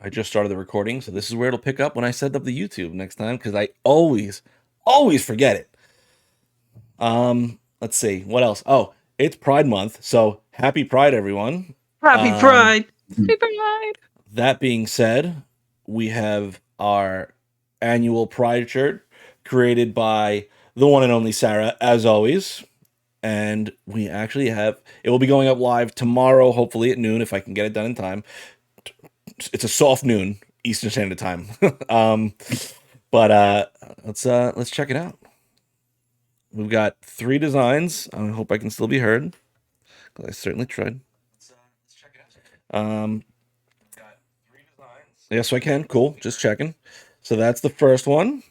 I just started the recording, so this is where it'll pick up when I set up the YouTube next time, because I always forget it. Let's see what else. Oh, it's Pride Month, so happy Pride, everyone! Happy Pride! Happy Pride! That being said, we have our annual Pride shirt created by the one and only Sarah, as always. And we actually have it will be going up live tomorrow, hopefully at noon, if I can get it done in time. It's a soft noon Eastern Standard Time. But let's check it out. We've got 3 designs. I hope I can still be heard, because I certainly tried. Let's check it out. Got 3 designs. Yes, I can. Cool. Just checking. So that's the first one.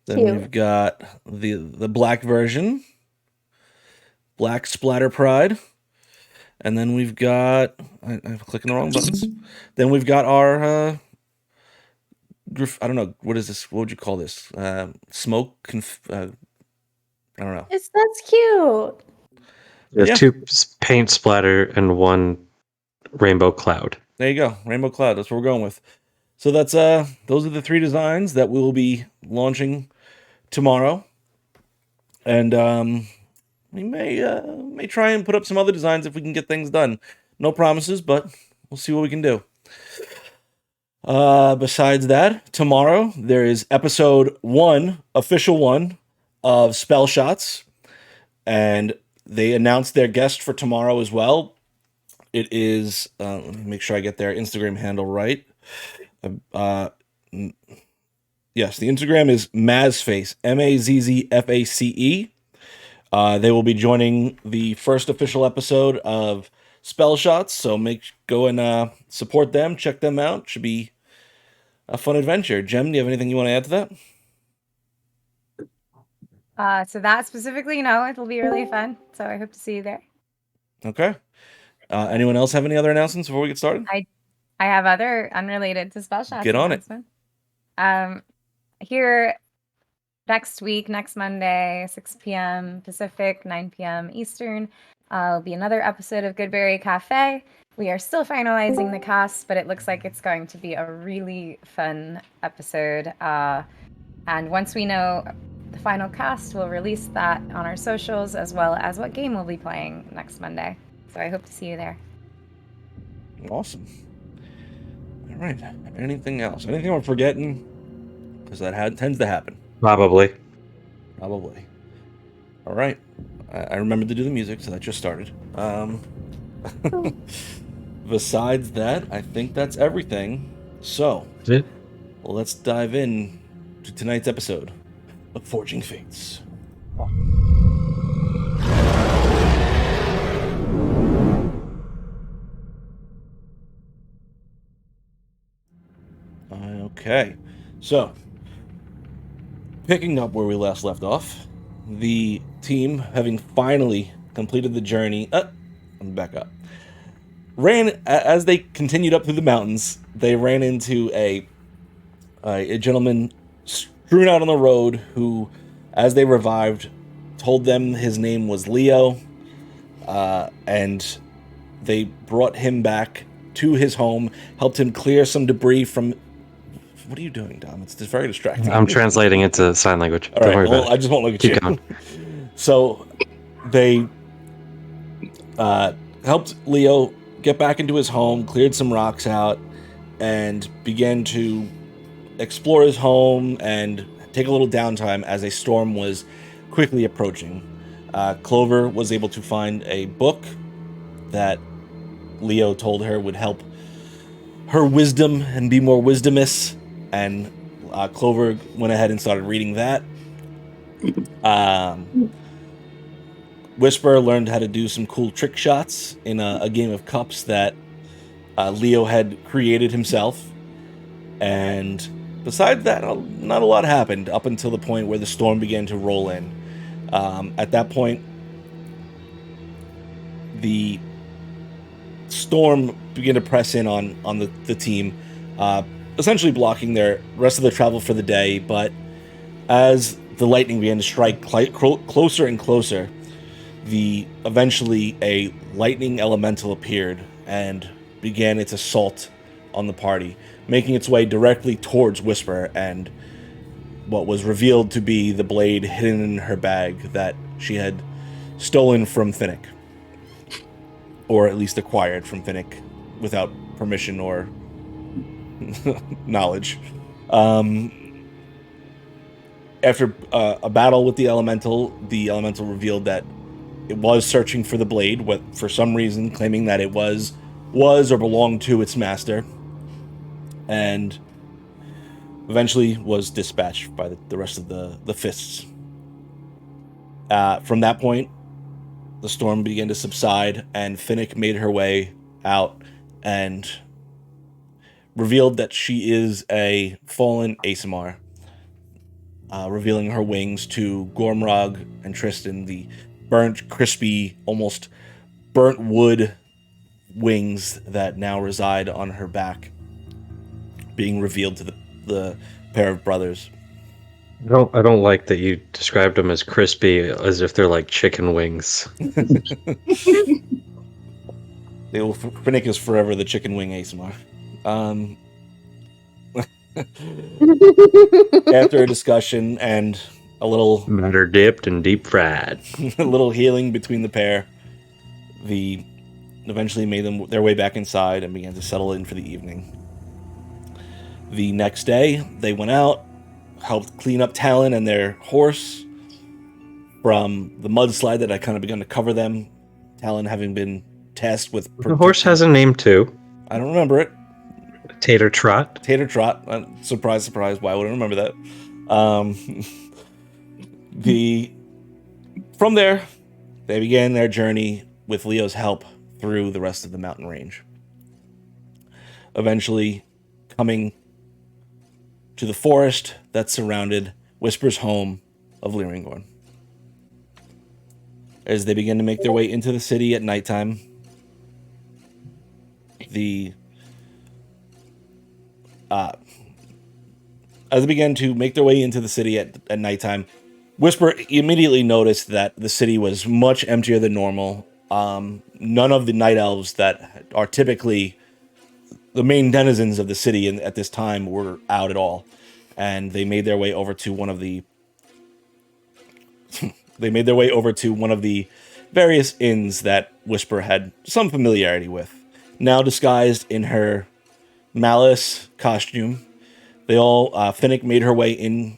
Then we've got the black version, Black Splatter Pride. And then we've got, I'm clicking the wrong buttons. Then we've got our, I don't know, what is this? What would you call this? Smoke? I don't know. That's cute. There's 2 paint splatter and 1 rainbow cloud. There you go, rainbow cloud. That's what we're going with. So that's those are the 3 designs that we'll be launching tomorrow, and we may try and put up some other designs if we can get things done. No promises, but we'll see what we can do. Besides that, tomorrow there is episode 1, official 1 of Spell Shots, and they announced their guest for tomorrow as well. It is let me make sure I get their Instagram handle right. Yes, the Instagram is Mazzface, Mazzface. They will be joining the first official episode of Spell Shots, so go and support them, check them out. Should be a fun adventure. Jem, do you have anything you want to add to that? So that specifically, no, it'll be really fun. So I hope to see you there. Okay. Anyone else have any other announcements before we get started? I have other unrelated to Spell Shots. Get on it. Here next week, next Monday, 6 p.m. Pacific, 9 p.m. Eastern, will be another episode of Goodberry Cafe. We are still finalizing the cast, but it looks like it's going to be a really fun episode. And once we know the final cast, we'll release that on our socials, as well as what game we'll be playing next Monday. So I hope to see you there. Awesome. All right. Anything else? Anything I'm forgetting? Because that tends to happen. Probably. All right. I remembered to do the music, so that just started. Besides that, I think that's everything. So, let's dive in to tonight's episode of Forging Fates. Okay, so picking up where we last left off, the team, having finally completed the journey, let me back up. As they continued up through the mountains, they ran into a gentleman strewn out on the road who, as they revived, told them his name was Leo, and they brought him back to his home, helped him clear some debris from... What are you doing, Dom? It's just very distracting. I'm translating into sign language. All right, don't worry about it. I just won't look at you. Keep going. So they helped Leo get back into his home, cleared some rocks out, and began to explore his home and take a little downtime as a storm was quickly approaching. Clover was able to find a book that Leo told her would help her wisdom and be more wisdomous, and Clover went ahead and started reading that. Whisper learned how to do some cool trick shots in a game of cups that Leo had created himself. And besides that, not a lot happened up until the point where the storm began to roll in. At that point, the storm began to press in on the team, essentially blocking their rest of their travel for the day. But as the lightning began to strike closer and closer, eventually a lightning elemental appeared and began its assault on the party, making its way directly towards Whisper and what was revealed to be the blade hidden in her bag that she had stolen from Finnick. Or at least acquired from Finnick without permission or knowledge. After a battle with the elemental revealed that it was searching for the blade, for some reason claiming that it was or belonged to its master, and eventually was dispatched by the rest of the fists. From that point, the storm began to subside, and Finnick made her way out and revealed that she is a fallen Asimar, revealing her wings to Gormrog and Tristan, the burnt, crispy, almost burnt wood wings that now reside on her back, being revealed to the pair of brothers. I don't like that you described them as crispy, as if they're like chicken wings. Finnick is forever the chicken wing Asimar. After a discussion and a little Matter dipped and deep fried. a little healing between the pair, eventually made their way back inside and began to settle in for the evening. The next day, they went out, helped clean up Talon and their horse from the mudslide that had kind of begun to cover them. Talon having been tasked with... The horse has a name too. I don't remember it. Tater Trot. Tater Trot. Surprise, surprise. Why would I remember that? From there, they began their journey with Leo's help through the rest of the mountain range. Eventually, coming to the forest that surrounded Whisper's home of Lyringorn. As they begin to make their way into the city at nighttime, as they began to make their way into the city at nighttime, Whisper immediately noticed that the city was much emptier than normal. None of the night elves that are typically the main denizens of the city at this time were out at all. And they made their way over to one of the various inns that Whisper had some familiarity with. Now disguised in her Malice costume, Finnick made her way in.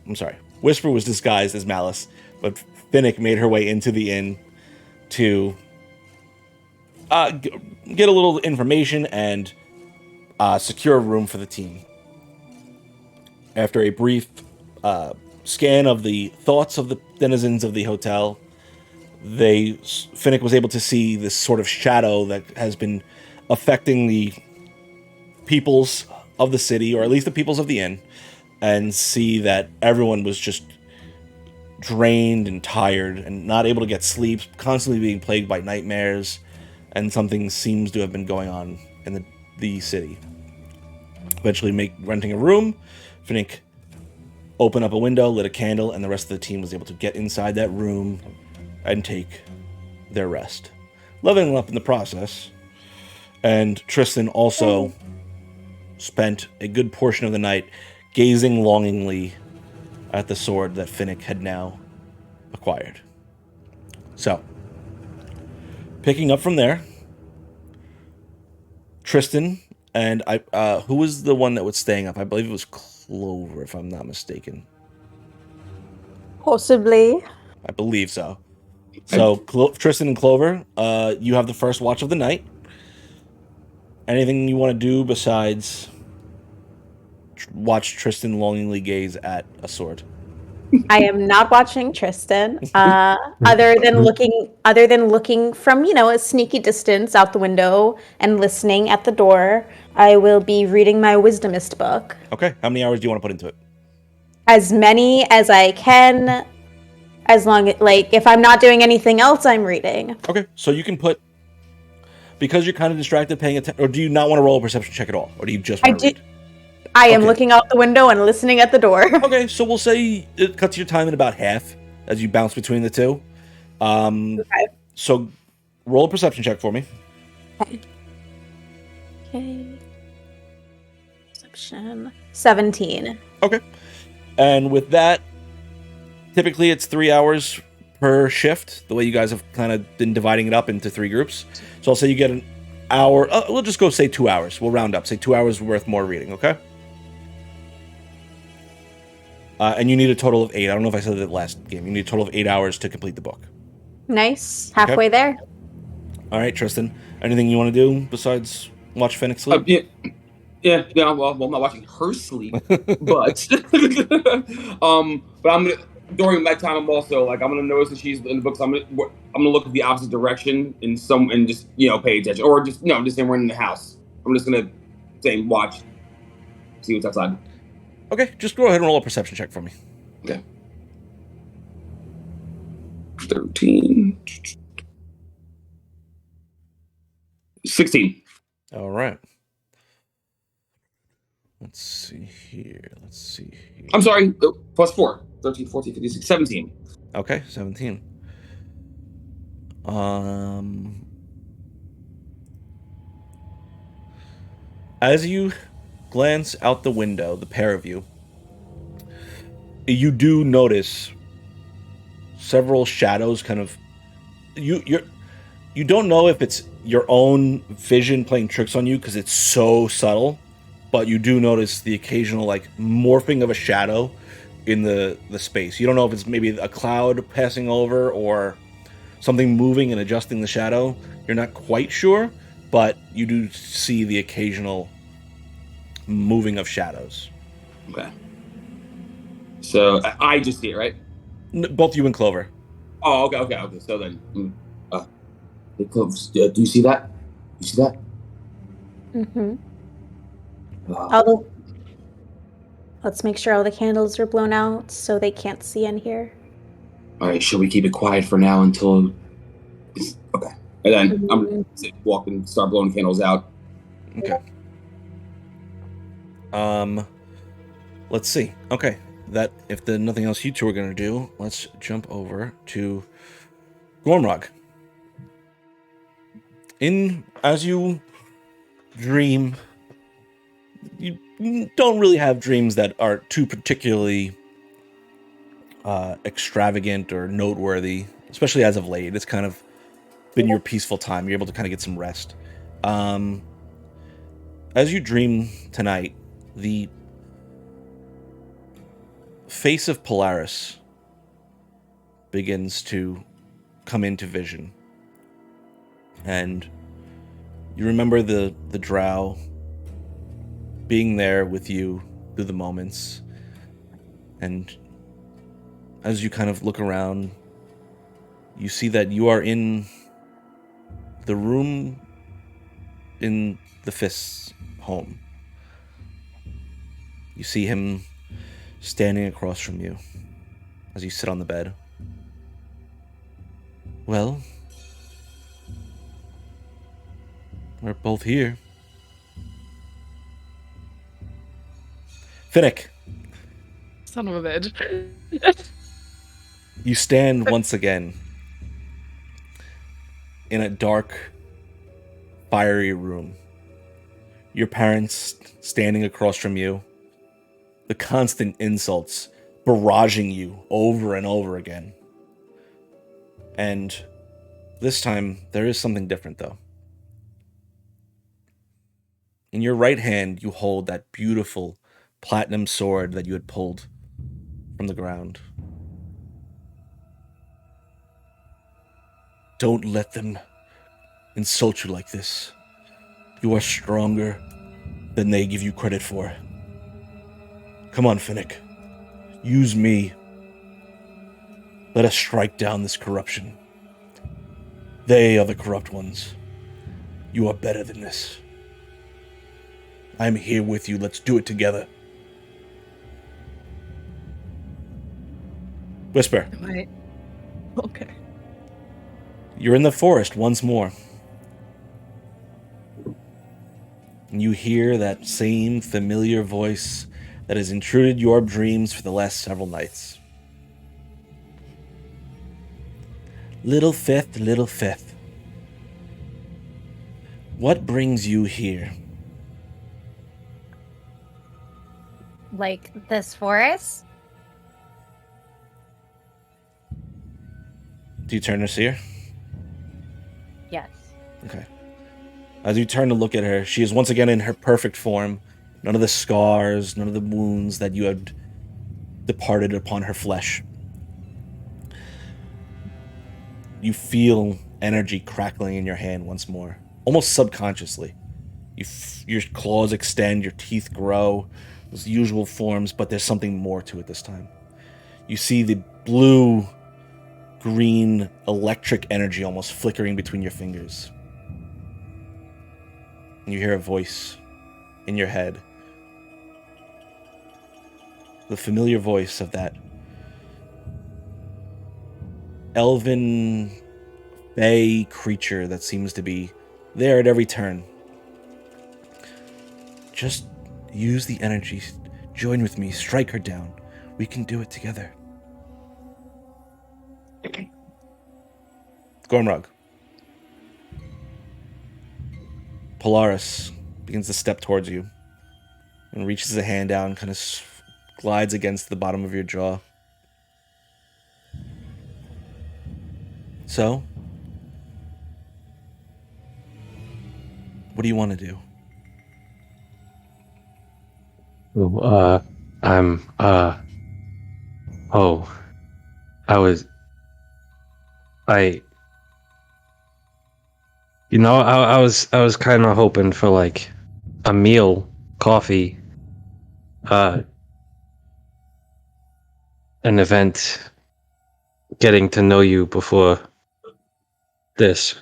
I'm sorry, Whisper was disguised as Malice, but Finnick made her way into the inn to get a little information and secure a room for the team. After a brief scan of the thoughts of the denizens of the hotel, Finnick was able to see this sort of shadow that has been affecting the peoples of the city, or at least the peoples of the inn, and see that everyone was just drained and tired and not able to get sleep, constantly being plagued by nightmares, and something seems to have been going on in the city. Eventually renting a room, Finnick opened up a window, lit a candle, and the rest of the team was able to get inside that room and take their rest, leveling up in the process. And Tristan also spent a good portion of the night gazing longingly at the sword that Finnick had now acquired. So, picking up from there, Tristan and who was the one that was staying up? I believe it was Clover, if I'm not mistaken. Possibly. I believe so. So, Tristan and Clover, you have the first watch of the night. Anything you want to do besides watch Tristan longingly gaze at a sword? I am not watching Tristan. Other than looking from, a sneaky distance out the window and listening at the door, I will be reading my Wisdomist book. Okay. How many hours do you want to put into it? As many as I can, as long as, if I'm not doing anything else, I'm reading. Okay. So you can put, because you're kind of distracted paying attention, or do you not want to roll a perception check at all? Or do you just want to read? I am looking out the window and listening at the door. Okay, so we'll say it cuts your time in about half as you bounce between the two. Okay. So roll a perception check for me. Okay. Okay. Perception. 17. Okay. And with that, typically it's 3 hours per shift, the way you guys have kind of been dividing it up into 3 groups. So I'll say you get an hour. We'll just go say 2 hours. We'll round up. Say 2 hours worth more reading, okay? And you need a total of 8. I don't know if I said that last game. You need a total of 8 hours to complete the book. Nice. Halfway there. All right, Tristan. Anything you want to do besides watch Phoenix sleep? Yeah. Well, I'm not watching her sleep, but but I'm gonna during that time I'm also like I'm gonna notice that she's in the books. I'm gonna look at the opposite direction and just pay attention, or just say we're in the house. I'm just gonna say watch, see what's outside. Okay, just go ahead and roll a perception check for me. Okay. 13. 16. All right. Let's see here. I'm sorry, plus 4. 13, 14, 15, 16, 17. Okay, 17. As you glance out the window, the pair of you, you do notice several shadows kind of you don't know if it's your own vision playing tricks on you because it's so subtle, but you do notice the occasional like morphing of a shadow in the space. You don't know if it's maybe a cloud passing over or something moving and adjusting the shadow. You're not quite sure, but you do see the occasional moving of shadows. Okay. So I just see it, right? Both you and Clover. Oh, okay. So then, hey, Clover, do you see that? You see that? Mm-hmm. Let's make sure all the candles are blown out so they can't see in here. All right, should we keep it quiet for now until? Okay, and then I'm gonna walk and start blowing candles out. Okay. Let's see. Okay, that if there's nothing else you two are gonna do, let's jump over to Gormrog. As you dream, you don't really have dreams that are too particularly extravagant or noteworthy, especially as of late. It's kind of been your peaceful time. You're able to kind of get some rest. As you dream tonight, the face of Polaris begins to come into vision. And you remember the drow being there with you through the moments. And as you kind of look around, you see that you are in the room in the Fist's home. You see him standing across from you as you sit on the bed. Well, we're both here. Finnick. Son of a bitch. You stand once again in a dark, fiery room. Your parents standing across from you. The constant insults barraging you over and over again. And this time, there is something different, though. In your right hand, you hold that beautiful platinum sword that you had pulled from the ground. Don't let them insult you like this. You are stronger than they give you credit for. Come on, Finnick. Use me. Let us strike down this corruption. They are the corrupt ones. You are better than this. I am here with you. Let's do it together. Whisper. Right. Okay. You're in the forest once more. And you hear that same familiar voice that has intruded your dreams for the last several nights. Little Fifth, what brings you here? Like this forest? Do you turn to see her? Yes. Okay. As you turn to look at her, she is once again in her perfect form. None of the scars, none of the wounds that you had departed upon her flesh. You feel energy crackling in your hand once more, almost subconsciously. Your claws extend, your teeth grow, those usual forms, but there's something more to it this time. You see the blue, green, electric energy almost flickering between your fingers. And you hear a voice in your head. The familiar voice of that elven, fey creature that seems to be there at every turn. Just use the energy. Join with me. Strike her down. We can do it together. Gormrog. Polaris begins to step towards you and reaches a hand down, kind of glides against the bottom of your jaw. So, what do you want to do? I was kind of hoping for like a meal, coffee, an event, getting to know you before this.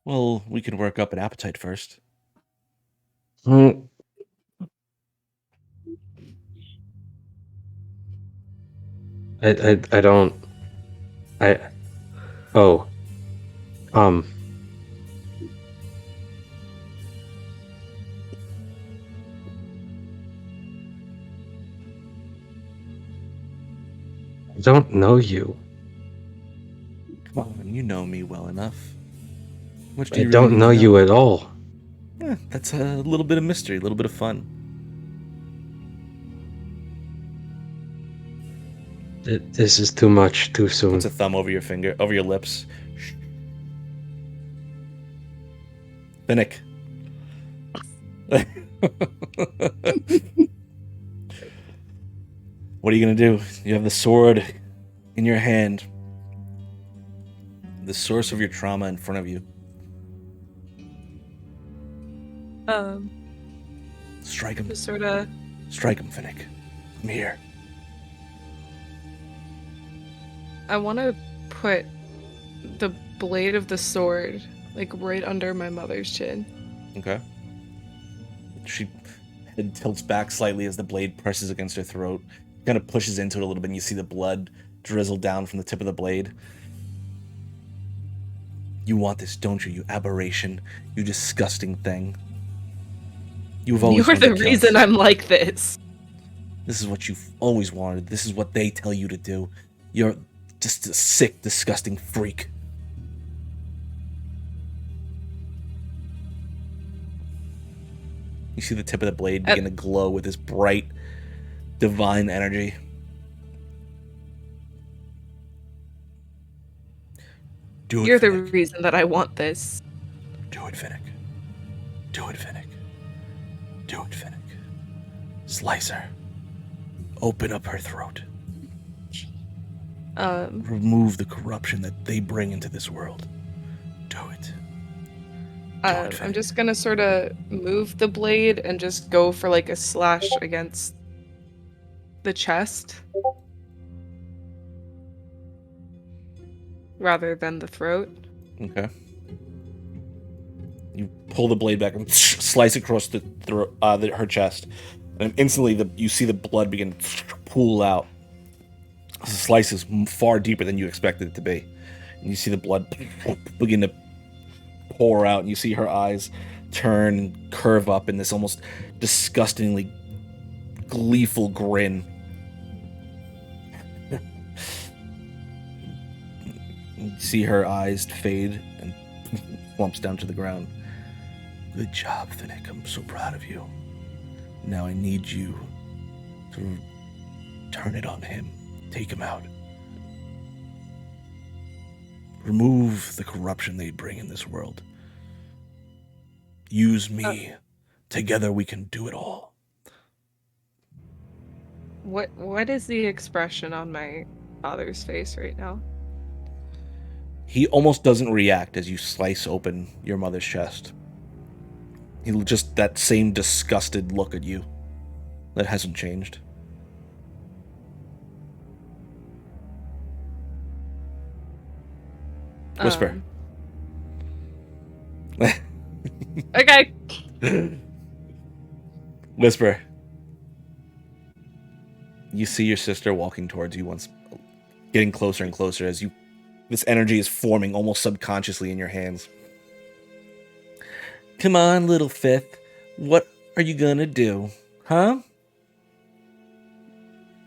Well, we can work up an appetite first. Hmm. I don't. I. Oh. I don't know you. Come on, you know me well enough. Much do I you really don't need know to you at all. Yeah, that's a little bit of mystery, a little bit of fun. This is too much, too soon. Puts a thumb over your finger, over your lips. Finnick. What are you gonna do? You have the sword in your hand. The source of your trauma in front of you. Strike him. Just sort of. Strike him, Finnick. I'm here. I want to put the blade of the sword like right under my mother's chin. Okay. She head tilts back slightly as the blade presses against her throat. Kind of pushes into it a little bit, and you see the blood drizzle down from the tip of the blade. You want this, don't you? You aberration. You disgusting thing. You've always You're wanted the to kill reason us. I'm like this. This is what you've always wanted. This is what they tell you to do. You're just a sick, disgusting freak. You see the tip of the blade begin to glow with this bright, divine energy. Do it, You're the Finnick. reason that I want this. Do it, Finnick. Do it, Finnick. Do it, Finnick. Slice her. Open up her throat. Remove the corruption that they bring into this world. Do it. I'm just gonna sort of move the blade and just go for like a slash against the chest rather than the throat. Okay. You pull the blade back and slice across the throat, her chest, and instantly you see the blood begin to pool out. The slice is far deeper than you expected it to be, and you see the blood begin to pour out, and you see her eyes turn and curve up in this almost disgustingly gleeful grin. You see her eyes fade and slumps down to the ground. Good job, Finnick. I'm so proud of you. Now I need you to turn it on him. Take him out. Remove the corruption they bring in this world. Use me. Together we can do it all. What is the expression on my father's face right now? He almost doesn't react as you slice open your mother's chest. He just that same disgusted look at you. That hasn't changed. Whisper. Okay. Whisper. You see your sister walking towards you once, getting closer and closer as this energy is forming almost subconsciously in your hands. Come on, little fifth. What are you gonna do? Huh?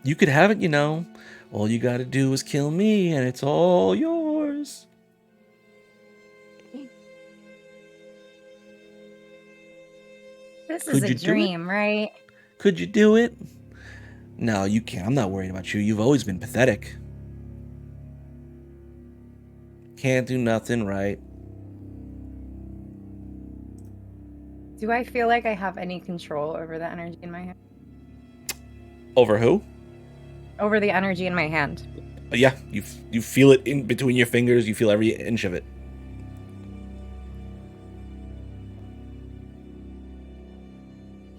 You could have it, you know. All you gotta do is kill me and it's all yours. This is a dream, right? Could you do it? No, you can't. I'm not worried about you. You've always been pathetic. Can't do nothing right. Do I feel like I have any control over the energy in my hand? Over who? Over the energy in my hand. Yeah, you feel it in between your fingers. You feel every inch of it.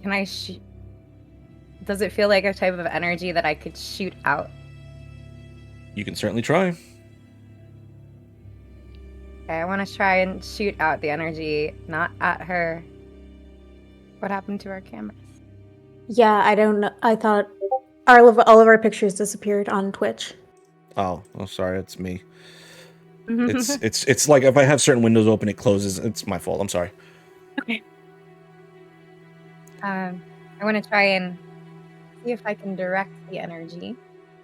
Can I Does it feel like a type of energy that I could shoot out? You can certainly try. Okay, I want to try and shoot out the energy, not at her. What happened to our cameras? Yeah, I don't know. I thought all of our pictures disappeared on Twitch. Oh, sorry, it's me. It's like if I have certain windows open, it closes. It's my fault. I'm sorry. Okay. I want to try and see if I can direct the energy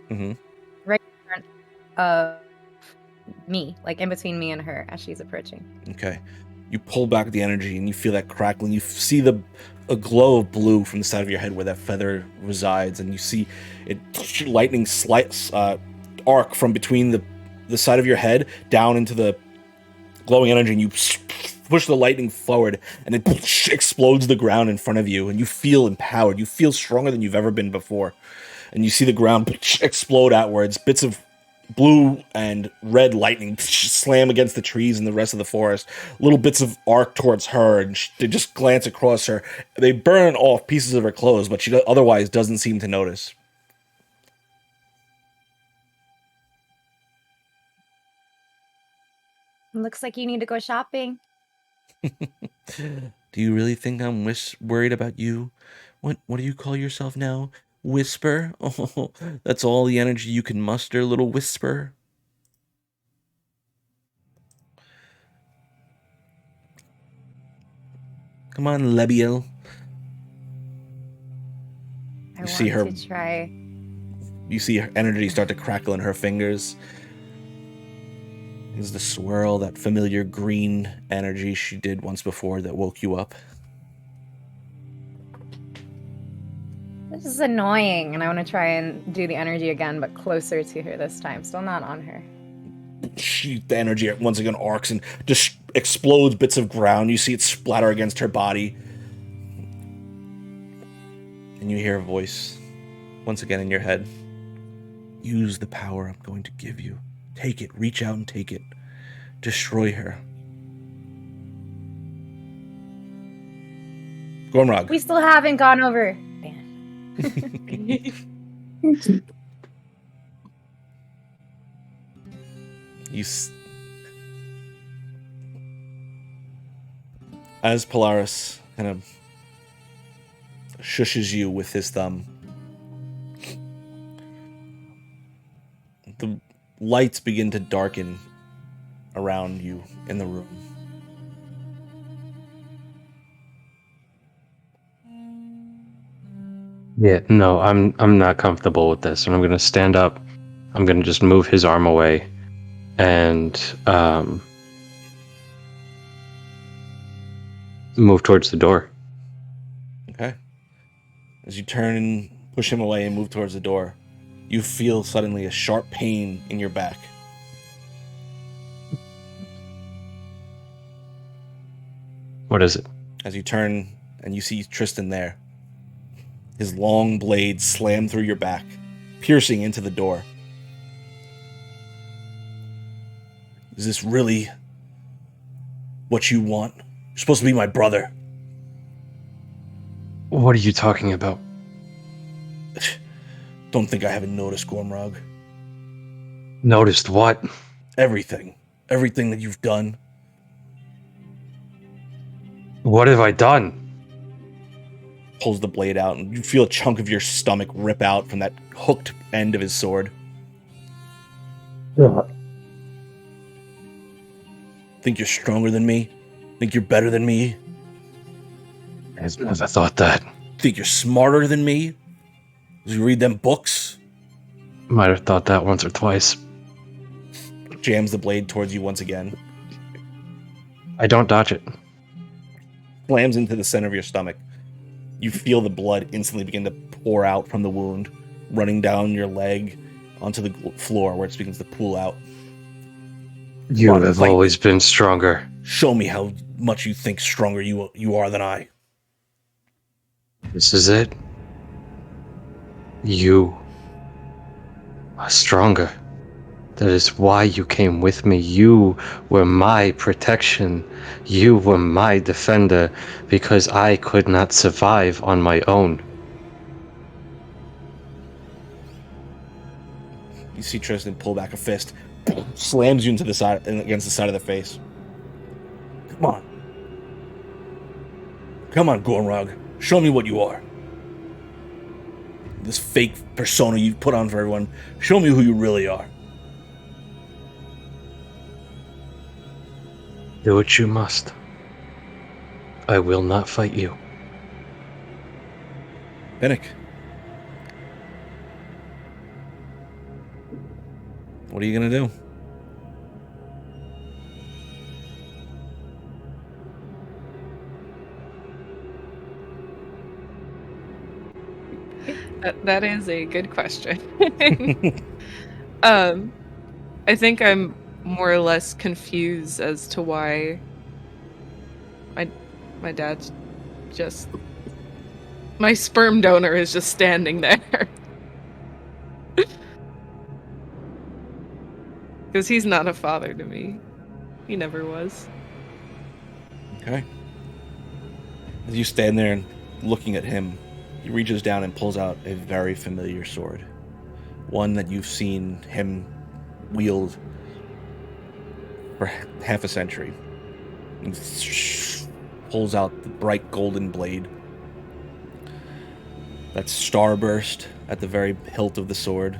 right in front of me, like in between me and her as she's approaching. Okay. You pull back the energy and you feel that crackling. You see a glow of blue from the side of your head where that feather resides, and you see it lightning arc from between the side of your head down into the glowing energy, and you push the lightning forward, and it explodes the ground in front of you, and you feel empowered. You feel stronger than you've ever been before, and you see the ground explode outwards. Bits of blue and red lightning slam against the trees and the rest of the forest. Little bits of arc towards her, and they just glance across her. They burn off pieces of her clothes, but she otherwise doesn't seem to notice. Looks like you need to go shopping. Do you really think I'm worried about you? What do you call yourself now? Whisper? Oh, that's all the energy you can muster, little Whisper. Come on, Lebiel. You see her energy start to crackle in her fingers. Is the swirl, that familiar green energy she did once before that woke you up? This is annoying, and I want to try and do the energy again, but closer to her this time. Still not on her. The energy once again arcs and just explodes bits of ground. You see it splatter against her body. And you hear a voice once again in your head. Use the power I'm going to give you. Take it. Reach out and take it. Destroy her. Gormrog. We still haven't gone over. As Polaris kind of shushes you with his thumb, the lights begin to darken around you in the room. Yeah, no, I'm not comfortable with this, and I'm gonna stand up. I'm gonna just move his arm away, and move towards the door. Okay. As you turn and push him away and move towards the door, you feel suddenly a sharp pain in your back. What is it? As you turn and you see Tristan there, his long blade slammed through your back, piercing into the door. Is this really what you want? You're supposed to be my brother. What are you talking about? Don't think I haven't noticed, Gormrog. Noticed what? Everything. Everything that you've done. What have I done? Pulls the blade out, and you feel a chunk of your stomach rip out from that hooked end of his sword. Think you're stronger than me? Think you're better than me? I've never thought that. Think you're smarter than me? As you read them books? Might have thought that once or twice. Jams the blade towards you once again. I don't dodge it. Slams into the center of your stomach. You feel the blood instantly begin to pour out from the wound, running down your leg onto the floor where it begins to pool out. You Come on, have fight always me. been stronger. Show me how much you think stronger you are than I. This is it. You are stronger. That is why you came with me. You were my protection. You were my defender, because I could not survive on my own. You see Tristan pull back a fist, slams you into the side against the side of the face. Come on. Come on, Gormrog. Show me what you are. This fake persona you put on for everyone. Show me who you really are. Do what you must. I will not fight you. Finnick. What are you gonna do? That is a good question. I think I'm more or less confused as to why my dad's just my sperm donor is just standing there. Because he's not a father to me. He never was. Okay. As you stand there and looking at him, he reaches down and pulls out a very familiar sword. One that you've seen him wield for half a century. He pulls out the bright golden blade. That starburst at the very hilt of the sword.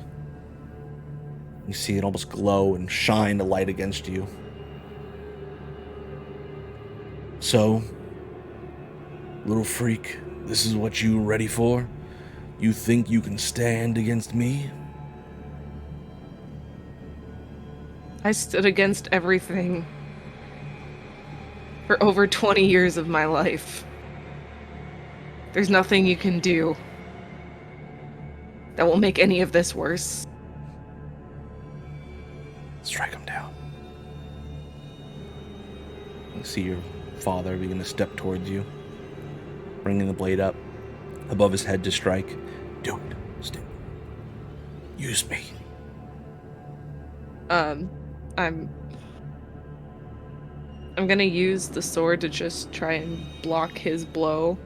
You see it almost glow and shine the light against you. So, little freak, this is what you ready for? You think you can stand against me? I stood against everything for over 20 years of my life. There's nothing you can do that will make any of this worse. Strike him down. You see your father begin to step towards you, bringing the blade up above his head to strike. Do it. Stick. Use me. I'm gonna use the sword to just try and block his blow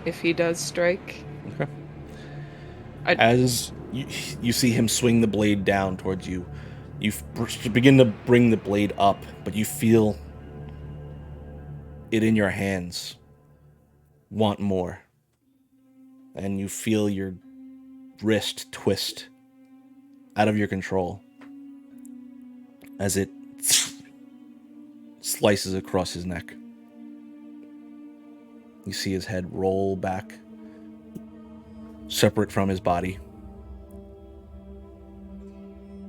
if he does strike. Okay. As you see him swing the blade down towards you, you begin to bring the blade up, but you feel it in your hands want more. And you feel your wrist twist out of your control as it slices across his neck. You see his head roll back, separate from his body.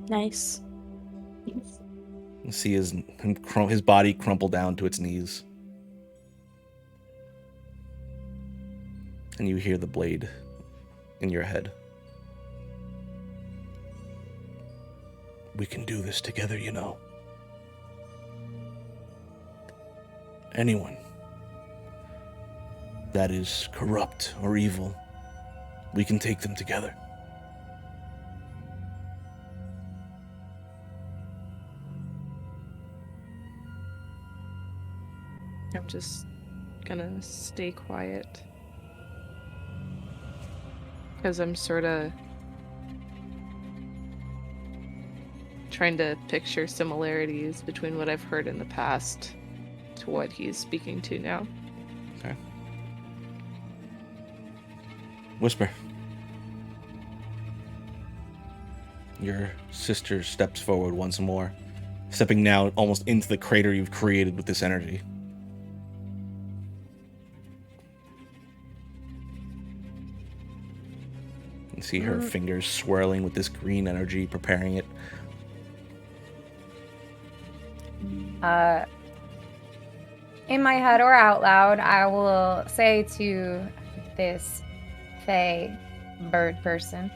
Nice. You see his body crumple down to its knees. And you hear the blade in your head. We can do this together, you know. Anyone that is corrupt or evil, we can take them together. I'm just gonna stay quiet. Because I'm sort of trying to picture similarities between what I've heard in the past to what he's speaking to now. Okay. Whisper. Your sister steps forward once more, stepping now almost into the crater you've created with this energy. You see her fingers swirling with this green energy, preparing it. In my head or out loud, I will say to this Fae bird person,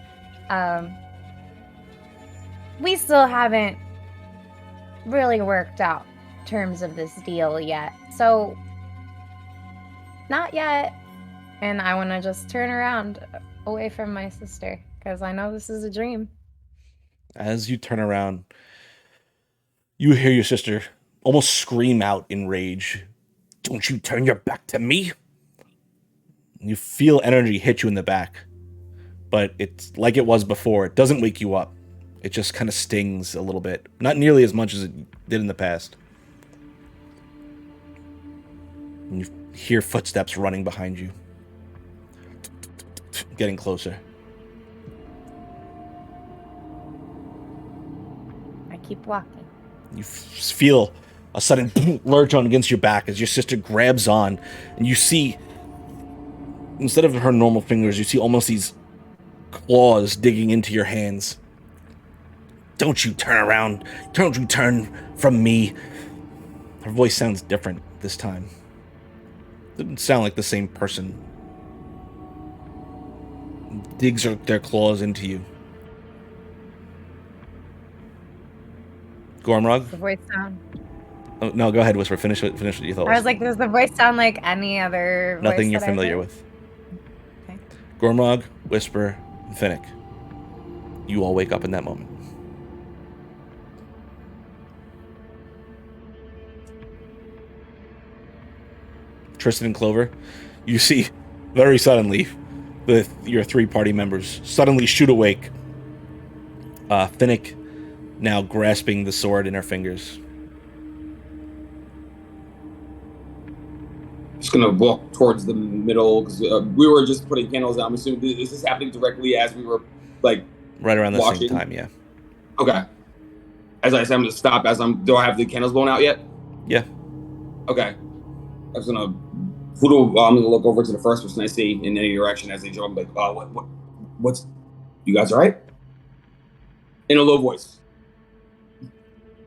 we still haven't really worked out terms of this deal yet. So, not yet. And I want to just turn around away from my sister, because I know this is a dream. As you turn around, you hear your sister almost scream out in rage. Don't you turn your back to me? You feel energy hit you in the back, but it's like it was before. It doesn't wake you up. It just kind of stings a little bit. Not nearly as much as it did in the past. And you hear footsteps running behind you. Getting closer. I keep walking. You feel a sudden lurch on against your back as your sister grabs on, and you see, instead of her normal fingers, you see almost these claws digging into your hands. Don't you turn around. Don't you turn from me. Her voice sounds different this time. Doesn't sound like the same person. Digs their claws into you. Gormrog? The voice sound. Oh, no, go ahead, Whisper. Finish what you thought. I was like, does the voice sound like any other voice Nothing you're that I've familiar heard? with. Okay. Gormrog, Whisper, and Finnick. You all wake up in that moment. Tristan and Clover, you see very suddenly your three party members suddenly shoot awake. Finnick now grasping the sword in her fingers. Just gonna walk towards the middle because we were just putting candles out. I'm assuming is this happening directly as we were like Right around the watching? same time, yeah. Okay. As I said, I'm gonna stop. Do I have the candles blown out yet? Yeah. Okay. I'm gonna look over to the first person I see in any direction as they jump. Like, what's? You guys all right? In a low voice.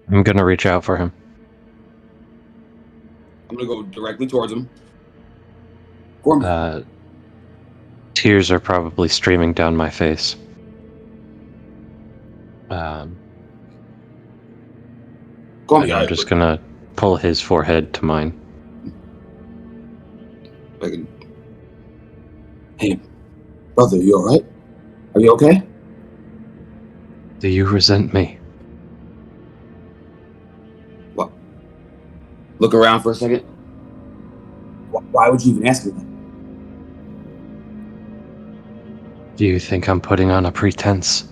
I'm gonna reach out for him. I'm gonna go directly towards him. Gorman. Tears are probably streaming down my face. Gorman, And I'm just gonna pull his forehead to mine. Hey, brother, you all right? Are you okay? Do you resent me? What? Look around for a second. Why would you even ask me that? Do you think I'm putting on a pretense?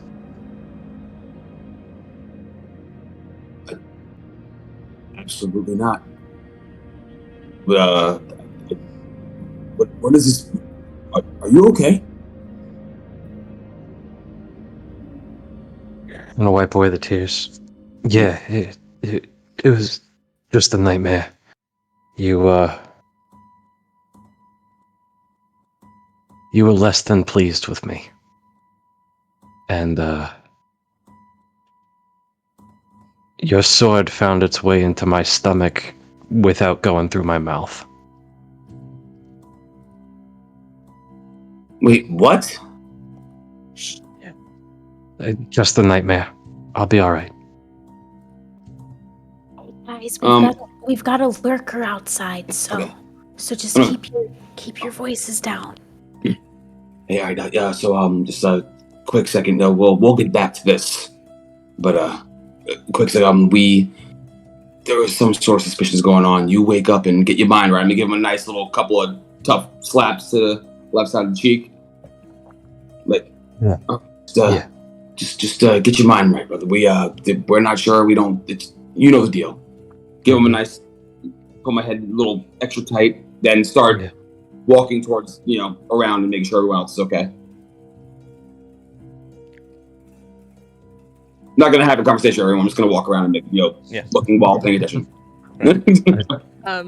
Absolutely not. What is this? Are you okay? I'm gonna wipe away the tears. Yeah, it was just a nightmare. You were less than pleased with me. And, your sword found its way into my stomach without going through my mouth. Wait, what? Just a nightmare. I'll be all right. Guys, Um, we've got a lurker outside, so Okay. just keep your voices down. Hey, all right, so just a quick second. We'll get back to this, but quick second. There was some sort of suspicions going on. You wake up and get your mind right. I'm gonna give him a nice little couple of tough slaps to the left side of the cheek. Like, Yeah. Just get your mind right, brother. We're not sure. We don't. You know the deal. Give him a nice, put my head a little extra tight, then start walking towards, around and making sure everyone else is okay. Not gonna have a conversation with everyone. I'm just gonna walk around and make, looking while paying attention.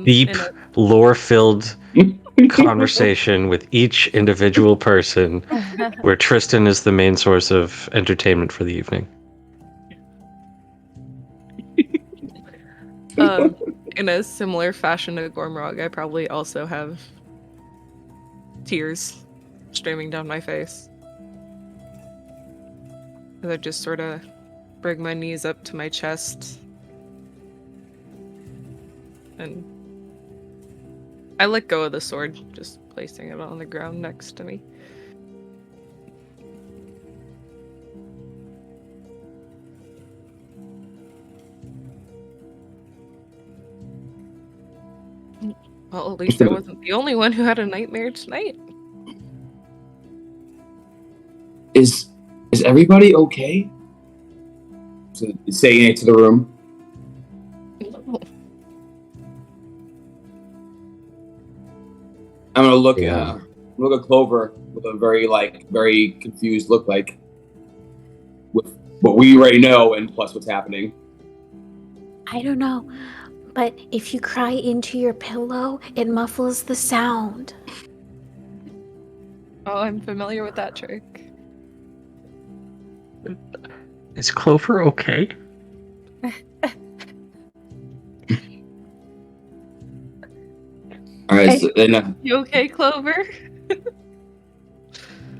Deep, lore-filled conversation with each individual person, where Tristan is the main source of entertainment for the evening. In a similar fashion to Gormrog, I probably also have tears streaming down my face. As I just sort of bring my knees up to my chest. And I let go of the sword, just placing it on the ground next to me. Well, at least I wasn't the only one who had a nightmare tonight. Is everybody okay? Saying it to the room. I'm gonna look at Clover with a very confused look, like with what we already know and plus what's happening. I don't know, but if you cry into your pillow, it muffles the sound. Oh, I'm familiar with that trick. Is Clover okay? All right, so then, You okay, Clover?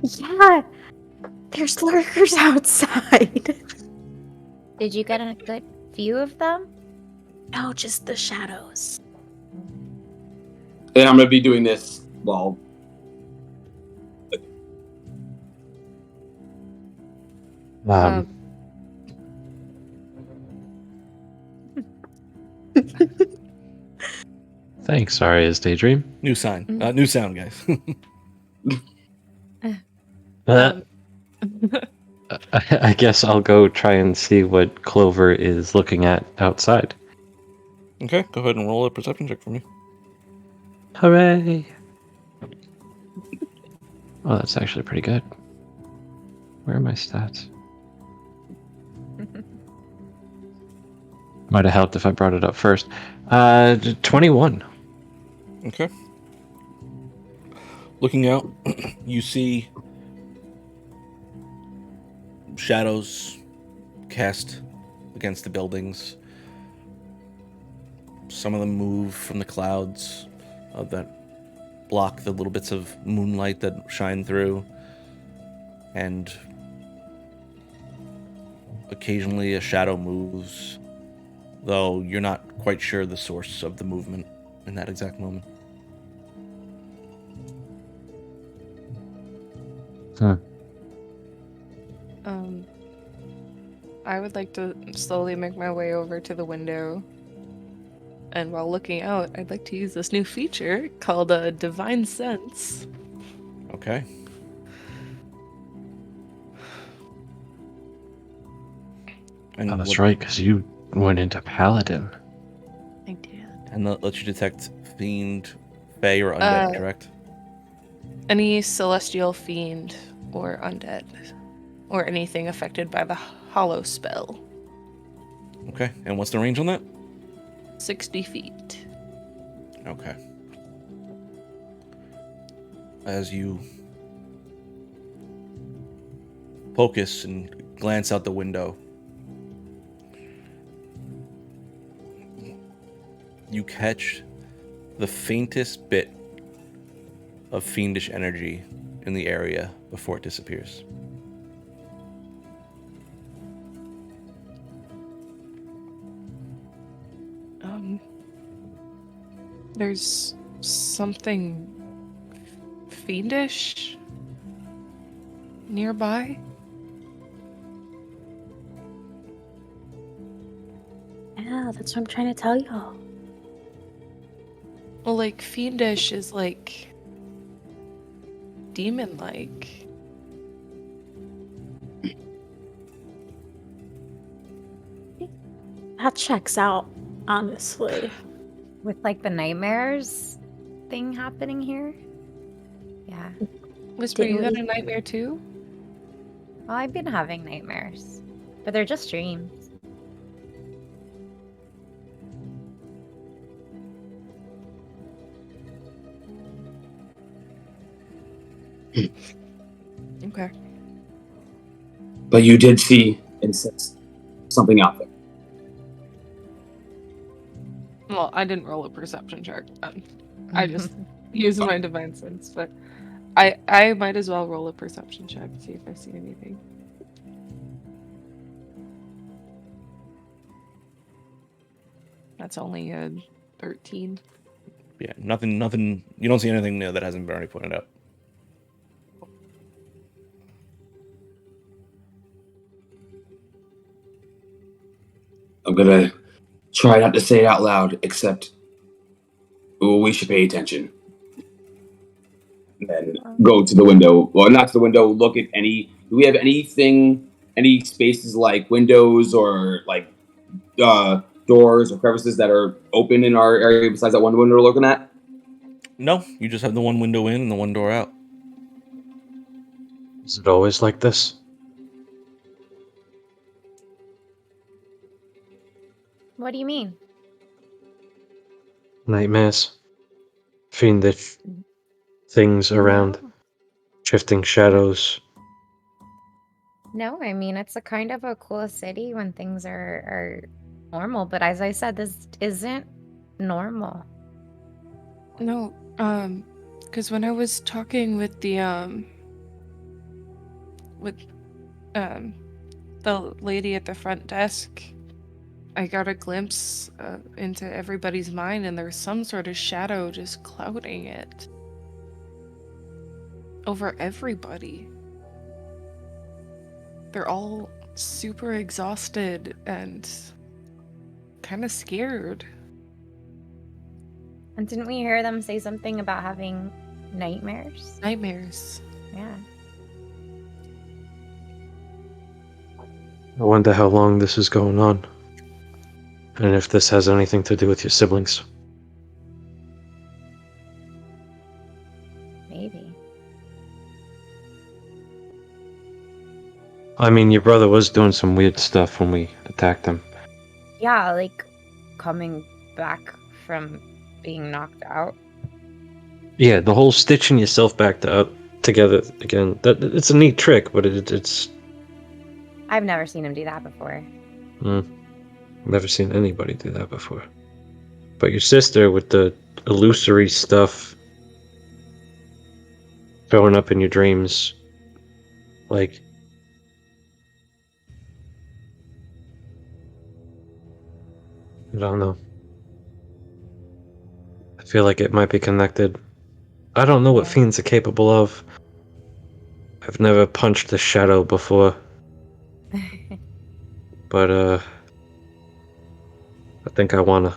Yeah, there's lurkers outside. Did you get a good view of them? No, just the shadows. then I'm gonna be doing this while. Thanks, Aria's Daydream. New sound, guys. I guess I'll go try and see what Clover is looking at outside. Okay, go ahead and roll a perception check for me. Hooray! Oh, that's actually pretty good. Where are my stats? Might have helped if I brought it up first. 21. Okay. Looking out, you see shadows cast against the buildings. Some of them move from the clouds that block the little bits of moonlight that shine through. And occasionally a shadow moves, though you're not quite sure the source of the movement in that exact moment. I would like to slowly make my way over to the window. And while looking out, I'd like to use this new feature called Divine Sense. Okay. And that's right, because you went into Paladin. I did. And that lets you detect fiend, fae, or undead, correct? Any celestial fiend or undead. Or anything affected by the hollow spell. Okay, and what's the range on that? 60 feet. Okay. As you focus and glance out the window, you catch the faintest bit of fiendish energy in the area before it disappears. There's something fiendish nearby. Yeah, that's what I'm trying to tell y'all. Well, like, fiendish is like demon-like. That checks out, honestly. With like the nightmares thing happening here. Yeah. Whisper, you Didn't had a we- nightmare too? Well, I've been having nightmares, but they're just dreams. Okay. But you did see and sense something out there. Well, I didn't roll a perception check. I just used my divine sense, but I might as well roll a perception check, see if I see anything. That's only a 13. Yeah, nothing. You don't see anything new that hasn't been already pointed out. I'm gonna try not to say it out loud, except we should pay attention. And then go to the window. Well, not to the window. Look at any. Do we have anything? Any spaces like windows or like doors or crevices that are open in our area besides that one window we're looking at? No, you just have the one window in and the one door out. Is it always like this? What do you mean? Nightmares, fiendish things around, shifting shadows. No, I mean it's a kind of a cool city when things are normal, but as I said, this isn't normal. No, because when I was talking with the lady at the front desk, I got a glimpse into everybody's mind, and there's some sort of shadow just clouding it over everybody. They're all super exhausted and kind of scared. And didn't we hear them say something about having nightmares? Nightmares. Yeah. I wonder how long this is going on. And if this has anything to do with your siblings. Maybe. I mean, your brother was doing some weird stuff when we attacked him. Yeah, like coming back from being knocked out. Yeah, the whole stitching yourself back together again. It's a neat trick, but it's I've never seen him do that before. never seen anybody do that before. But your sister with the illusory stuff showing up in your dreams, like I don't know. I feel like it might be connected. I don't know what Yeah. fiends are capable of. I've never punched a shadow before, but I think I wanna.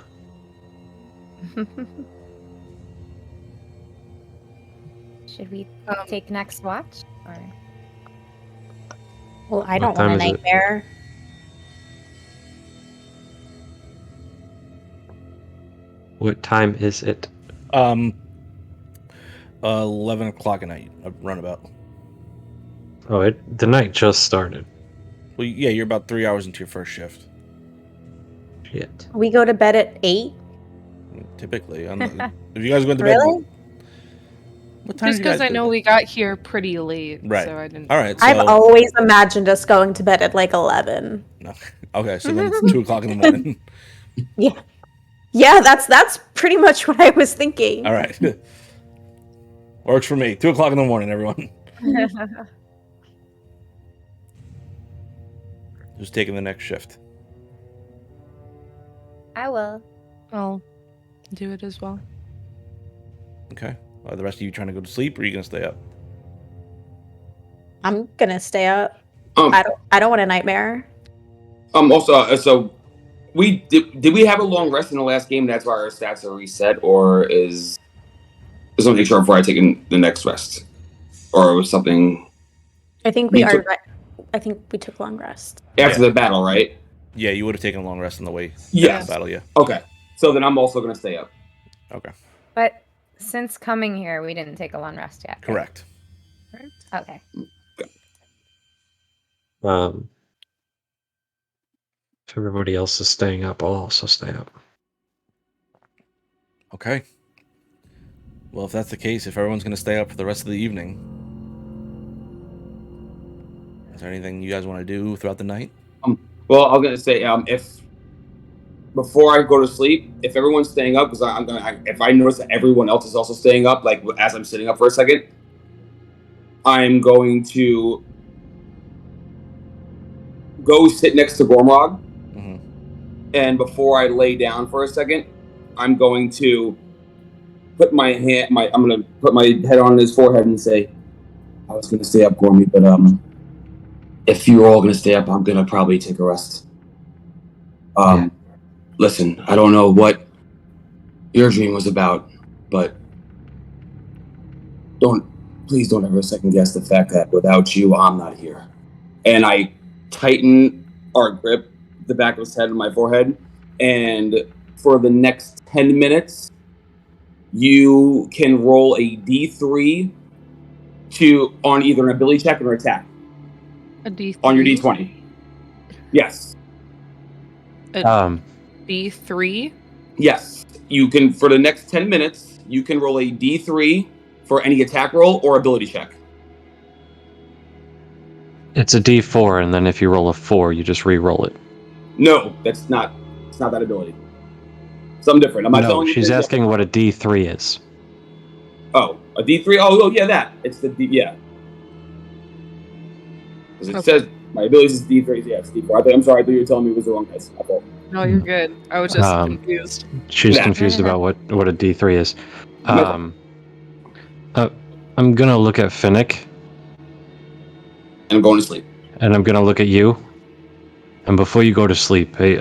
Should we take next watch? Or Well, I What don't want time a is it? nightmare. What time is it? 11 o'clock at night, a runabout. Oh, the night just started. Well, yeah, you're about 3 hours into your first shift. Shit. We go to bed at 8. Typically, if you guys go to bed, Really? what time? Just because I know we got here pretty late, Right. so I didn't. All right. So, I've always imagined us going to bed at like 11. no. Okay, so then it's 2 o'clock in the morning. Yeah. Yeah, that's pretty much what I was thinking. All right. Works for me. 2 o'clock in the morning, everyone. Just taking the next shift. I will. I'll do it as well. Okay. Are the rest of you trying to go to sleep, or are you gonna stay up? I'm gonna stay up. Um, I don't want a nightmare. Also, so we did we have a long rest in the last game? That's why our stats are reset, or is something sure before I take in the next rest, or was something I think We we are. took- I think we took long rest. after Yeah. the battle, right? Yeah, you would have taken a long rest on the way Yes. to the battle. Yeah. Okay, so then I'm also gonna stay up. Okay. But since coming here, we didn't take a long rest yet. right? Correct. Okay. If everybody else is staying up, I'll also stay up. Okay. Well, if that's the case, if everyone's gonna stay up for the rest of the evening, is there anything you guys want to do throughout the night? Well, I was gonna say if before I go to sleep, if everyone's staying up, because if I notice that everyone else is also staying up, like as I'm sitting up for a second, I'm going to go sit next to Gormrog, Mm-hmm. and before I lay down for a second, I'm going to put my hand, I'm gonna put my head on his forehead and say, "I was gonna stay up, Gormy, but if you're all gonna stay up, I'm gonna probably take a rest. Listen, I don't know what your dream was about, but please don't ever second guess the fact that without you, I'm not here." And I tighten or grip the back of his head and my forehead, and for the next 10 minutes, you can roll a D3 on either an ability check or attack. A D3? On your D20. Yes. D3? Yes. You can, for the next 10 minutes, you can roll a D3 for any attack roll or ability check. It's a D4, and then if you roll a 4, you just re-roll it. No, it's not that ability. Something different. I'm not telling you. She's asking what a D3 is. Oh, a D3? Oh, yeah, that. It's the D, yeah. Because it says my abilities is D3, yeah, it's D4. I'm sorry, I thought you were telling me it was the wrong dice. I thought. No, you're good. I was just confused. She's Nah. confused about what a D3 is. I'm gonna look at Finnick. And I'm going to sleep. And I'm gonna look at you. And before you go to sleep, hey,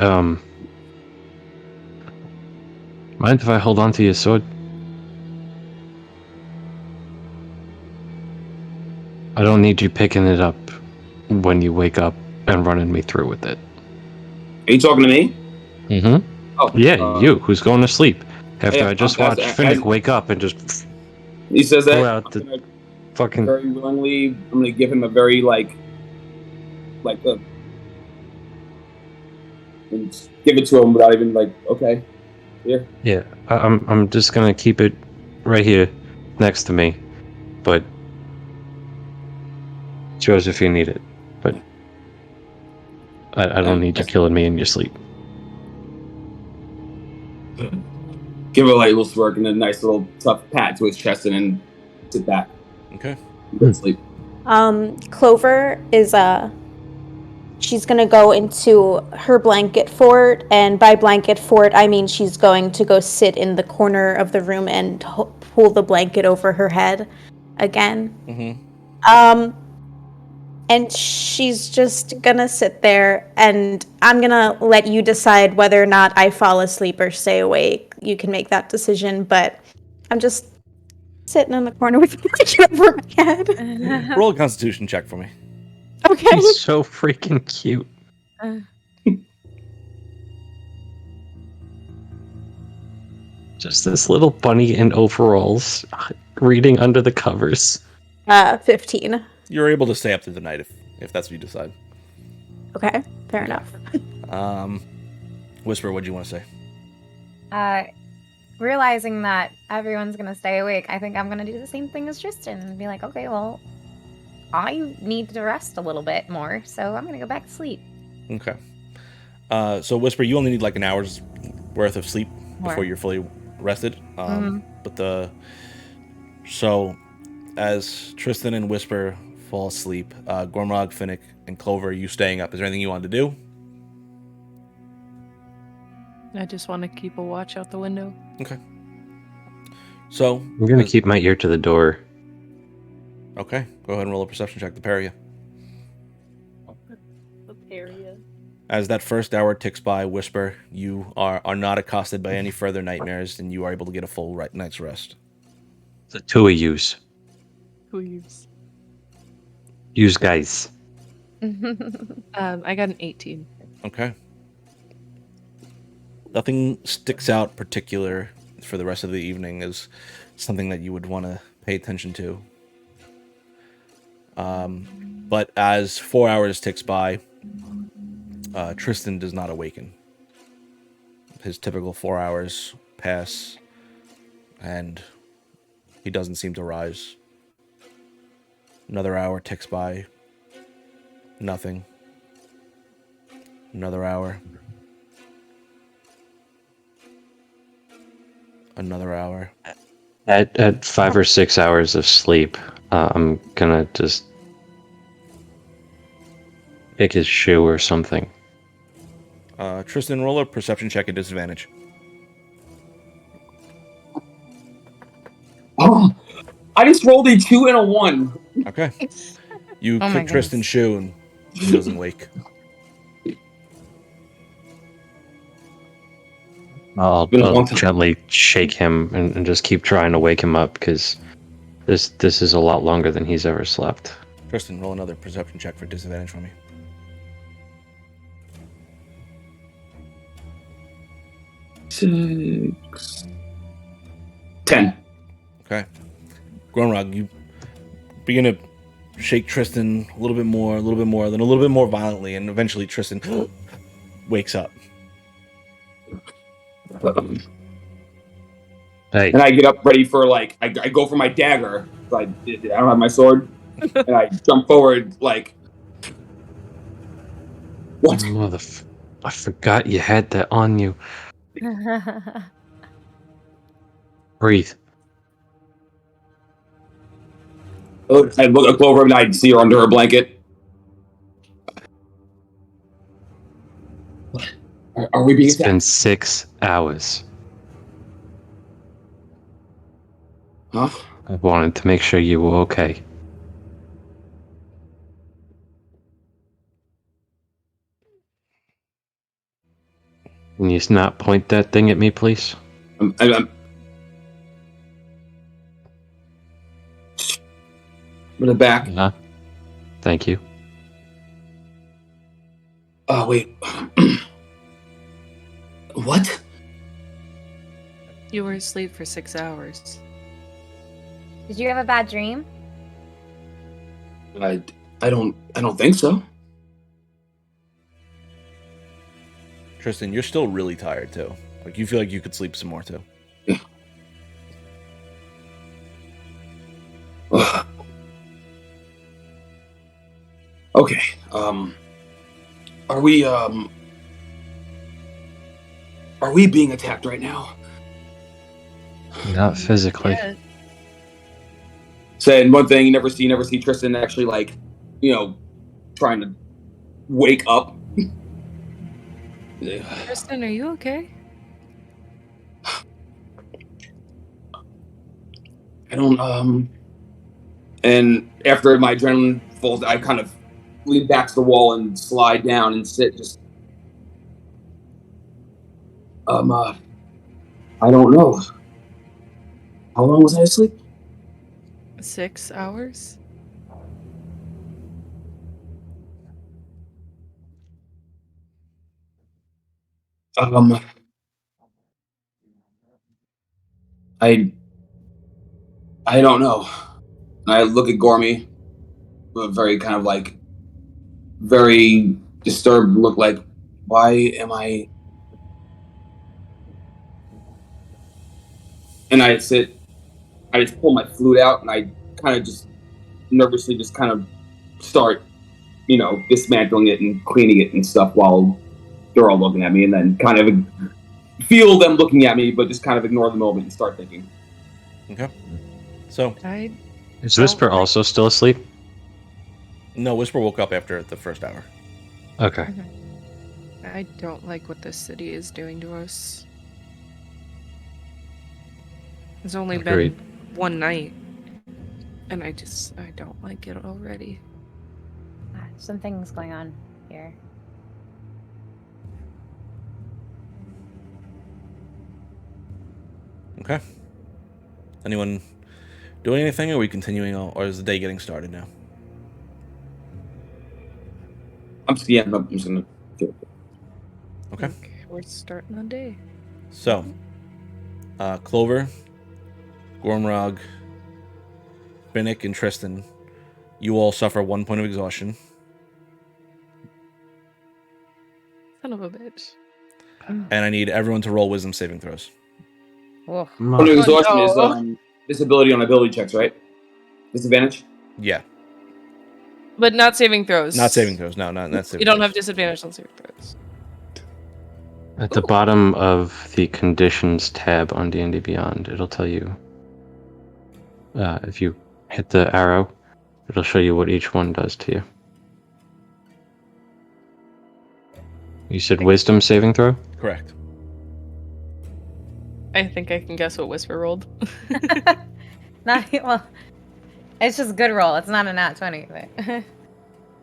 mind if I hold on to your sword? I don't need you picking it up when you wake up and running me through with it. Are you talking to me? Mm-hmm. Oh, yeah, you, who's going to sleep. After I just watched Finnick wake up and just he says that, pull out the fucking... Very willingly, I'm going to give him a very, and give it to him without even, okay, here. Yeah, I'm just going to keep it right here next to me. But it's yours if you need it. But I don't need you killing me in your sleep. Give it a little smirk and a nice little tough pat to his chest and then sit back. Okay. Go to sleep. Clover is she's gonna go into her blanket fort, and by blanket fort I mean she's going to go sit in the corner of the room and pull the blanket over her head again. Mm-hmm. And she's just gonna sit there, and I'm gonna let you decide whether or not I fall asleep or stay awake. You can make that decision, but I'm just sitting in the corner with a blanket over my head. Roll a Constitution check for me. Okay. He's so freaking cute. Just this little bunny in overalls reading under the covers. 15. You're able to stay up through the night if that's what you decide. Okay, fair enough. Whisper, what do you want to say? Realizing that everyone's gonna stay awake, I think I'm gonna do the same thing as Tristan and be like, okay, well, I need to rest a little bit more, so I'm gonna go back to sleep. Okay. So Whisper, you only need like an hour's worth of sleep before you're fully rested. So as Tristan and Whisper fall asleep, Gormrog, Finnick, and Clover, you staying up. Is there anything you wanted to do? I just want to keep a watch out the window. Okay. So I'm gonna keep my ear to the door. Okay, go ahead and roll a perception check to parry you. As that first hour ticks by, Whisper, you are not accosted by any further nightmares, and you are able to get a full night's rest. The two of yous. Please. Yous guys. I got an 18. Okay. Nothing sticks out particular for the rest of the evening as something that you would want to pay attention to. But as 4 hours ticks by, Tristan does not awaken. His typical 4 hours pass, and he doesn't seem to rise. Another hour ticks by. Nothing. Another hour. Another hour. At 5 or 6 hours of sleep, I'm gonna just pick his shoe or something. Tristan, roll a perception check at disadvantage. Oh, I just rolled a 2 and a 1. Okay. You Oh my kick Tristan's shoe and he doesn't wake. I'll Been a long time. gently shake him and just keep trying to wake him up because this is a lot longer than he's ever slept. Tristan, roll another perception check for disadvantage for me. Six. 10. Okay. Grunrog, you begin to shake Tristan a little bit more, then a little bit more violently, and eventually Tristan wakes up. Hey, And I get up ready for, like, I go for my dagger. I don't have my sword. And I jump forward, like, what? I forgot you had that on you. Breathe. I look over and I see her under her blanket. What? Are we being It's been attacked? 6 hours. Huh? I wanted to make sure you were okay. Can you not point that thing at me, please? I'm in the back. Yeah. Thank you. Oh, wait. What? You were asleep for 6 hours. Did you have a bad dream? I don't think so. Tristan, you're still really tired too. Like you feel like you could sleep some more too. Yeah. Okay. Are we being attacked right now? Not physically. Yeah. Saying one thing, you never see Tristan actually, like, trying to wake up. Tristan, are you okay? I don't, and after my adrenaline falls, I kind of lean back to the wall and slide down and sit just, I don't know. How long was I asleep? 6 hours? I don't know. And I look at Gormy with a very kind of like, very disturbed look, like, why am I? And I just pull my flute out and I kind of just nervously just kind of start, dismantling it and cleaning it and stuff while they're all looking at me, and then kind of feel them looking at me, but just kind of ignore the moment and start thinking. Okay. So Is Whisper also still asleep? no, Whisper woke up after the first hour. Okay. I don't like what this city is doing to us. It's only Agreed. been one night, and I don't like it already. Something's going on here. Okay. Anyone doing anything, or are we continuing on, or is the day getting started now? I'm just gonna do it. Okay. We're starting the day. So, Clover, Gormrog, Finnick, and Tristan, you all suffer 1 point of exhaustion. Son of a bitch. And I need everyone to roll wisdom saving throws. Whoa. Point of exhaustion no. is disability on ability checks, right? Disadvantage? Yeah. But not saving throws. Not saving throws. No, not saving You don't throws. have disadvantage on saving throws. At the bottom of the conditions tab on D&D Beyond, it'll tell you, if you hit the arrow, it'll show you what each one does to you. You said wisdom saving throw? Correct. I think I can guess what Whisper rolled. Well, it's just good roll. It's not a nat 20. But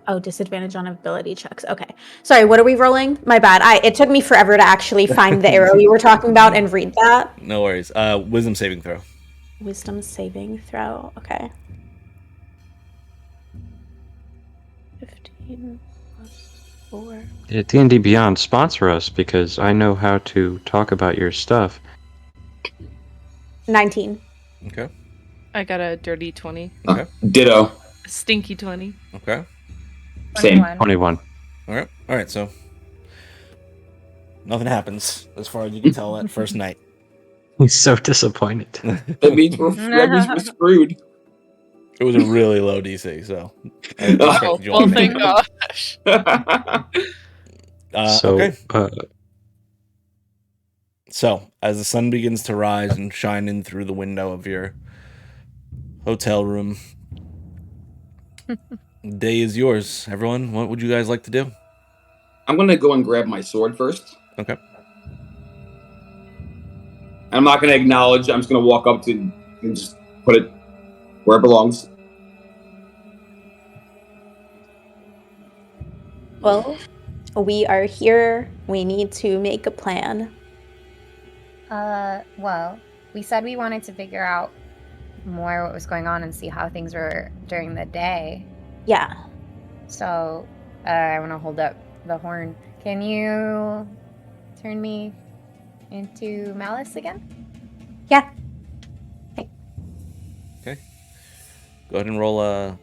Oh, disadvantage on ability checks. Okay. Sorry, what are we rolling? My bad. It took me forever to actually find the arrow you were talking about and read that. No worries. Wisdom saving throw. Wisdom saving throw. Okay. 15 plus 4. Yeah, D&D Beyond, sponsor us, because I know how to talk about your stuff. 19. Okay. I got a dirty 20. Okay. Ditto. A stinky 20. Okay. Same. 21. All right. So nothing happens as far as you can tell that first night. He's so disappointed. That means we're screwed. It was a really low DC, so I Oh, expected you all Well, to make thank it. gosh. Okay. uh, So, as the sun begins to rise and shine in through the window of your hotel room, the day is yours. Everyone, what would you guys like to do? I'm gonna go and grab my sword first. Okay. I'm not gonna acknowledge. I'm just gonna walk up to and just put it where it belongs. Well, we are here. We need to make a plan. well, we said we wanted to figure out more what was going on and see how things were during the day. Yeah. So, I want to hold up the horn. Can you turn me into Malice again? Yeah. Okay. Go ahead and roll a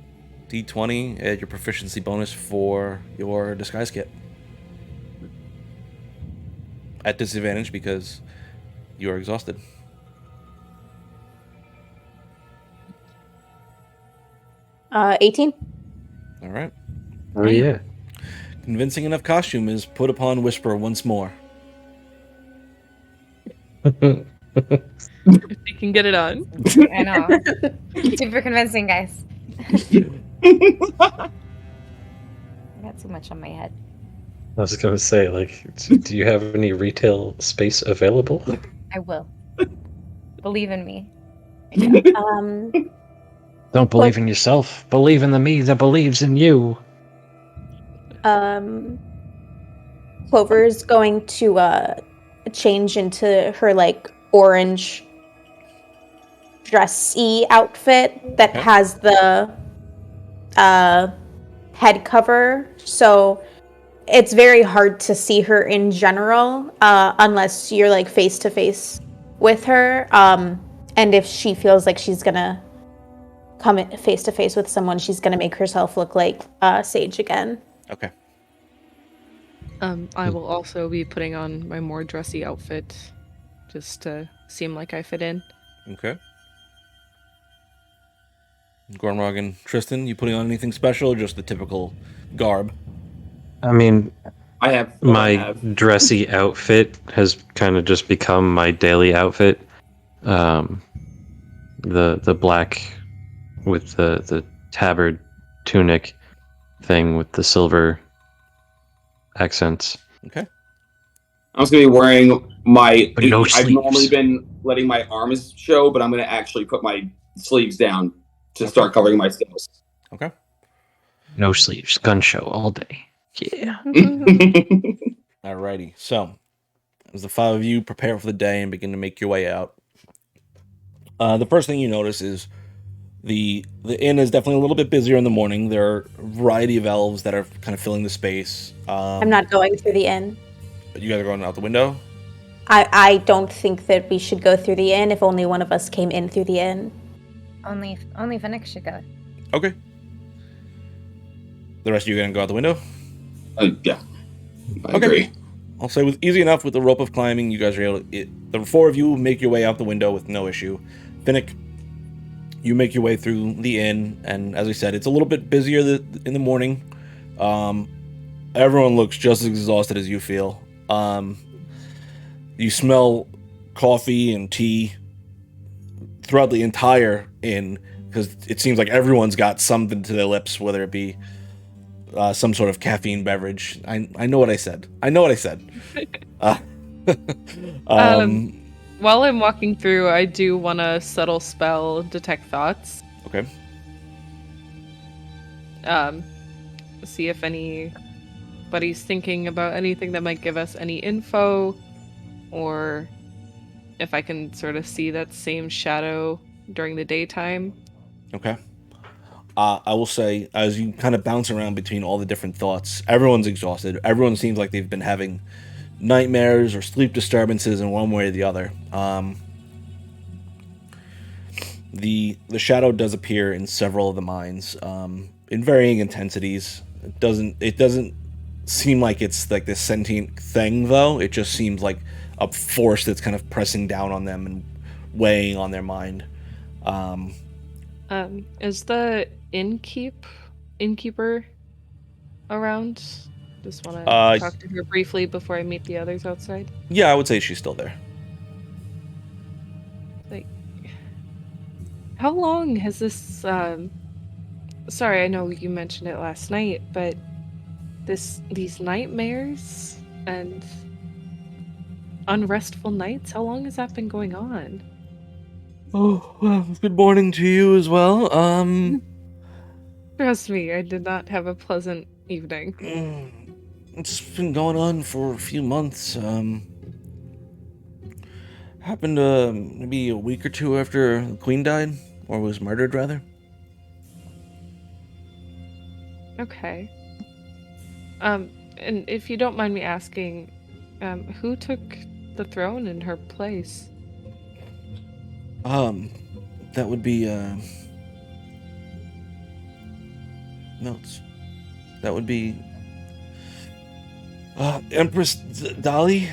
d20 at your proficiency bonus for your disguise kit. At disadvantage because you are exhausted. Uh, 18. All right. oh, yeah. Convincing enough costume is put upon Whisper once more. If you can get it on. I know. Super convincing, guys. I got too much on my head. I was going to say, like, do you have any retail space available? I will. Believe in me. Don't believe in yourself. Believe in the me that believes in you. Clover's going to change into her like orange dressy outfit that has the head cover, so it's very hard to see her in general unless you're like face to face with her, and if she feels like she's gonna come face to face with someone, she's gonna make herself look like Sage again. Okay. I will also be putting on my more dressy outfit just to seem like I fit in. Okay. Gormrog and Tristan, you putting on anything special or just the typical garb? I mean, I have my dressy outfit has kind of just become my daily outfit. The black with the tabard tunic thing with the silver accents. Okay. I'm just gonna be wearing my. But no I've normally sleeves. been letting my arms show, but I'm going to actually put my sleeves down to start covering my skills. Okay. No sleeves, gun show all day. Yeah. Alrighty. So, as the 5 of you prepare for the day and begin to make your way out, the first thing you notice is the inn is definitely a little bit busier in the morning. There are a variety of elves that are kind of filling the space. I'm not going through the inn. You guys are going out the window? I don't think that we should go through the inn if only one of us came in through the inn. Only Phoenix should go. Okay. The rest of you going to go out the window? Yeah. I Okay. agree. I'll say with easy enough with the rope of climbing, you guys are able to, the 4 of you make your way out the window with no issue. Finnick, you make your way through the inn, and as I said, it's a little bit busier in the morning. Everyone looks just as exhausted as you feel. You smell coffee and tea throughout the entire inn, because it seems like everyone's got something to their lips, whether it be some sort of caffeine beverage. I know what I said. While I'm walking through, I do want to subtle spell detect thoughts. Okay. See if anybody's thinking about anything that might give us any info, or if I can sort of see that same shadow during the daytime. Okay. I will say, as you kind of bounce around between all the different thoughts, everyone's exhausted. Everyone seems like they've been having nightmares or sleep disturbances in one way or the other. The shadow does appear in several of the minds, in varying intensities. It doesn't seem like it's like this sentient thing, though. It just seems like a force that's kind of pressing down on them and weighing on their mind. Is the innkeeper around? Just want to talk to her briefly before I meet the others outside. Yeah, I would say she's still there. Like, how long has this? Sorry, I know you mentioned it last night, but these nightmares and unrestful nights. How long has that been going on? Oh, well, good morning to you as well. Trust me, I did not have a pleasant evening. It's been going on for a few months. Happened maybe a week or two after the queen died, or was murdered, rather. Okay. And if you don't mind me asking, who took the throne in her place? That would be that would be Empress Dali.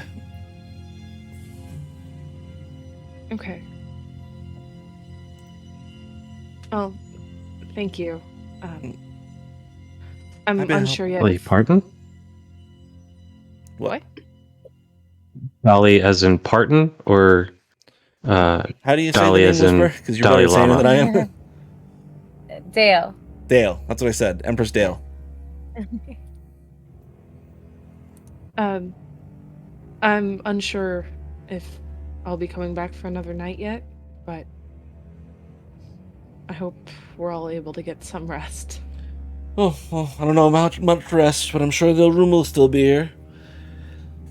Okay. Oh, thank you. I'm unsure yet. Wait, pardon? What? Dolly as in pardon, or How do you say Dali the as name, in Whisper? Because you're Dalai better saying it Lama. than I am. Dale. Dale. That's what I said. Empress Dale. I'm unsure if I'll be coming back for another night yet, but I hope we're all able to get some rest. Oh, well, I don't know about much rest, but I'm sure the room will still be here.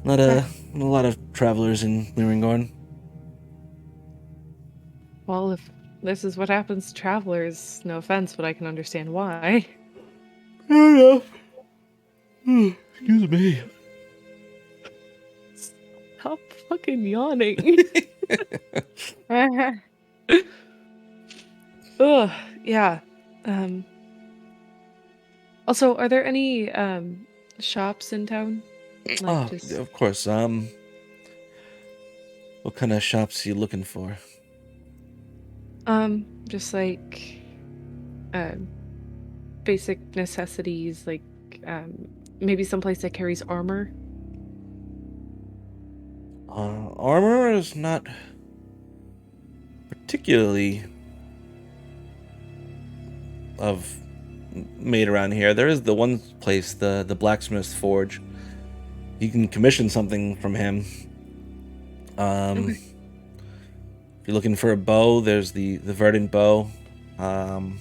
Not a lot of travelers in Mirangorn. Well, if this is what happens to travelers, no offense, but I can understand why. Fair enough. Excuse me. Stop fucking yawning. Ugh, yeah. Also, are there any shops in town? Like Of course. What kind of shops are you looking for? Just like basic necessities, like maybe someplace that carries armor. Armor is not particularly made around here. There is the one place, the blacksmith's forge. You can commission something from him. Okay. you're looking for a bow, there's the verdant bow. The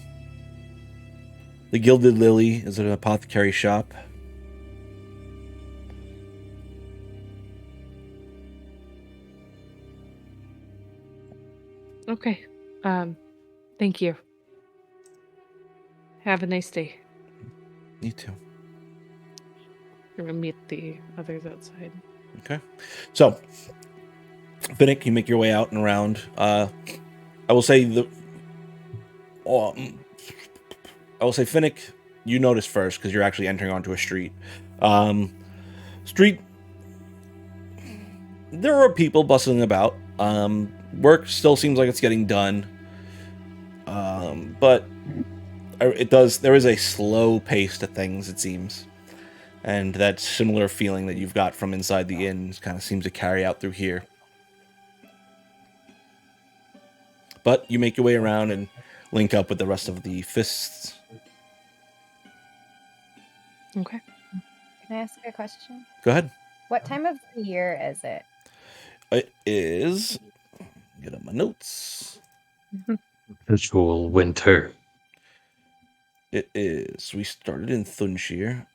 Gilded Lily is an apothecary shop. Okay. Thank you. Have a nice day. You too. We're gonna meet the others outside. Okay. So, Finnick, you make your way out and around. I will say Finnick, you notice first because you're actually entering onto a street. Street. There are people bustling about. Work still seems like it's getting done. But it does. There is a slow pace to things, it seems, and that similar feeling that you've got from inside the inn kind of seems to carry out through here. But you make your way around and link up with the rest of the fists. Okay. Can I ask a question? Go ahead. What time of the year is it? It is. Get up my notes. Visual winter. It is. We started in Thunshire.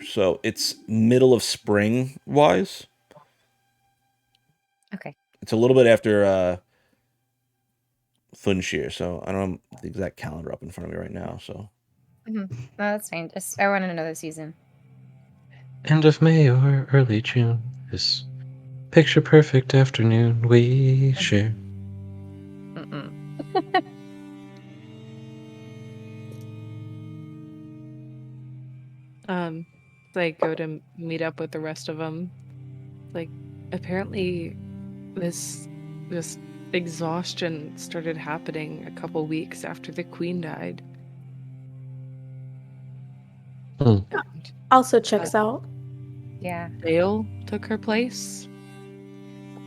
So it's middle of spring wise. Okay. It's a little bit after Thunshire, so I don't have the exact calendar up in front of me right now. So No, that's fine. Just I wanted to know the season. End of May or early June. This picture perfect afternoon we share. Mm-mm. So I go to meet up with the rest of them. Like, apparently, this exhaustion started happening a couple weeks after the queen died. Hmm. Also checks out. Yeah. Dale took her place.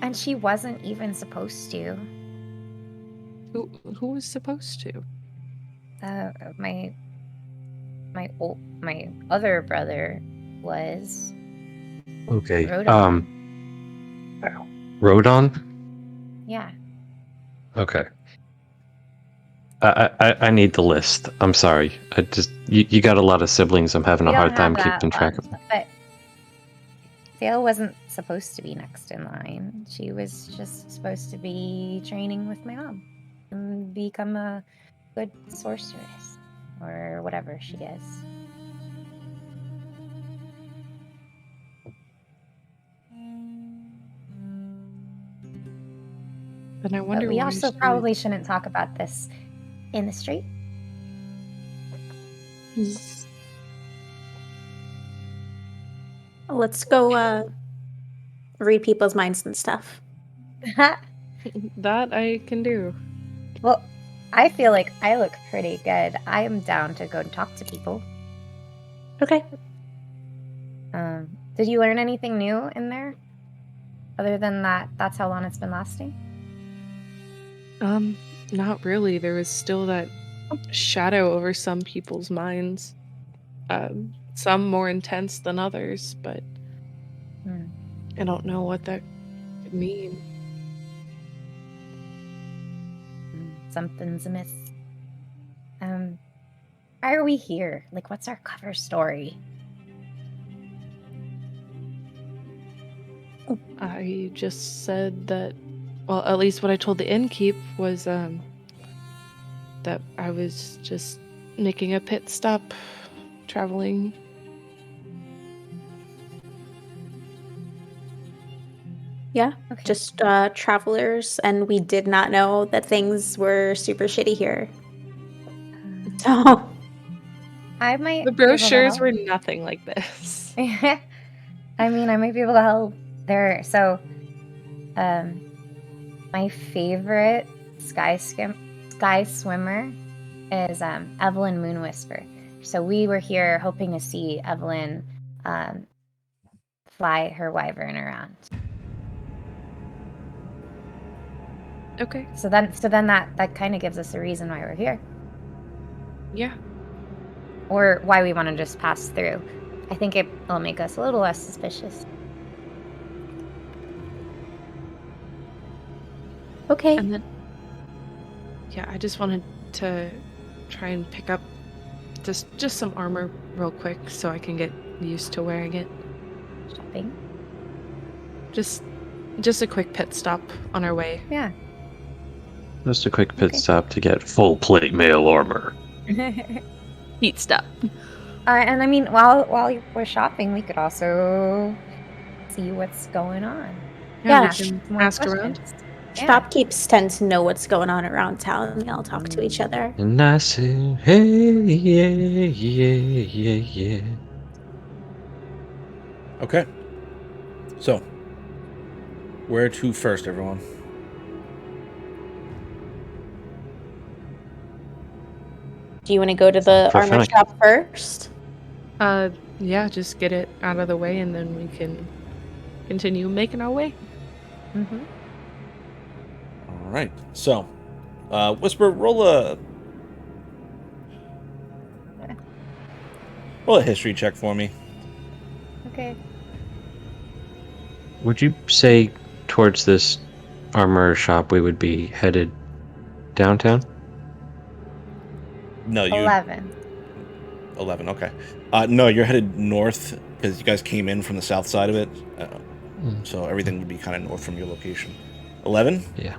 And she wasn't even supposed to. Who was supposed to? My other brother was Okay. Rodon. Rodon? Yeah. Okay. I need the list. I'm sorry. I just you got a lot of siblings. I'm having a We don't hard time have that keeping track of one, them. but Dale wasn't supposed to be next in line. She was just supposed to be training with my mom and become a good sorceress or whatever she is. And I wonder But we why also she probably shouldn't talk about this in the street. Let's go read people's minds and stuff. That I can do. Well, I feel like I look pretty good. I am down to go and talk to people. Okay. Did you learn anything new in there? Other than that's how long it's been lasting? Not really. There was still that shadow over some people's minds. Some more intense than others, but I don't know what that could mean. Something's amiss. Why are we here? Like, what's our cover story? I just said that, well, at least what I told the innkeep was that I was just making a pit stop, traveling. Yeah. Okay. Just travelers, and we did not know that things were super shitty here. So I might The be able to brochures help. were nothing like this. I mean, I might be able to help there. So, my favorite sky swimmer is Evelyn Moonwhisper. So we were here hoping to see Evelyn fly her wyvern around. Okay. So then that kind of gives us a reason why we're here, Yeah. or why we want to just pass through. I think it will make us a little less suspicious. Okay. And then, yeah, I just wanted to try and pick up just some armor real quick so I can get used to wearing it. Shopping. Just a quick pit stop on our way. Yeah. Just a quick pit Okay. stop to get full plate mail armor. Heat stop. And I mean, while we're shopping, we could also see what's going on. Yeah, we Ask can more ask around. questions. Yeah. Shopkeepers tend to know what's going on around town, and they all talk to each other. And I say, hey, yeah, yeah, yeah, yeah. Okay. So, where to first, everyone? Do you want to go to the For armor Fennec. shop first? Yeah, just get it out of the way and then we can continue making our way. Mm-hmm. All right. So, Whisper, roll a history check for me. Okay. Would you say towards this armor shop we would be headed downtown? No, you 11. 11. Okay. No, you're headed north because you guys came in from the south side of it. So everything would be kind of north from your location. 11? Yeah.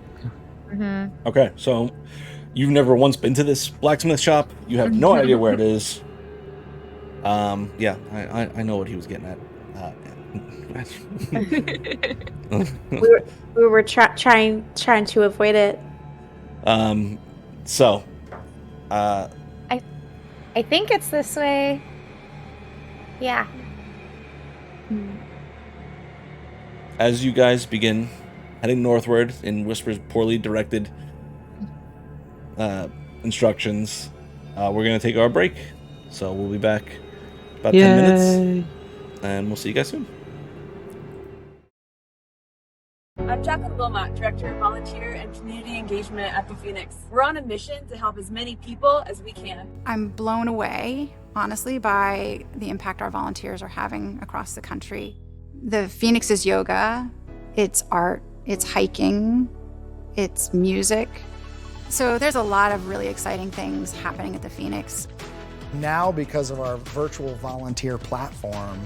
Mm-hmm. Okay, so you've never once been to this blacksmith shop. You have no idea where it is. Yeah, I know what he was getting at. We were trying to avoid it. So, I think it's this way. Yeah. as you guys begin heading northward in Whisper's poorly directed instructions, we're going to take our break. So we'll be back about 10 minutes, and we'll see you guys soon. I'm Jacqueline Wilmot, Director of Volunteer and Community Engagement at the Phoenix. We're on a mission to help as many people as we can. I'm blown away, honestly, by the impact our volunteers are having across the country. The Phoenix is yoga, it's art, it's hiking, it's music. So there's a lot of really exciting things happening at the Phoenix. Now, because of our virtual volunteer platform,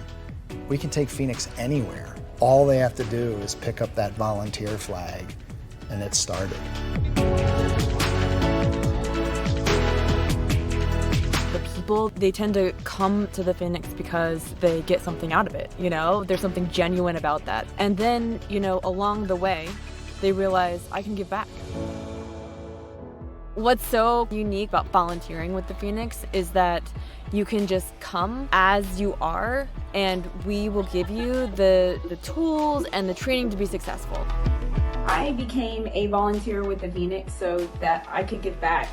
we can take Phoenix anywhere. All they have to do is pick up that volunteer flag, and it's started. The people, they tend to come to the Phoenix because they get something out of it, you know? There's something genuine about that. And then, you know, along the way, they realize I can give back. What's so unique about volunteering with the Phoenix is that you can just come as you are, and we will give you the tools and the training to be successful. I became a volunteer with the Phoenix so that I could give back,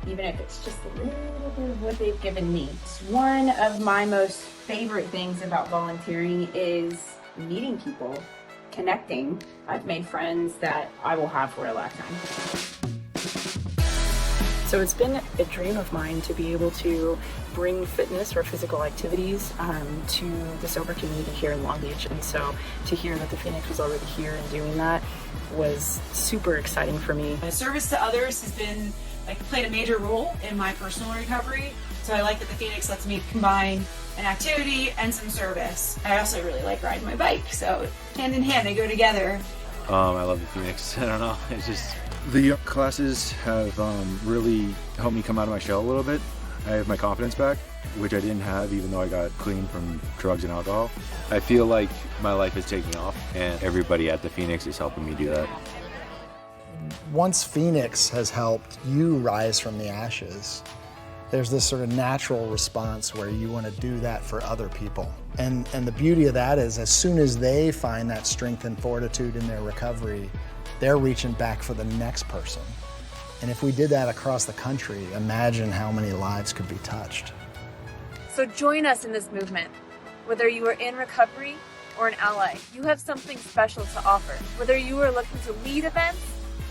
even if it's just a little bit of what they've given me. One of my most favorite things about volunteering is meeting people, connecting. I've made friends that I will have for a lifetime. So it's been a dream of mine to be able to bring fitness or physical activities to the sober community here in Long Beach. And so to hear that the Phoenix was already here and doing that was super exciting for me. Service to others has been played a major role in my personal recovery. So I like that the Phoenix lets me combine an activity and some service. I also really like riding my bike, so hand in hand they go together. I love the Phoenix. I don't know. It's just the classes have really helped me come out of my shell a little bit. I have my confidence back, which I didn't have even though I got clean from drugs and alcohol. I feel like my life is taking off, and everybody at the Phoenix is helping me do that. Once Phoenix has helped you rise from the ashes, there's this sort of natural response where you want to do that for other people. And the beauty of that is as soon as they find that strength and fortitude in their recovery, they're reaching back for the next person. And if we did that across the country, imagine how many lives could be touched. So join us in this movement. Whether you are in recovery or an ally, you have something special to offer. Whether you are looking to lead events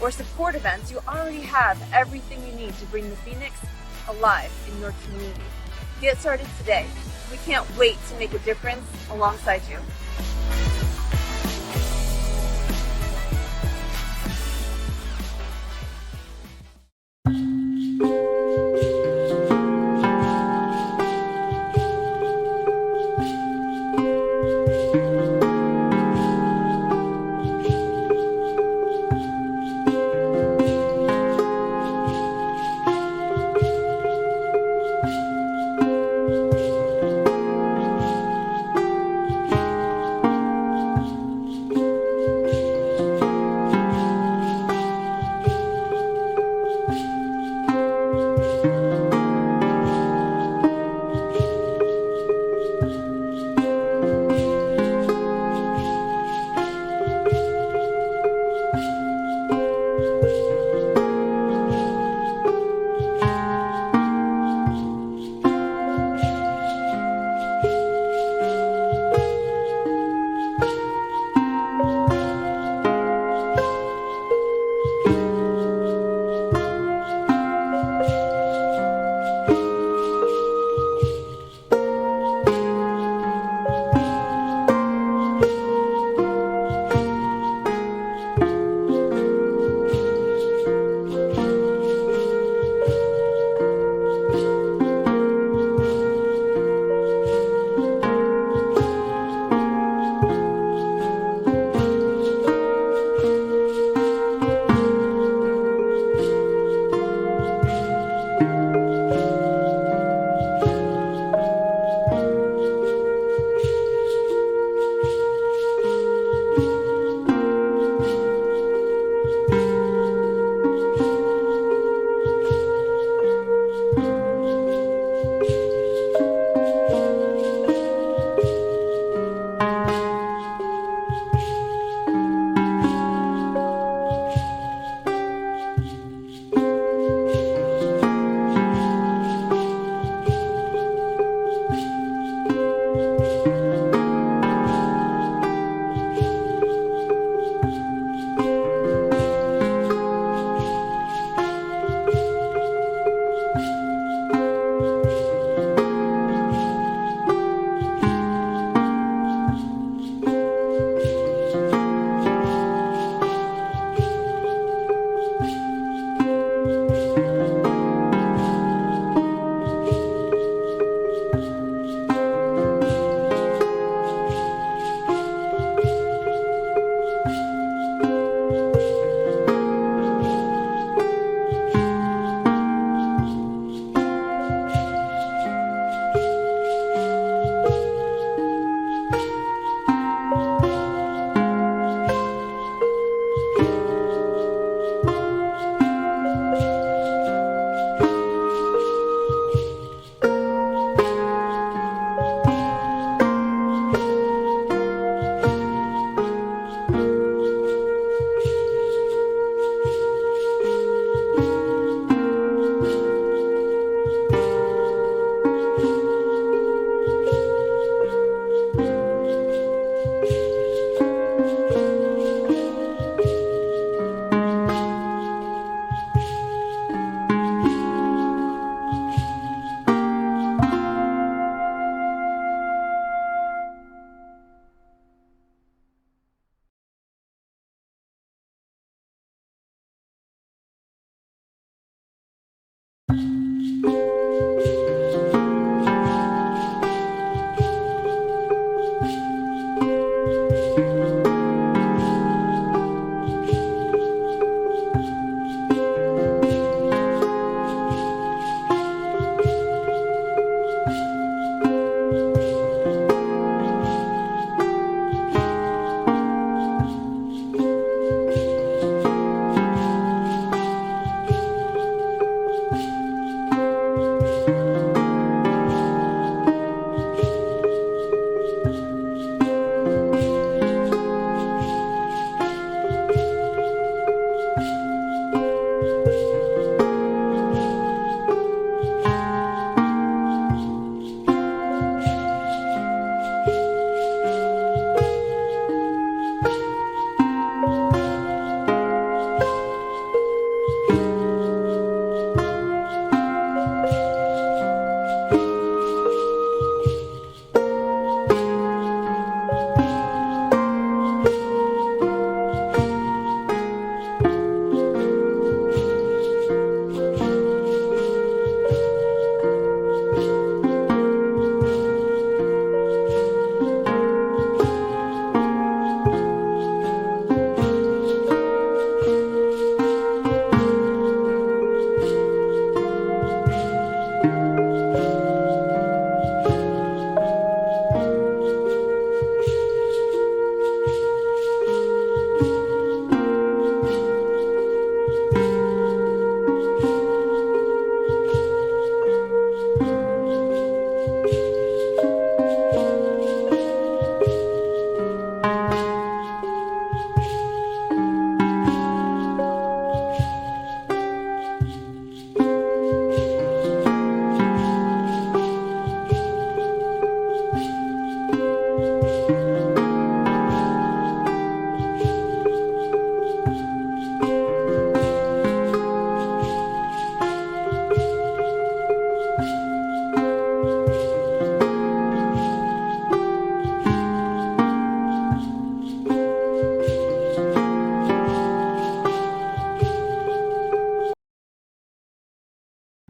or support events, you already have everything you need to bring the Phoenix alive in your community. Get started today. We can't wait to make a difference alongside you.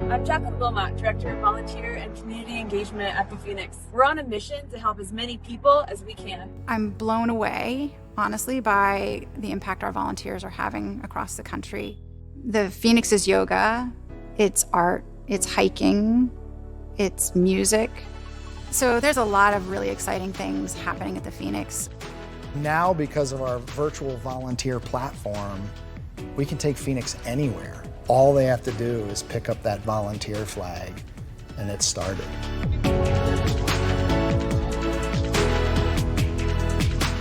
I'm Jacqueline Wilmot, Director of Volunteer and Community Engagement at the Phoenix. We're on a mission to help as many people as we can. I'm blown away, honestly, by the impact our volunteers are having across the country. The Phoenix is yoga, it's art, it's hiking, it's music. So there's a lot of really exciting things happening at the Phoenix. Now, because of our virtual volunteer platform, we can take Phoenix anywhere. All they have to do is pick up that volunteer flag, and it's started.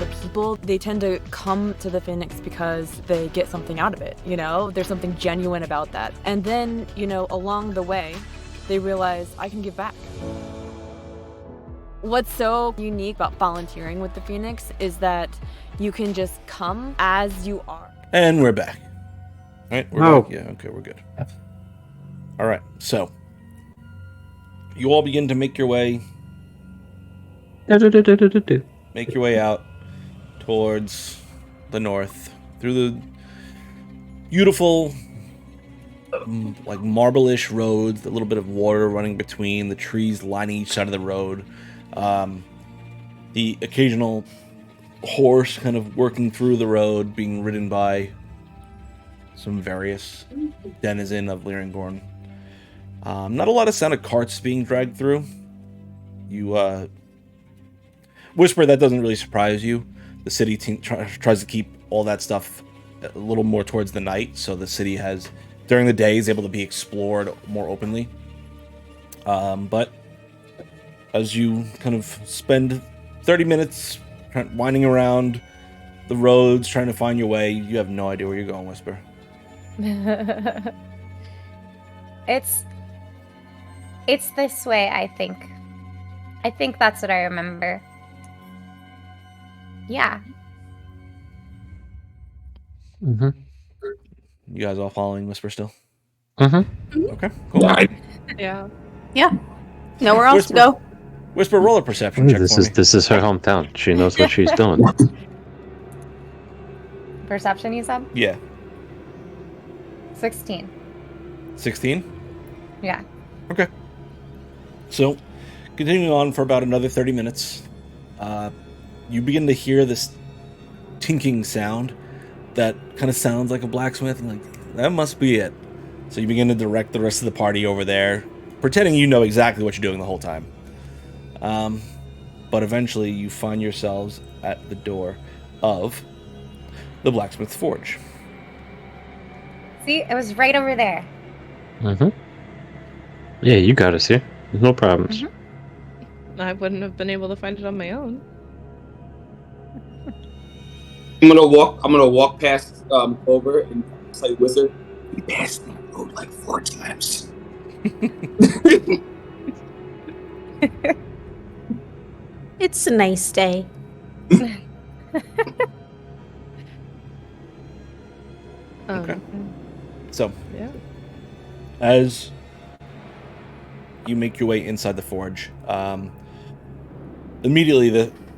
The people, they tend to come to the Phoenix because they get something out of it, you know? There's something genuine about that. And then, you know, along the way, they realize, I can give back. What's so unique about volunteering with the Phoenix is that you can just come as you are. And we're back. Right? We're back? Yeah, okay, we're good. All right, so you all begin to make your way out towards the north through the beautiful, like marble-ish roads, a little bit of water running between the trees lining each side of the road. The occasional horse kind of working through the road, being ridden by some various denizen of Lyringorn. Not a lot of sound of carts being dragged through. You whisper that doesn't really surprise you. The city tries to keep all that stuff a little more towards the night, so the city has, during the day, is able to be explored more openly. But as you kind of spend 30 minutes winding around the roads, trying to find your way, you have no idea where you're going, Whisper. It's this way, I think. I think that's what I remember. Yeah. Mm-hmm. You guys all following Whisper still? Mm-hmm. Okay, cool. Yeah. Yeah. Nowhere else Whisper, to go. Whisper, roll a perception check for me. This is her hometown. She knows what she's doing. Perception, you said? Yeah. 16. 16? Yeah. Okay. So, continuing on for about another 30 minutes, you begin to hear this tinking sound that kind of sounds like a blacksmith, and like, that must be it. So you begin to direct the rest of the party over there, pretending you know exactly what you're doing the whole time. But eventually you find yourselves at the door of the blacksmith's forge. See, it was right over there. Mm-hmm. Yeah, you got us here. There's no problems. Mm-hmm. I wouldn't have been able to find it on my own. I'm gonna walk past Clover and say, "Wizard, we passed the road like 4 times." It's a nice day. Okay. So, yeah. As you make your way inside the forge, immediately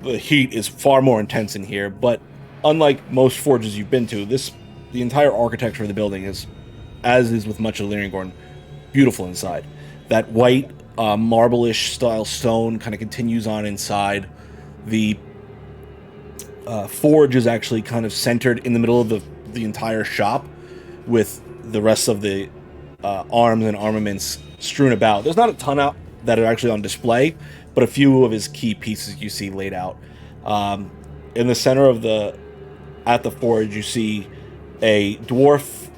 the heat is far more intense in here, but unlike most forges you've been to, the entire architecture of the building is, as is with much of Lyringorn, beautiful inside. That white marble-ish style stone kind of continues on inside. The forge is actually kind of centered in the middle of the entire shop, with the rest of the arms and armaments strewn about. There's not a ton out that are actually on display, but a few of his key pieces you see laid out. In the center of at the forge, you see a dwarf,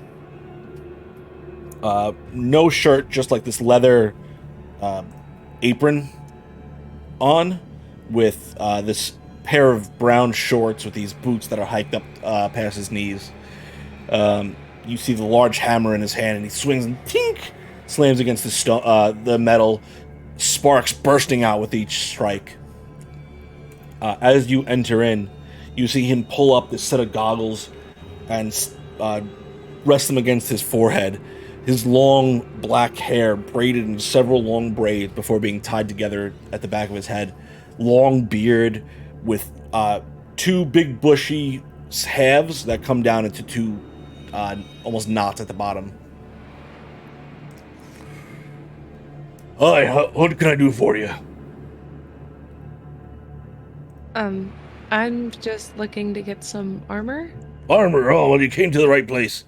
no shirt, just like this leather apron on, with this pair of brown shorts with these boots that are hiked up past his knees. You see the large hammer in his hand, and he swings and tink, slams against the metal, sparks bursting out with each strike. As you enter in, you see him pull up this set of goggles and rest them against his forehead. His long black hair braided in several long braids before being tied together at the back of his head. Long beard with 2 big bushy halves that come down into 2 almost knots at the bottom. Hi, what can I do for you? I'm just looking to get some armor. Armor? Oh, well, you came to the right place.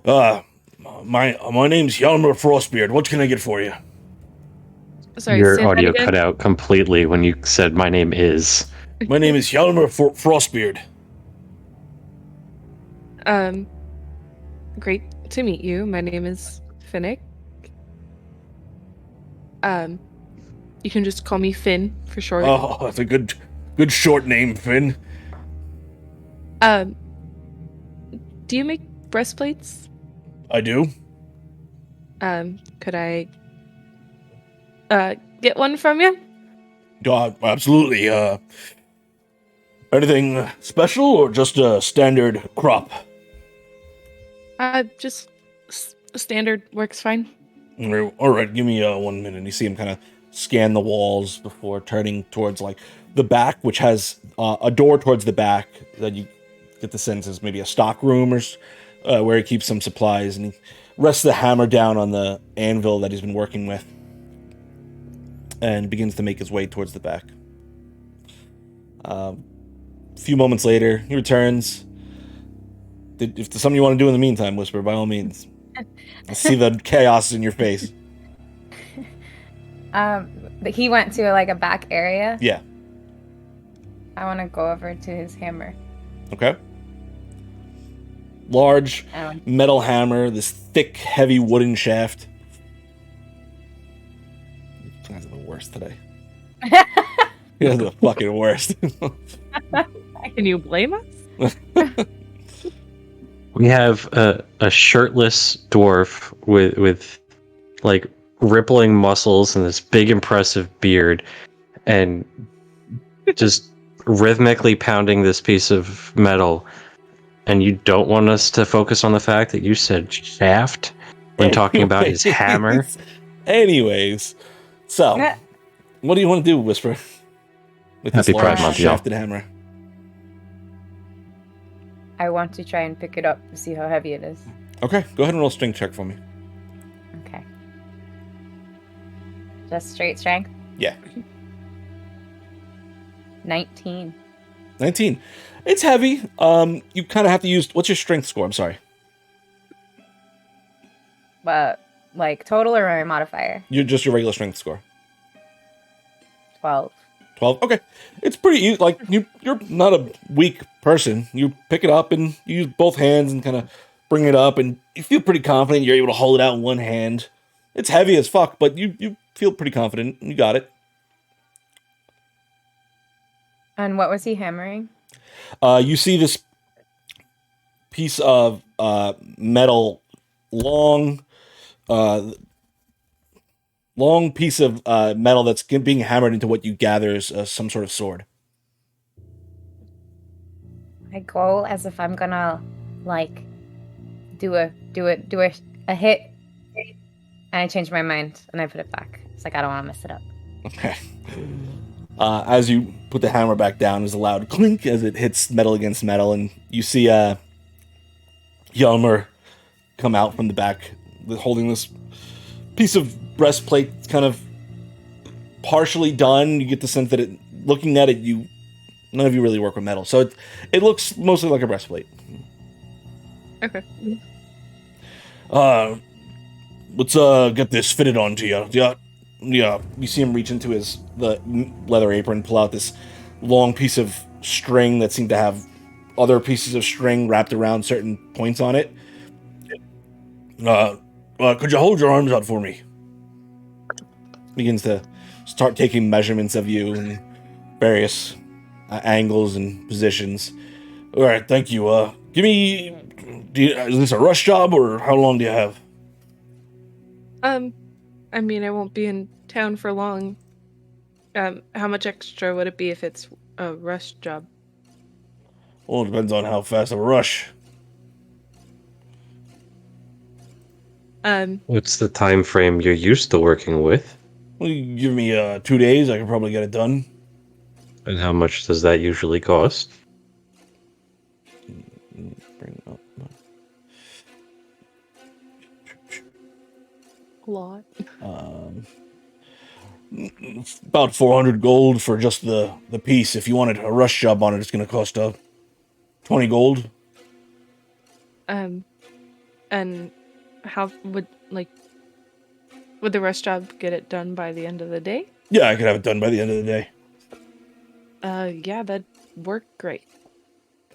My name's Hjalmar Frostbeard. What can I get for you? Sorry, Your say that audio again? cut out completely when you said my name is. My name is Hjalmar Frostbeard. Great to meet you. My name is Finnick. You can just call me Finn for short. Oh, that's a good short name, Finn. Do you make breastplates? I do. Could I get one from you? Absolutely. Anything special or just a standard crop? Just standard works fine. All right, give me 1 minute. You see him kind of scan the walls before turning towards like the back, which has a door towards the back that you get the sense is maybe a stock room or where he keeps some supplies, and he rests the hammer down on the anvil that he's been working with and begins to make his way towards the back. A few moments later, he returns. If there's something you want to do in the meantime, Whisper, by all means. I see the chaos in your face. He went to like a back area. Yeah. I want to go over to his hammer. Okay. Large metal hammer, this thick, heavy wooden shaft. You guys are the worst today. You guys are the fucking worst. Can you blame us? We have a shirtless dwarf with like rippling muscles and this big impressive beard, and just rhythmically pounding this piece of metal. And you don't want us to focus on the fact that you said shaft when talking about his hammer? Anyways, so what do you want to do, Whisper? With Happy this Pride large Month, y'all. shafted hammer. I want to try and pick it up to see how heavy it is. Okay, go ahead and roll a strength check for me. Okay. Just straight strength? Yeah. 19. 19. It's heavy. You kind of have to use... What's your strength score? I'm sorry. Like total or a modifier? You're just your regular strength score. 12. 12? Okay. It's pretty easy. Like, you're not a weak person. You pick it up and you use both hands and kind of bring it up, and you feel pretty confident you're able to hold it out in one hand. It's heavy as fuck, but you feel pretty confident. You got it. And what was he hammering? You see this piece of metal, long piece of metal that's being hammered into what you gather is some sort of sword. I go as if I'm gonna like do a hit, and I change my mind and I put it back. It's like I don't want to mess it up. Okay. As you put the hammer back down, there's a loud clink as it hits metal against metal, and you see Hjalmar come out from the back holding this piece of breastplate. It's kind of partially done. You get the sense that looking at it, none of you really work with metal, so it looks mostly like a breastplate. Okay. Let's get this fitted onto you. Yeah, you see him reach into the leather apron, pull out this long piece of string that seemed to have other pieces of string wrapped around certain points on it. Could you hold your arms out for me? Begins to start taking measurements of you in various angles and positions. All right, thank you. Give me... is this a rush job, or how long do you have? I mean, I won't be in town for long. How much extra would it be if it's a rush job? Well, it depends on how fast of a rush. What's the time frame you're used to working with? Well, you give me 2 days, I can probably get it done. And how much does that usually cost? Bring up. A lot. It's about 400 gold for just the piece. If you wanted a rush job on it, it's going to cost 20 gold. And how would the rush job get it done by the end of the day? Yeah, I could have it done by the end of the day. Yeah, that'd work great.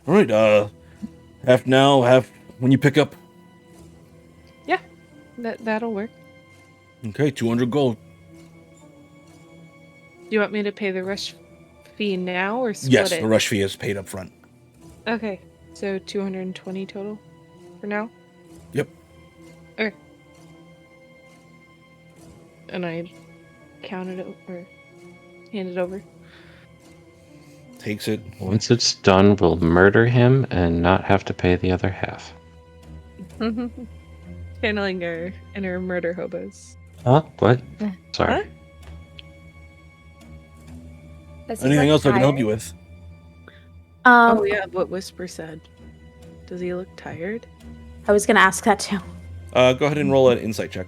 All right, half now, half when you pick up. Yeah, that'll work. Okay, 200 gold. Do you want me to pay the rush fee now or split Yes, it? the rush fee is paid up front. Okay, so 220 total for now? Yep. Okay. And I counted it or handed over. Takes it. Once it's done, we'll murder him and not have to pay the other half. Channeling our inner murder hobos. Huh? What? Sorry. Huh? Anything else I can help you with? Oh yeah, what Whisper said. Does he look tired? I was gonna ask that too. Go ahead and roll an insight check.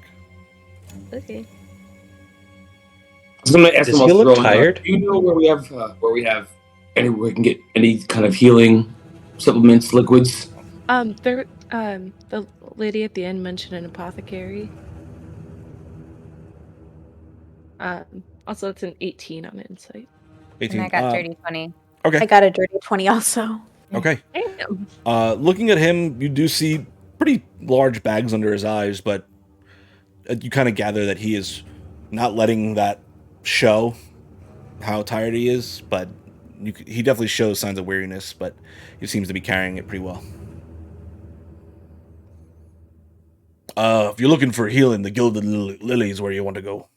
Okay. I was gonna ask Does him he about look throwing tired? Do you know where we have where we can get any kind of healing supplements, liquids? The lady at the end mentioned an apothecary. Also it's an 18 on insight. 18. And I got dirty 20. Okay. I got a dirty 20 also. Okay. Looking at him, you do see pretty large bags under his eyes, but you kind of gather that he is not letting that show how tired he is, but he definitely shows signs of weariness, but he seems to be carrying it pretty well. If you're looking for healing, the Gilded Lily is where you want to go.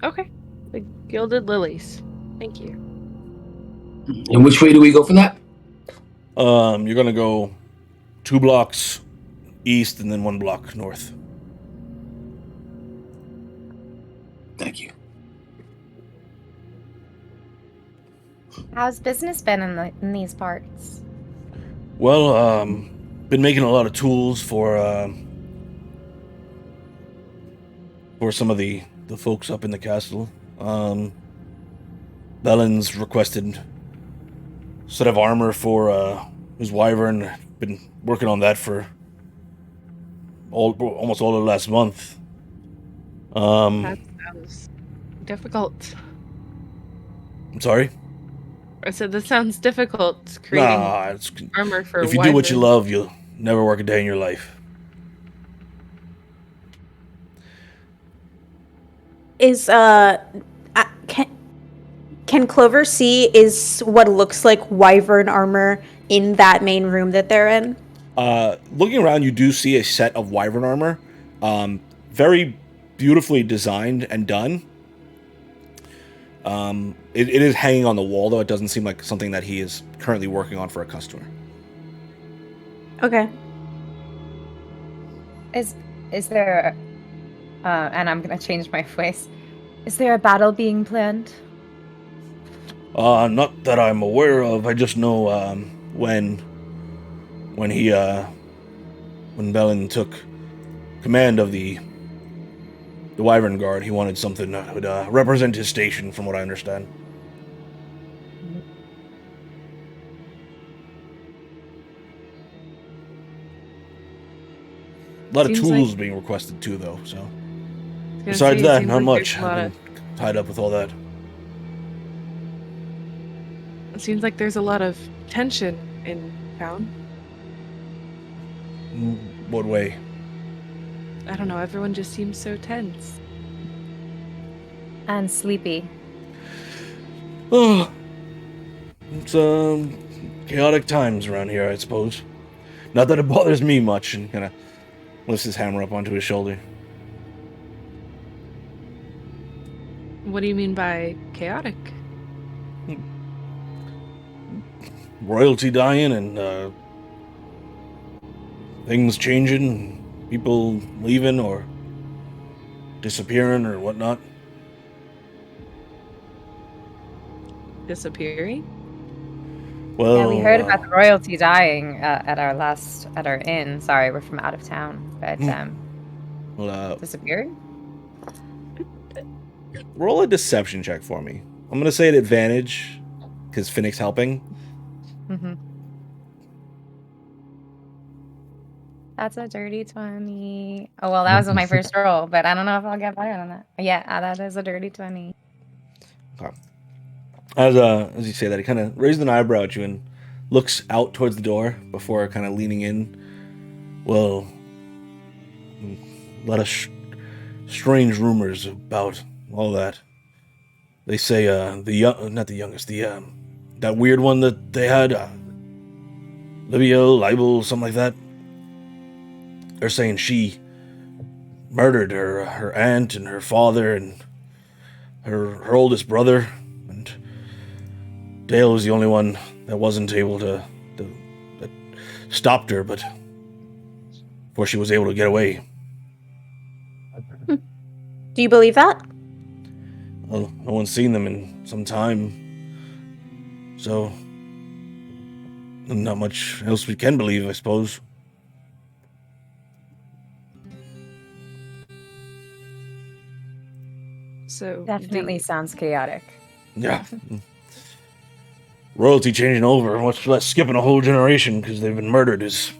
Okay. The Gilded Lilies. Thank you. And which way do we go from that? You're gonna go 2 blocks east and then 1 block north. Thank you. How's business been in these parts? Well, been making a lot of tools for some of the folks up in the castle. Belen's requested a set of armor for his wyvern. Been working on that for almost all of last month. That sounds difficult. I'm sorry? I said that sounds difficult, creating armor for if you do what you love, you'll never work a day in your life. Is can Clover see is what looks like wyvern armor in that main room that they're in? Looking around, you do see a set of wyvern armor, very beautifully designed and done. It is hanging on the wall, though. It doesn't seem like something that he is currently working on for a customer. Okay. Is there and I'm gonna change my voice. Is there a battle being planned? Not that I'm aware of. I just know when Belen took command of the Wyvern Guard, he wanted something that would represent his station, from what I understand. A lot of tools being requested too, though. So besides that, not much. I've been tied up with all that. It seems like there's a lot of tension in town. What way? I don't know. Everyone just seems so tense. And sleepy. Oh, it's chaotic times around here, I suppose. Not that it bothers me much, and kind of lifts his hammer up onto his shoulder. What do you mean by chaotic? Royalty dying and things changing, people leaving or disappearing or whatnot. Disappearing? Well, yeah, we heard about the royalty dying at our inn. Sorry, we're from out of town, but Disappeared? Roll a deception check for me. I'm gonna say at advantage because Phoenix helping. Mm-hmm. That's a dirty 20. Oh, well, that was my first roll, but I don't know if I'll get better than that. Yeah, that is a dirty 20. Okay. As you say that, he kind of raises an eyebrow at you and looks out towards the door before kind of leaning in. Well, a lot of strange rumors about all that. They say not the youngest, that weird one that they had, Livia, Libel, something like that. They're saying she murdered her aunt and her father and her oldest brother, and Dale was the only one that wasn't able that stopped her, but before she was able to get away. Do you believe that? Well, no one's seen them in some time, so not much else we can believe, I suppose. So Definitely sounds chaotic. Yeah. Royalty changing over, much less skipping a whole generation because they've been murdered, is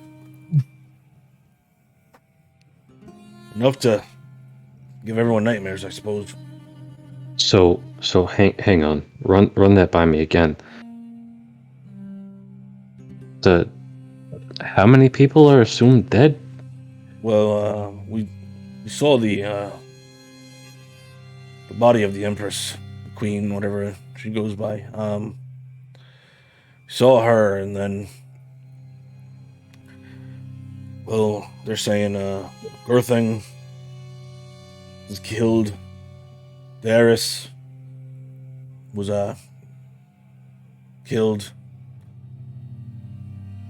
enough to give everyone nightmares, I suppose. So hang on. Run that by me again. How many people are assumed dead? Well, we saw the body of the Empress, Queen, whatever she goes by. Saw her, and then, well, they're saying Gerthing was killed. Darius was killed.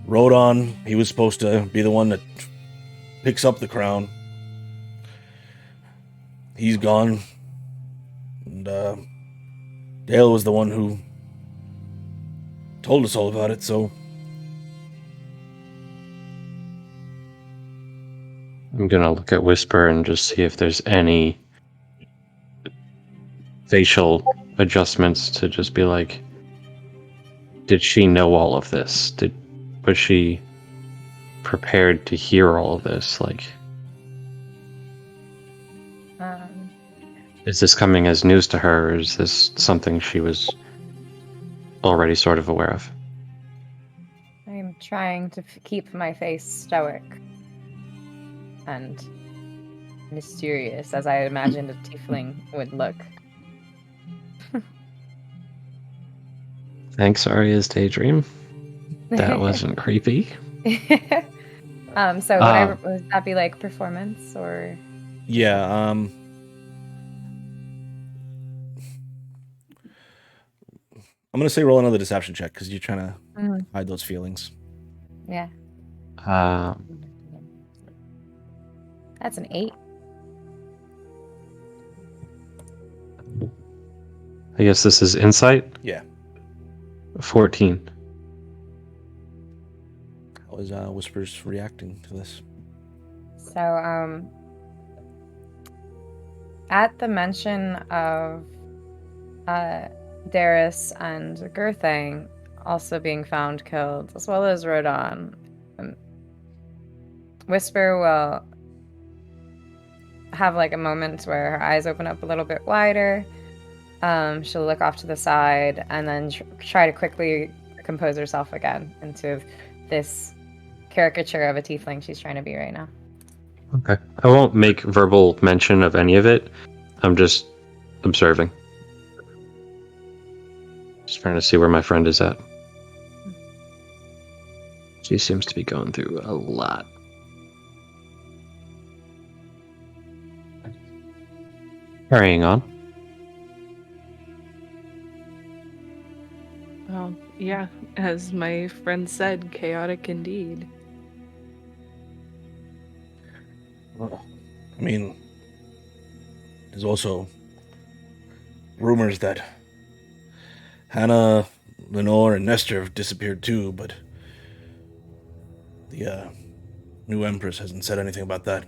Rodon, he was supposed to be the one that picks up the crown. He's gone. And Dale was the one who told us all about it, so I'm gonna look at Whisper and just see if there's any facial adjustments to just be like, did she know all of this? Was she prepared to hear all of this? Like, is this coming as news to her, or is this something she was already sort of aware of? I'm trying to keep my face stoic and mysterious, as I imagined a tiefling would look. Thanks, Arya's daydream. That wasn't creepy. So would that be like performance or? yeah. I'm gonna say roll another deception check because you're trying to hide those feelings. Yeah. That's an 8. I guess this is insight? Yeah. 14. How is Whispers reacting to this? So, at the mention of Darius and Gerthang also being found killed, as well as Rodon, Whisper will have like a moment where her eyes open up a little bit wider. She'll look off to the side and then try to quickly compose herself again into this caricature of a tiefling she's trying to be right now. Okay. I won't make verbal mention of any of it. I'm just observing. Just trying to see where my friend is at. She seems to be going through a lot. Carrying on. Well, yeah, as my friend said, chaotic indeed. Well, I mean, there's also rumors that Hannah, Lenore, and Nestor have disappeared too, but the new Empress hasn't said anything about that.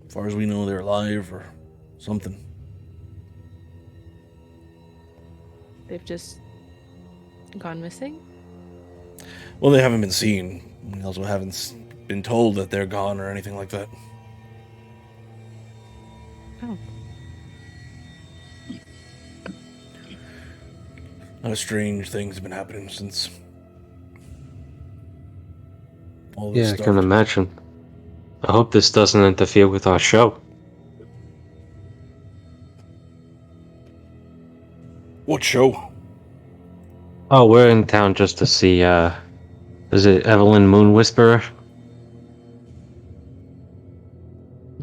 As far as we know, they're alive or something. They've just gone missing? Well, they haven't been seen. We also haven't been told that they're gone or anything like that. Oh. A lot of strange things have been happening since all this Yeah, I stuff. can imagine. I hope this doesn't interfere with our show. What show? Oh, we're in town just to see, is it Evelyn Moon Whisperer?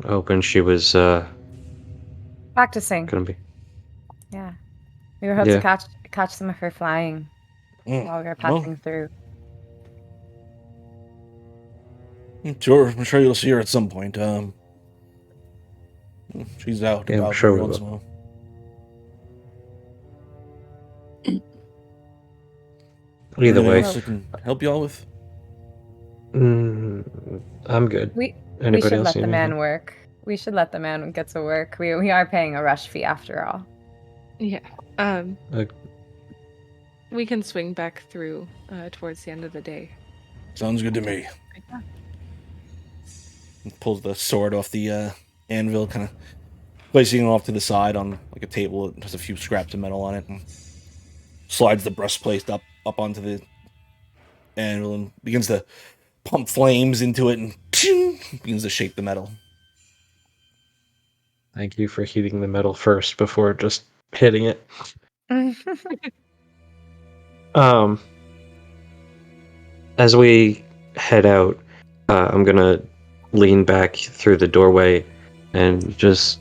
Hoping she was, Practicing. gonna be. Yeah. We were hoping Yeah. to catch some of her flying while we were passing through. Sure, I'm sure you'll see her at some point. She's out Yeah, I'm about sure every we once in a will. while. Either Anything way. else I can help you all with? I'm good. We Anybody should else let need the anything? man work. We should let the man get to work. We are paying a rush fee after all. Yeah. We can swing back through towards the end of the day. Sounds good to me. Pulls the sword off the anvil, kind of placing it off to the side on like a table that has a few scraps of metal on it, and slides the breastplate up onto the anvil and begins to pump flames into it and begins to shape the metal. Thank you for heating the metal first before just hitting it. As we head out, I'm gonna lean back through the doorway and just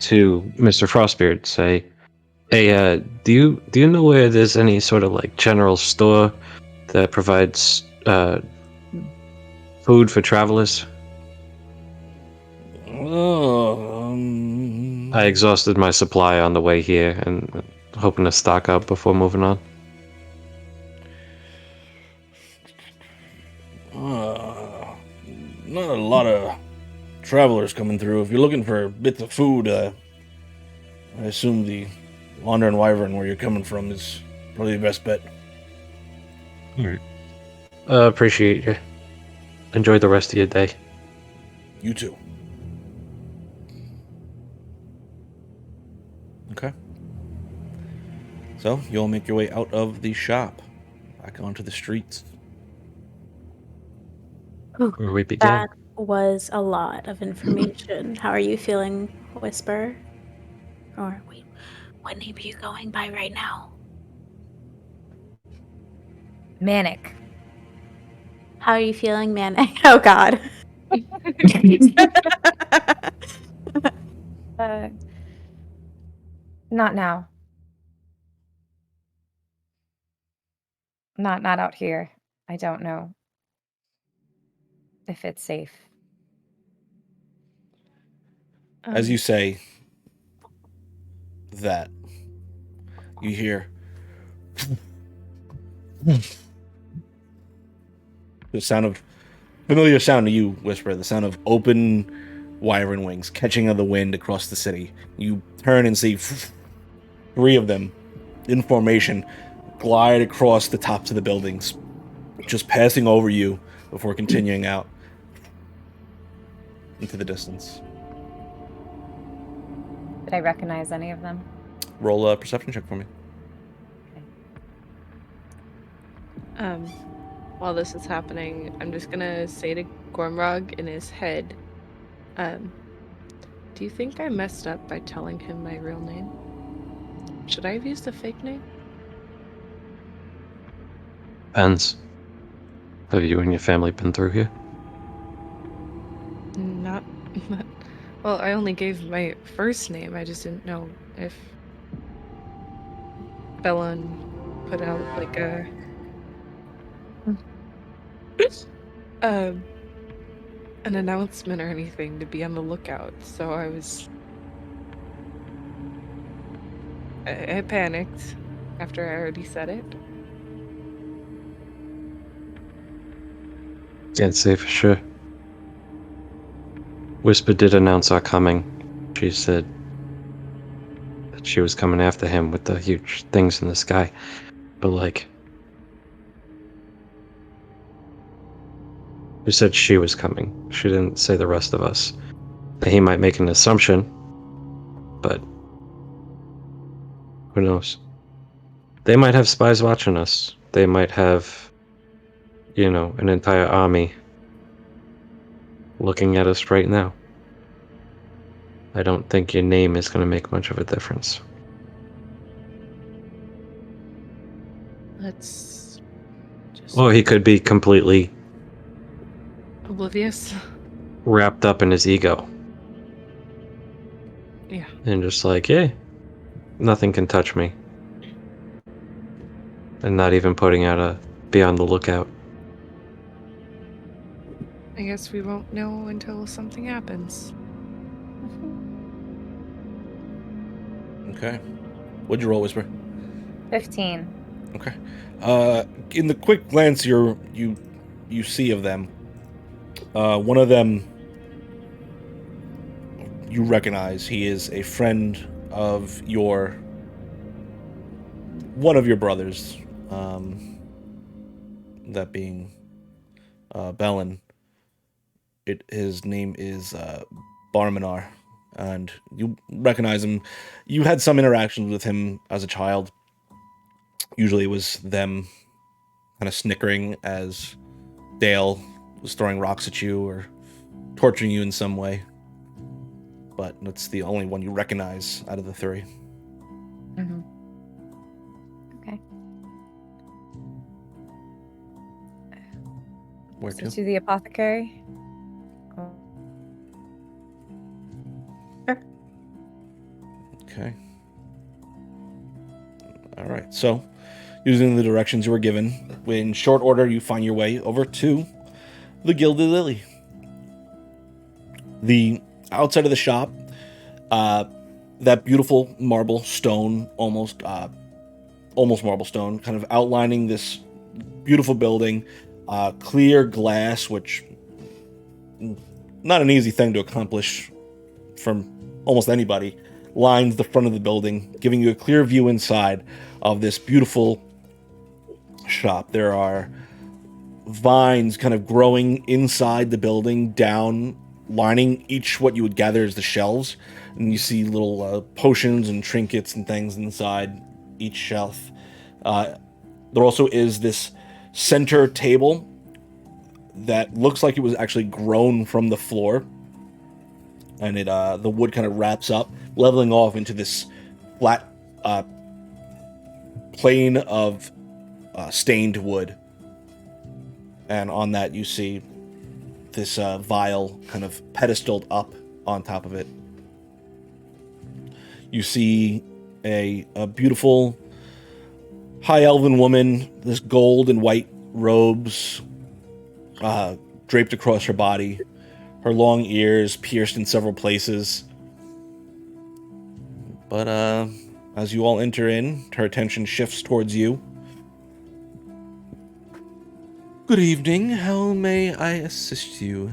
to Mr. Frostbeard say, "Hey, do you know where there's any sort of like general store that provides food for travelers?" I exhausted my supply on the way here and hoping to stock up before moving on. Not a lot of travelers coming through. If you're looking for bits of food, I assume the Wandering Wyvern, where you're coming from, is probably the best bet. Alright. Appreciate you. Enjoy the rest of your day. You too. Okay. So, you all make your way out of the shop, back onto the streets. Where we begin. That was a lot of information. How are you feeling, Whisper? Or wait, what name are you going by right now? Manic. How are you feeling, Manic? Oh God. Not now. Not out here. I don't know if it's safe. As you say that, you hear the sound of familiar sound to you, Whisper, the sound of open wyvern wings catching of the wind across the city. You turn and see 3 of them in formation glide across the tops of the buildings, just passing over you before continuing out into the distance. Did I recognize any of them? Roll a perception check for me. While this is happening, I'm just gonna say to Gormrog in his head, do you think I messed up by telling him my real name? Should I have used a fake name? Depends. Have you and your family been through here? Not well, I only gave my first name. I just didn't know if Bellon put out like a an announcement or anything to be on the lookout. So I panicked after I already said it. Can't say for sure. Whisper did announce our coming. She said that she was coming after him with the huge things in the sky. But, like, who said she was coming? She didn't say the rest of us. He might make an assumption, but who knows? They might have spies watching us. They might have, an entire army looking at us right now. I don't think your name is going to make much of a difference. Let's just Or he could be completely oblivious. wrapped up in his ego. Yeah. And just like, yeah, nothing can touch me. And not even putting out a be on the lookout. I guess we won't know until something happens. Okay. What'd you roll, Whisper? 15. Okay. In the quick glance you see of them, one of them you recognize. He is a friend of one of your brothers, that being Bellin. His name is Barmanar, and you recognize him. You had some interactions with him as a child. Usually it was them kind of snickering as Dale was throwing rocks at you or torturing you in some way. But that's the only one you recognize out of the three. Mm-hmm. Okay. Where So to? to the apothecary. Okay. All right. So, using the directions you were given, in short order, you find your way over to the Gilded Lily. The outside of the shop, that beautiful marble stone, almost marble stone, kind of outlining this beautiful building, clear glass, which not an easy thing to accomplish from almost anybody, lines the front of the building, giving you a clear view inside of this beautiful shop. There are vines kind of growing inside the building, down, lining each what you would gather as the shelves, and you see little potions and trinkets and things inside each shelf. There also is this center table that looks like it was actually grown from the floor, and the wood kind of wraps up, leveling off into this flat plane of stained wood. And on that you see this vial kind of pedestaled up on top of it. You see a beautiful high elven woman, this gold and white robes draped across her body, her long ears pierced in several places. But as you all enter in, her attention shifts towards you. Good evening. How may I assist you?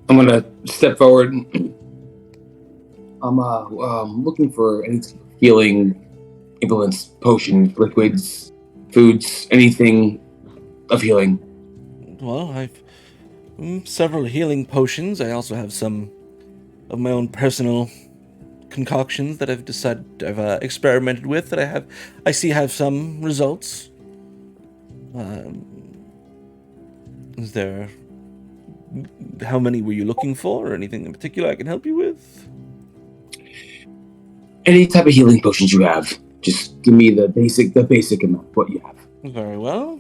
I'm gonna step forward. I'm looking for any healing implements, potions, liquids, foods, anything of healing. Well, I've several healing potions. I also have some of my own personal concoctions that I've experimented with that I see have some results. Is there? How many were you looking for, or anything in particular I can help you with? Any type of healing potions you have. Just give me the basic amount, what you have. Very well.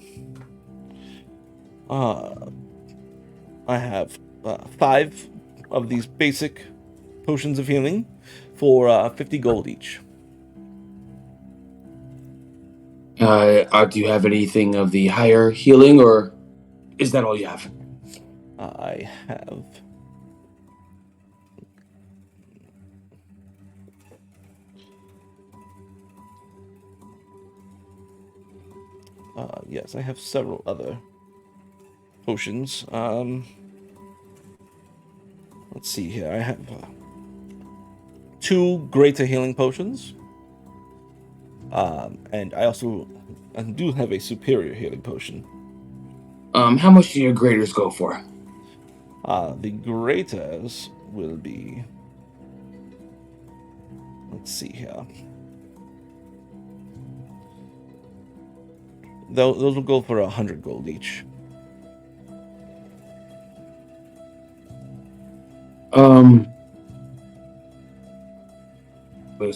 I have 5 of these basic potions of healing for 50 gold each. Do you have anything of the higher healing, or is that all you have? I have... yes, I have several other potions. Let's see here. I have 2 greater healing potions. And I do have a superior healing potion. How much do your graders go for? The greaters will be. Let's see here. Those will go for 100 gold each.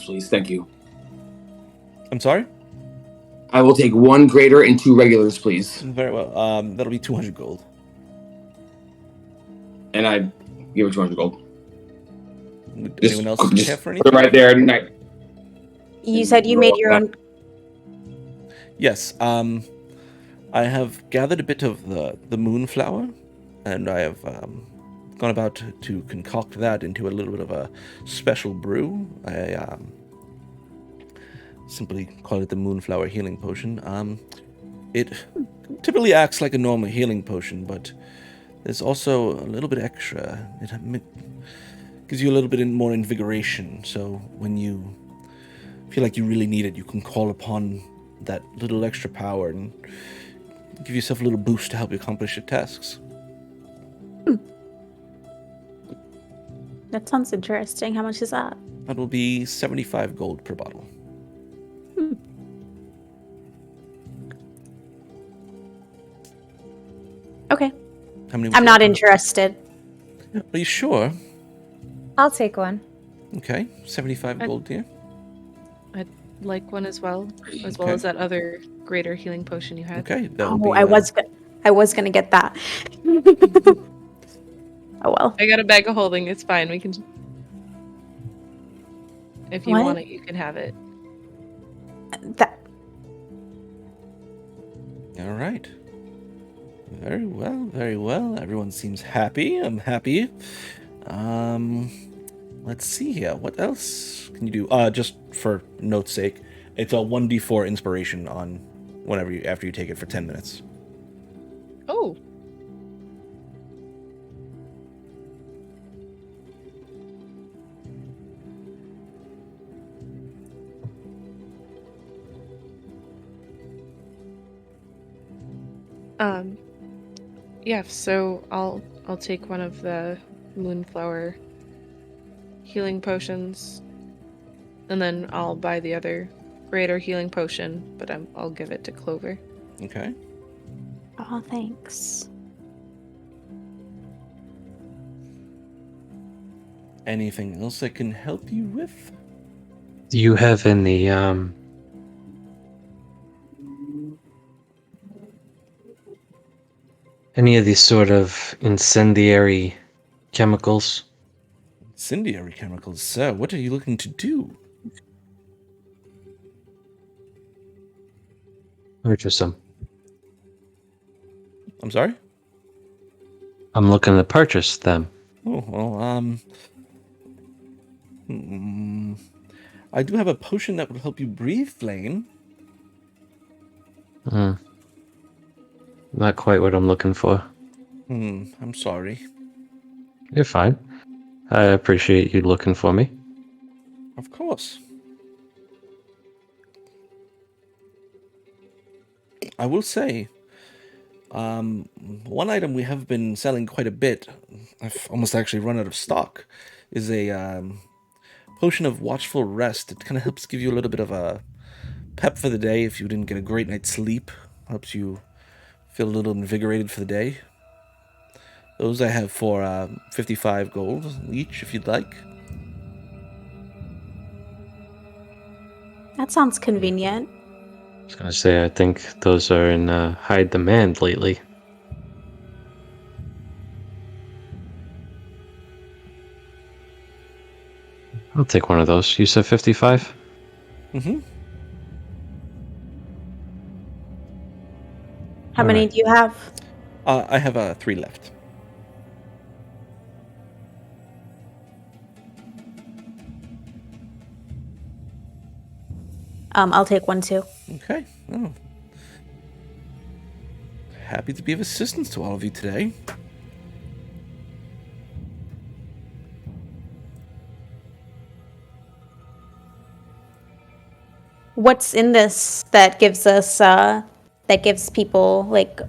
Please, thank you. I'm sorry? I will take 1 greater and 2 regulars, please. Very well. That'll be 200 gold. And I give her 200 gold. Would anyone else care for anything? Put it right there. You said you made your own. Yes. I have gathered a bit of the moonflower, and I have gone about to concoct that into a little bit of a special brew. I simply call it the Moonflower Healing Potion. It typically acts like a normal healing potion, but there's also a little bit extra. It gives you a little bit more invigoration, so when you feel like you really need it, you can call upon that little extra power and give yourself a little boost to help you accomplish your tasks. That sounds interesting. How much is that? That will be 75 gold per bottle. Okay. How many? I'm not interested. Are you sure? I'll take one. Okay, 75 gold here. I'd like one as well Okay. as that other greater healing potion you had. Okay, that will Oh, be. I was gonna get that. Oh well. I got a bag of holding. It's fine. We can. If you What? want it, you can have it. That. All right. Very well, very well. Everyone seems happy. I'm happy. Let's see here. What else can you do? Just for note's sake, it's a 1d4 inspiration on after you take it for 10 minutes. Oh. Yeah, so I'll take one of the Moonflower healing potions, and then I'll buy the other greater healing potion, but I'll give it to Clover. Okay. Oh, thanks. Anything else I can help you with? Do you have any of these sort of incendiary chemicals? Incendiary chemicals, sir. What are you looking to do? Purchase them. I'm sorry? I'm looking to purchase them. Oh, well, I do have a potion that will help you breathe flame. Not quite what I'm looking for. I'm sorry. You're fine. I appreciate you looking for me. Of course. I will say, one item we have been selling quite a bit, I've almost actually run out of stock, is a potion of watchful rest. It kind of helps give you a little bit of a pep for the day if you didn't get a great night's sleep. Helps you feel a little invigorated for the day. Those I have for 55 gold each, if you'd like. That sounds convenient. I was gonna say, I think those are in high demand lately. I'll take one of those. You said 55? Mm-hmm. How many do you have? I have 3 left. I'll take one too. Okay. Oh. happy to be of assistance to all of you today. What's in this that gives us that gives people like?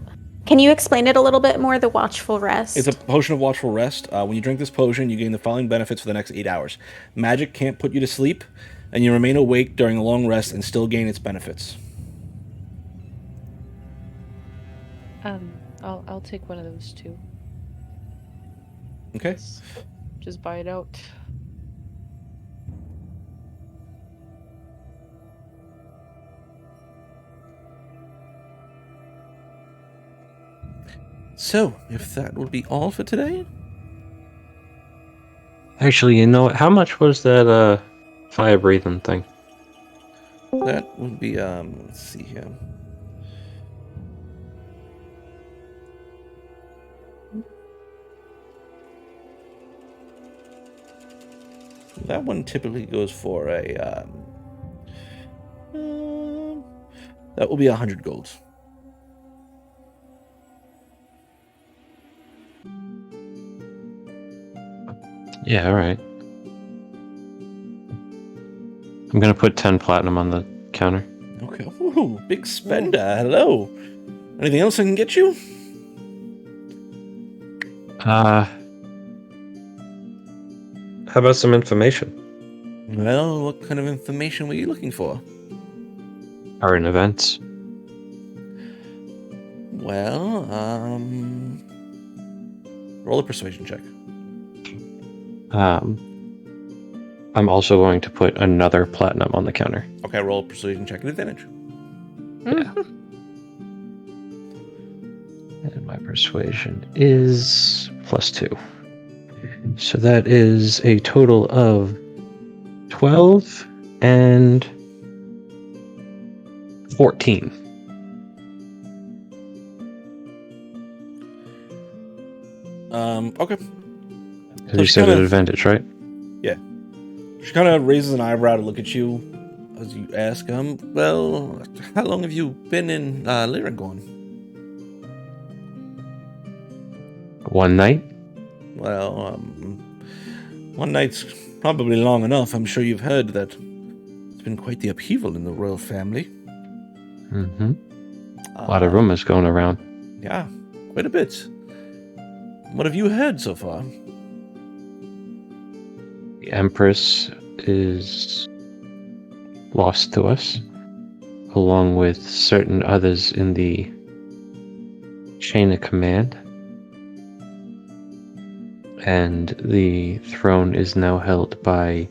Can you explain it a little bit more? The Watchful Rest. It's a potion of watchful rest. When you drink this potion, you gain the following benefits for the next 8 hours. Magic can't put you to sleep, and you remain awake during a long rest and still gain its benefits. I'll take one of those too. Okay. Just buy it out. So, if that would be all for today? Actually, you know what? How much was that fire breathing thing? That would be, let's see here. That one typically goes for a, that will be 100 gold. Yeah, alright. I'm gonna put 10 platinum on the counter. Okay. Ooh, big spender. Hello. Anything else I can get you? How about some information? Well, what kind of information were you looking for? Current events. Well, roll a persuasion check. I'm also going to put another platinum on the counter. Okay, roll a persuasion check at advantage. Yeah. And my persuasion is +2. So that is a total of 12 and 14. Okay. You said an advantage, right? Yeah. She kind of raises an eyebrow to look at you as you ask, well, how long have you been in Lyragorn? One night? Well, one night's probably long enough. I'm sure you've heard that it's been quite the upheaval in the royal family. Mm-hmm. A lot of rumors going around. Yeah, quite a bit. What have you heard so far? The Empress is lost to us, along with certain others in the chain of command. And the throne is now held by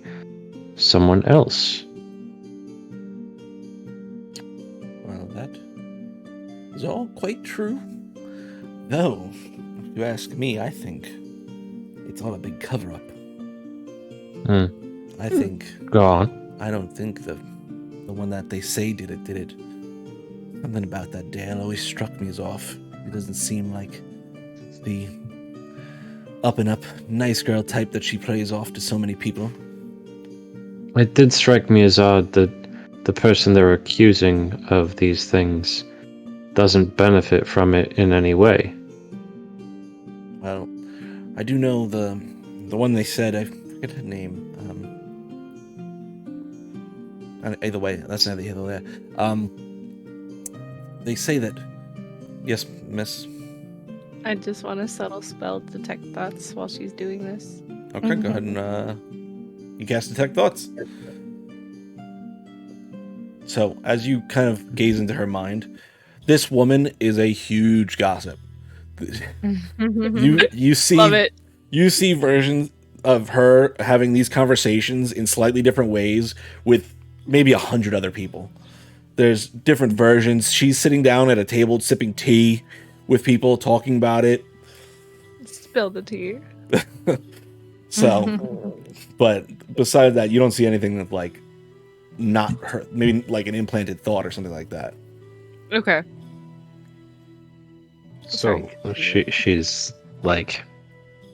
someone else. Well, that is all quite true. Though, if you ask me, I think it's all a big cover-up. I think... Go on. I don't think the one that they say did it, Something about that Dale always struck me as off. It doesn't seem like the up-and-up nice girl type that she plays off to so many people. It did strike me as odd that the person they're accusing of these things doesn't benefit from it in any way. Well, I do know the one they said, I forget her name. Either way, that's neither here nor there. They say that... Yes, miss? I just want a subtle spell to detect thoughts while she's doing this. Okay, go ahead and you cast Detect Thoughts. So, as you kind of gaze into her mind, this woman is a huge gossip. You see, Love it. You see versions of her having these conversations in slightly different ways with maybe 100 other people. There's different versions. She's sitting down at a table sipping tea with people talking about it. Spill the tea. So, but besides that, you don't see anything that like not her, maybe like an implanted thought or something like that. Okay. So she's like,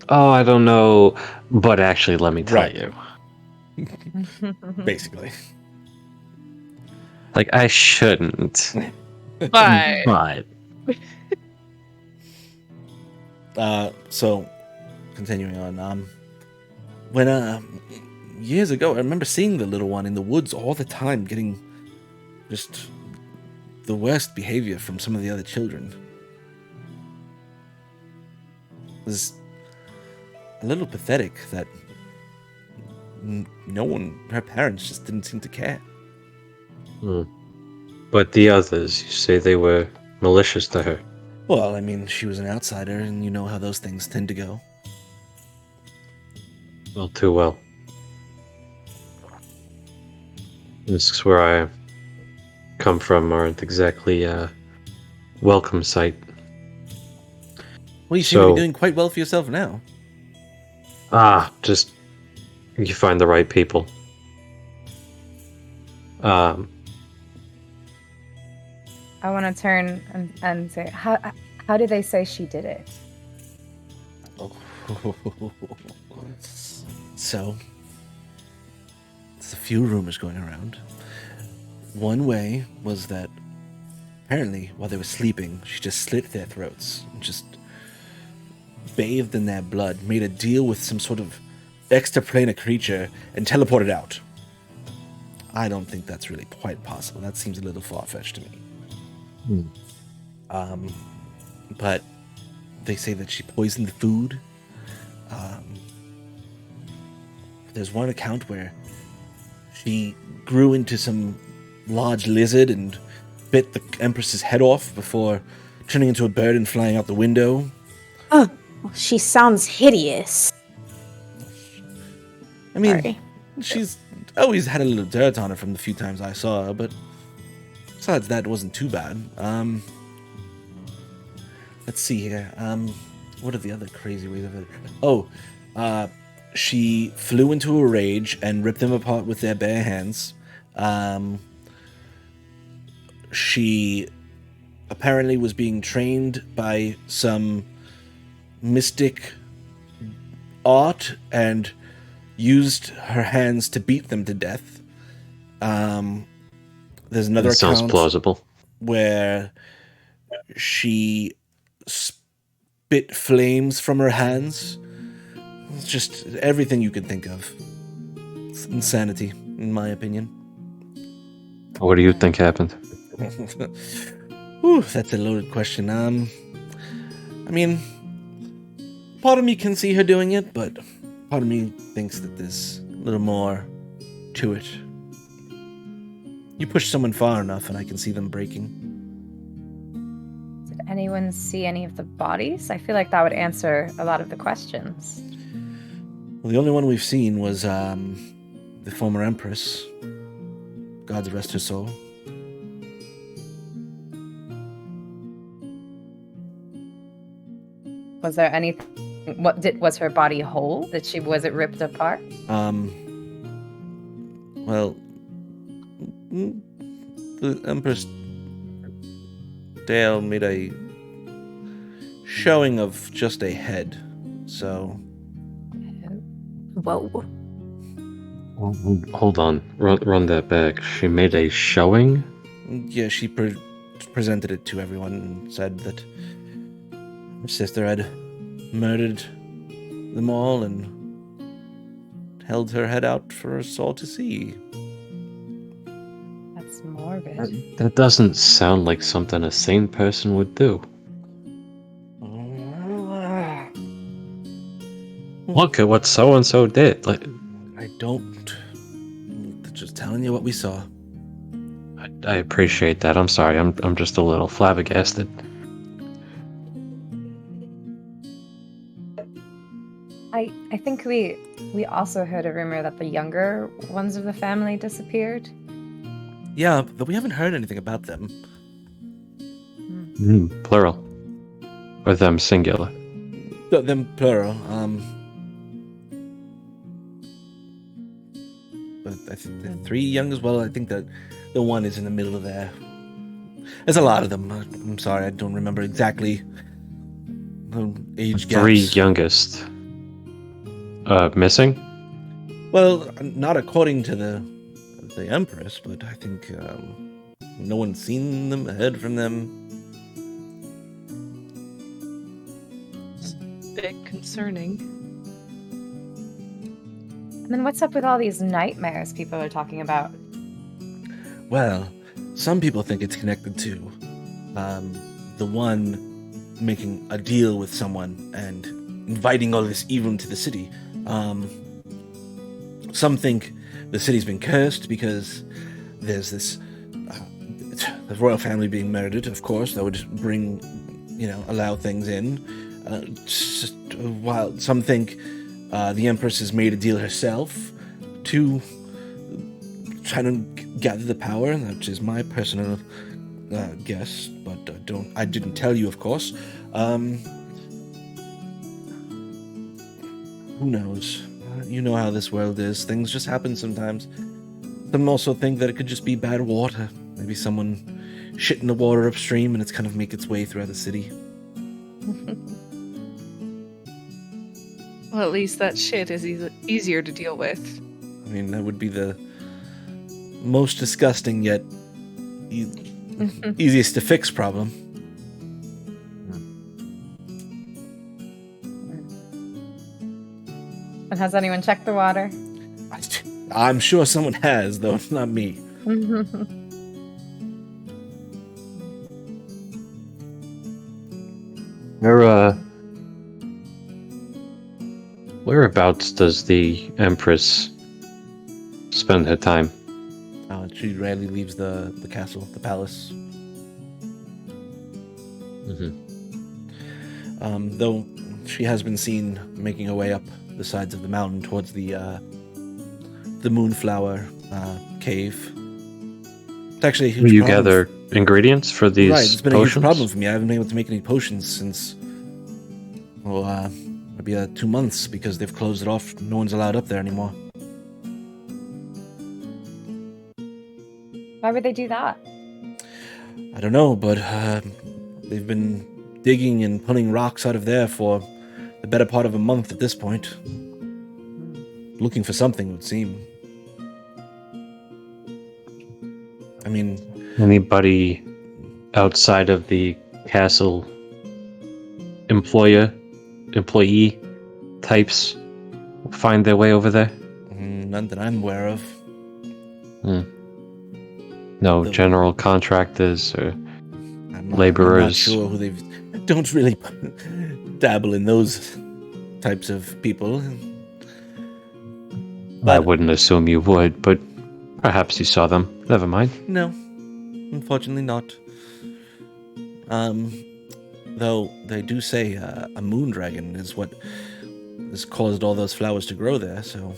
oh, I don't know, but actually, let me tell you. Basically. Like, I shouldn't. But. So, continuing on, when years ago, I remember seeing the little one in the woods all the time, getting just the worst behavior from some of the other children. It was a little pathetic that no one, her parents, just didn't seem to care. But the others, you say they were malicious to her. Well, I mean, she was an outsider, and you know how those things tend to go. Well, too well. This is where I come from aren't exactly a welcome sight. Well, you seem to be doing quite well for yourself now. Just you find the right people. I want to turn and say, how do they say she did it? So, there's a few rumors going around. One way was that apparently while they were sleeping, she just slit their throats and just bathed in their blood, made a deal with some sort of extraplanar creature, and teleported out. I don't think that's really quite possible. That seems a little far-fetched to me. But they say that she poisoned the food. There's one account where she grew into some large lizard and bit the Empress's head off before turning into a bird and flying out the window. Oh, she sounds hideous. I mean, she's always had a little dirt on her from the few times I saw her, but besides that, it wasn't too bad. Let's see here. What are the other crazy ways of it? Oh, she flew into a rage and ripped them apart with their bare hands. She apparently was being trained by some mystic art and used her hands to beat them to death. There's another account sounds plausible, where she spit flames from her hands. It's just everything you can think of. It's insanity, in my opinion. What do you think happened? Whew, that's a loaded question. I mean, part of me can see her doing it, but part of me thinks that there's a little more to it. You push someone far enough and I can see them breaking. Did anyone see any of the bodies? I feel like that would answer a lot of the questions. Well, the only one we've seen was the former Empress. God rest her soul. Was there anything? Was her body whole? Was it ripped apart? Well, the Empress Dale made a showing of just a head, so. Whoa. Hold on. Run that back. She made a showing? Yeah, she presented it to everyone and said that her sister had murdered them all and held her head out for us all to see. That's morbid. That doesn't sound like something a sane person would do. Look at what so-and-so did. Like, I don't. Just telling you what we saw. I appreciate that. I'm sorry. I'm just a little flabbergasted. I think we also heard a rumor that the younger ones of the family disappeared. Yeah, but we haven't heard anything about them. Plural. Or them singular. Them plural. But I think the three young as well. I think that the one is in the middle of there. There's a lot of them. I'm sorry, I don't remember exactly the age gaps. Three youngest. Missing? Well, not according to the Empress, but I think no one's seen them, heard from them. concerning. And then what's up with all these nightmares people are talking about? Well, some people think it's connected to the one making a deal with someone and inviting all this evil into the city. Some think the city's been cursed because there's this the royal family being murdered, of course. That would bring, allow things in. While some think the Empress has made a deal herself to try to gather the power, which is my personal guess, but I didn't tell you, of course. Who knows? You know how this world is. Things just happen sometimes. Some also think that it could just be bad water. Maybe someone shit in the water upstream and it's kind of make its way throughout the city. Well, at least that shit is easier to deal with. I mean, that would be the most disgusting yet easiest to fix problem. And has anyone checked the water? I'm sure someone has, though, not me. Whereabouts does the Empress spend her time? She rarely leaves the castle, the palace. Though she has been seen making her way up the sides of the mountain towards the Moonflower cave. It's actually a huge You problem. gather ingredients for these Right, it's been potions? a huge problem for me. I haven't been able to make any potions since, maybe 2 months because they've closed it off. No one's allowed up there anymore. Why would they do that? I don't know, but they've been digging and pulling rocks out of there for the better part of a month at this point. Looking for something, it would seem. I mean... Anybody outside of the castle employee types find their way over there? None that I'm aware of. No general contractors or laborers? I'm not sure who they've... Don't really dabble in those types of people. I wouldn't assume you would, but perhaps you saw them. Never mind. No, unfortunately not. Though they do say a moon dragon is what has caused all those flowers to grow there, so...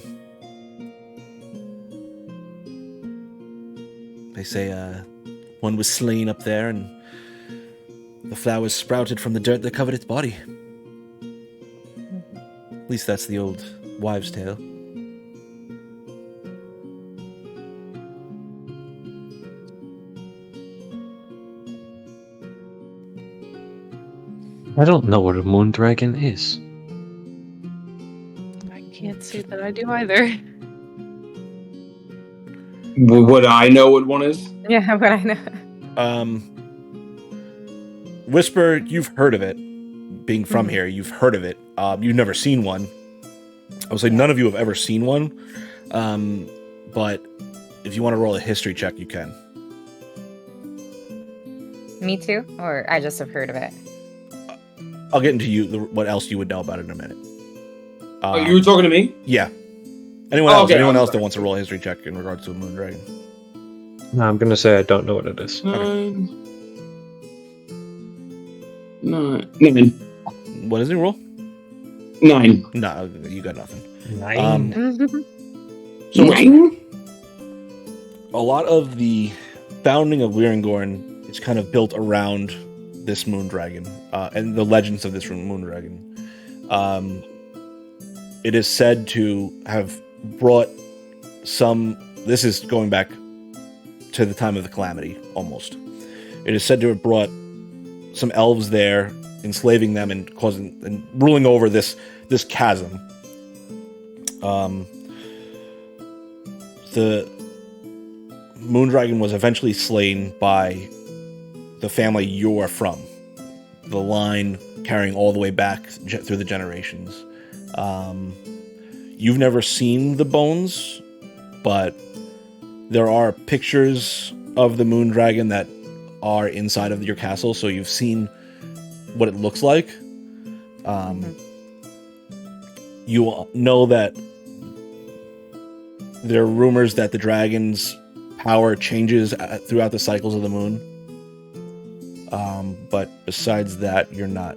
They say one was slain up there and the flowers sprouted from the dirt that covered its body. At least that's the old wives' tale. I don't know what a moon dragon is. I can't say that I do either. Would I know what one is? Yeah, what I know. Whisper, you've heard of it. Being from here, you've heard of it. You've never seen one. I would say none of you have ever seen one. But if you want to roll a history check, you can. Me too? Or I just have heard of it? I'll get into what else you would know about it in a minute. You were talking to me? Yeah. Anyone else? Okay, Anyone I'm else that sorry. wants to roll a history check in regards to a moon dragon? No, I'm gonna say I don't know what it is. Nine. What is it, roll? 9. No, you got nothing. 9. So 9? A lot of the founding of Weirangorn is kind of built around this moon dragon and the legends of this moon dragon. It is said to have brought some... This is going back to the time of the Calamity, almost. It is said to have brought some elves there, enslaving them and causing and ruling over this chasm. The moon dragon was eventually slain by the family you're from. The line carrying all the way back through the generations. You've never seen the bones, but there are pictures of the moon dragon that are inside of your castle, so you've seen what it looks like. You know that there are rumors that the dragon's power changes throughout the cycles of the moon. But besides that, you're not...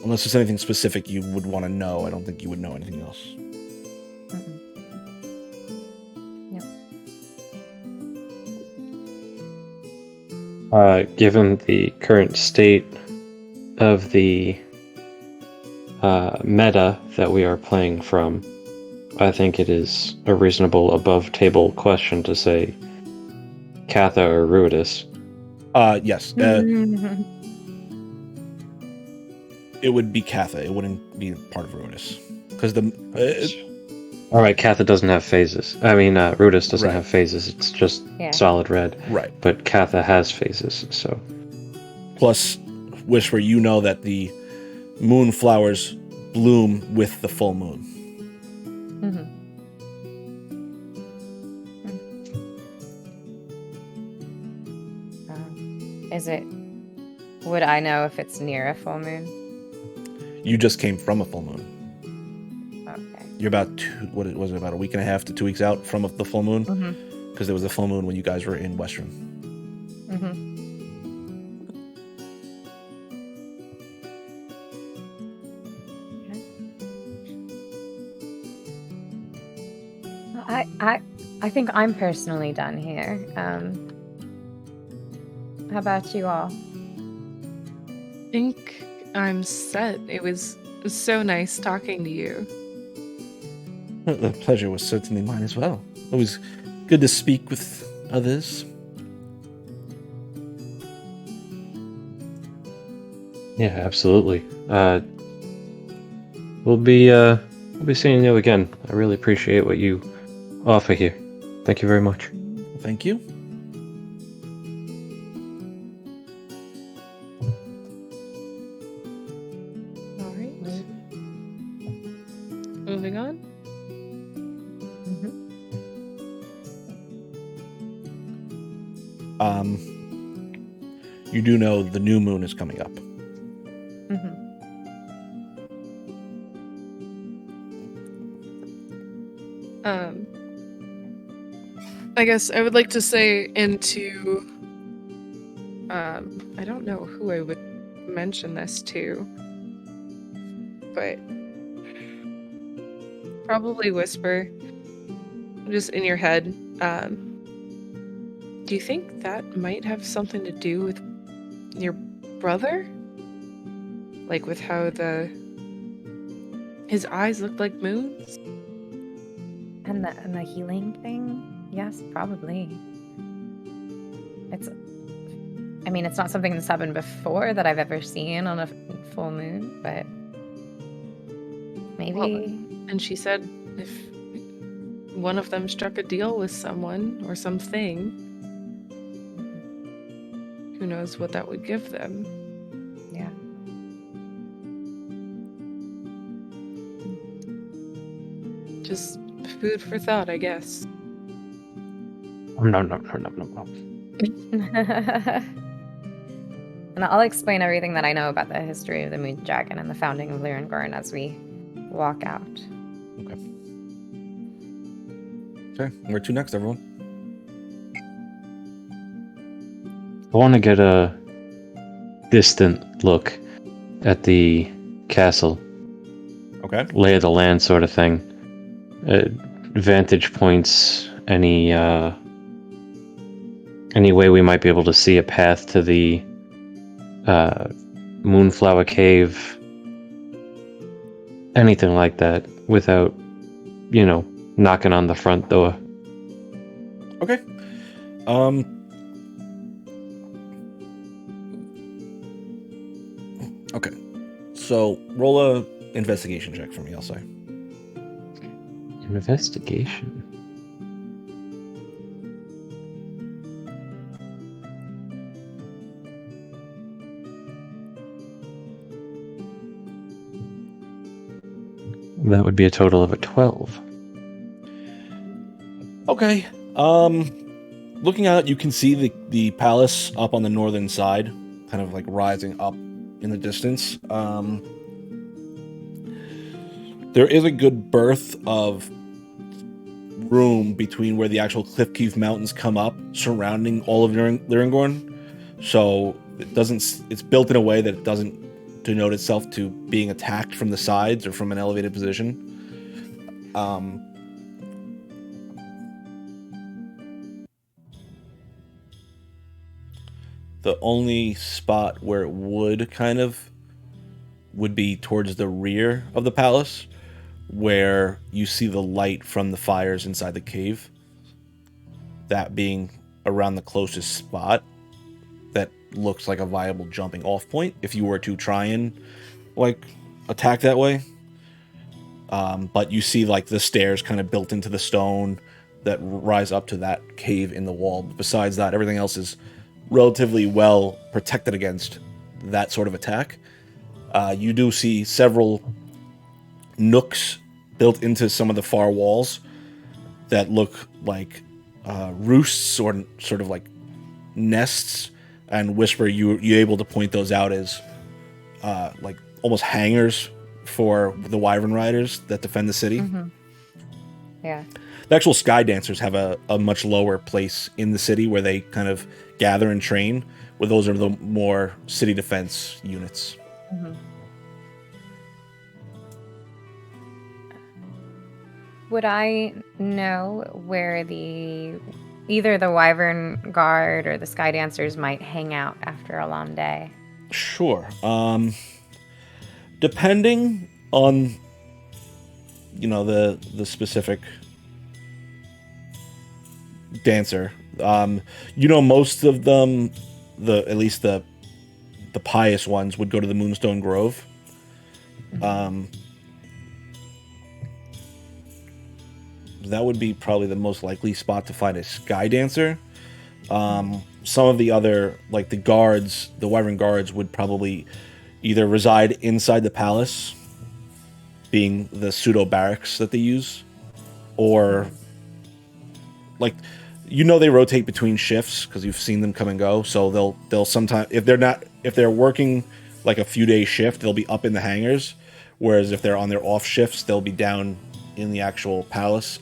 Unless there's anything specific you would want to know, I don't think you would know anything else. Given the current state of the meta that we are playing from, I think it is a reasonable above-table question to say Katha or Ruidus. Yes. It would be Katha. It wouldn't be part of Ruidus. Because Alright, Katha doesn't have phases. I mean, Ruidus doesn't have phases. It's just solid red. Right. But Katha has phases, so... Plus, Whisper, you know that the moonflowers bloom with the full moon. Would I know if it's near a full moon? You just came from a full moon. Okay. You're about about a week and a half to 2 weeks out from the full moon? Because there was a full moon when you guys were in Western. I think I'm personally done here. How about you all? I think I'm set. It was so nice talking to you. The pleasure was certainly mine as well. It was good to speak with others. Yeah, absolutely. We'll be seeing you again. I really appreciate what you offer here. Thank you very much. Thank you. All right. Moving on. You do know the new moon is coming up. I guess I would like to say into... I don't know who I would mention this to, but probably Whisper, just in your head. Do you think that might have something to do with your brother? Like with how his eyes looked like moons? And the healing thing? Yes, probably. It's not something that's happened before that I've ever seen on a full moon, but maybe. Well, and she said if one of them struck a deal with someone or something, who knows what that would give them. Yeah. Just food for thought, I guess. No. And I'll explain everything that I know about the history of the Moon Dragon and the founding of Lyrangorn as we walk out. Okay, where to next, everyone? I want to get a distant look at the castle. Okay. Lay of the land sort of thing. Vantage points, any way we might be able to see a path to the Moonflower Cave. Anything like that without, knocking on the front door. Okay. Okay. So roll a investigation check for me, I'll say. Investigation. That would be a total of a 12. Okay. Looking out, you can see the palace up on the northern side, kind of like rising up in the distance. There is a good berth of room between where the actual Cliffkeef Mountains come up, surrounding all of Lyringorn. So it's built in a way that it doesn't denote itself to being attacked from the sides or from an elevated position. The only spot where it would be towards the rear of the palace, where you see the light from the fires inside the cave. That being around the closest spot that looks like a viable jumping off point if you were to try and attack that way. But you see the stairs kind of built into the stone that rise up to that cave in the wall. Besides that, everything else is relatively well protected against that sort of attack. You do see several nooks built into some of the far walls that look like roosts or sort of like nests, and Whisper, you able to point those out as almost hangars for the Wyvern Riders that defend the city. Mm-hmm. Yeah. The actual Sky Dancers have a much lower place in the city where they kind of gather and train, where those are the more city defense units. Mm-hmm. Would I know where either the Wyvern Guard or the Sky Dancers might hang out after a long day? Sure. Depending on the specific dancer, most of them, at least the pious ones, would go to the Moonstone Grove. That would be probably the most likely spot to find a Sky Dancer. Some of the other, like the guards, the Wyvern Guards, would probably either reside inside the palace, being the pseudo barracks that they use, or they rotate between shifts because you've seen them come and go. So they'll sometimes, if they're working like a few day shift, they'll be up in the hangars, whereas if they're on their off shifts, they'll be down in the actual palace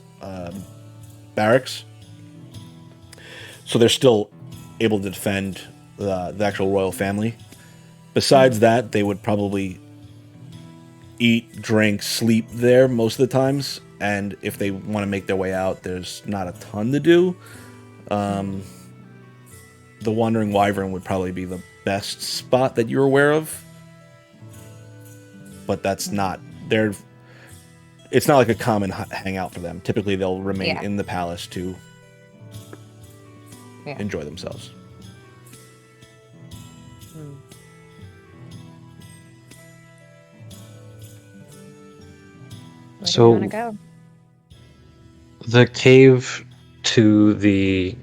barracks. So they're still able to defend the actual royal family. Besides that, they would probably eat, drink, sleep there most of the times, and if they want to make their way out, there's not a ton to do. The Wandering Wyvern would probably be the best spot that you're aware of, but that's not it's not like a common hangout for them. Typically they'll remain in the palace to enjoy themselves. Where do you want to go? The cave to the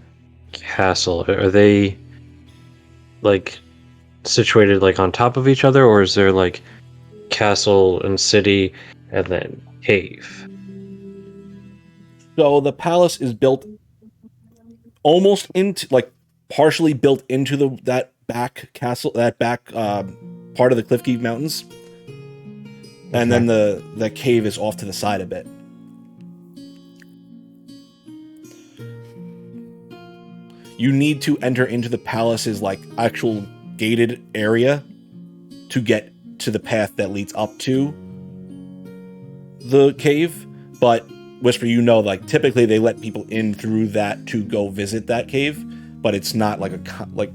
castle, are they situated on top of each other, or is there castle and city and then cave? So the palace is built almost into partially built into that back castle, that back part of the Cliffkeef Mountains. And then the cave is off to the side a bit. You need to enter into the palace's actual gated area to get to the path that leads up to the cave. But Whisper, typically they let people in through that to go visit that cave, but it's not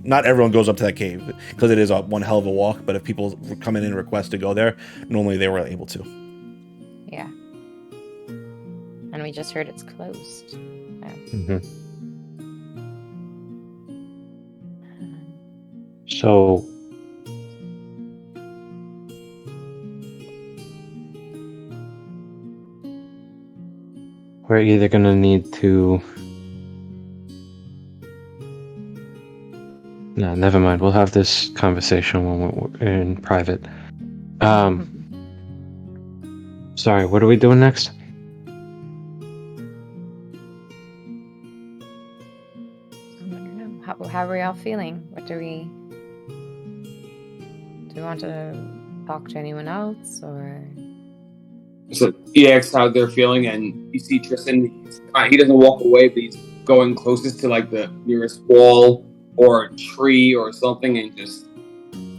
not everyone goes up to that cave because it is one hell of a walk. But if people come in and request to go there, normally they were able to. Yeah. And we just heard it's closed. Yeah. Mm-hmm. So we're either going to need to... No, never mind. We'll have this conversation when we're in private. Sorry, what are we doing next? I don't know. How are we all feeling? Do we want to talk to anyone else, or? So EX how they're feeling, and you see Tristan. He doesn't walk away, but he's going closest to like the nearest wall or a tree or something, and just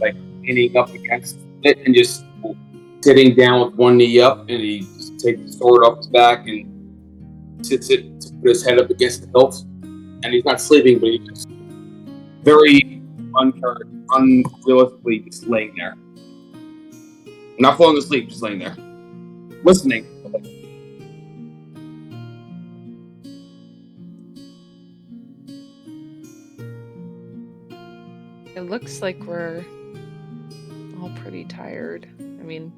like leaning up against it and just sitting down with one knee up, and he just takes the sword off his back and sits it to put his head up against the hilt, and he's not sleeping, but he's just very unrealistically just laying there, not falling asleep, just laying there, listening. It looks like we're all pretty tired. I mean,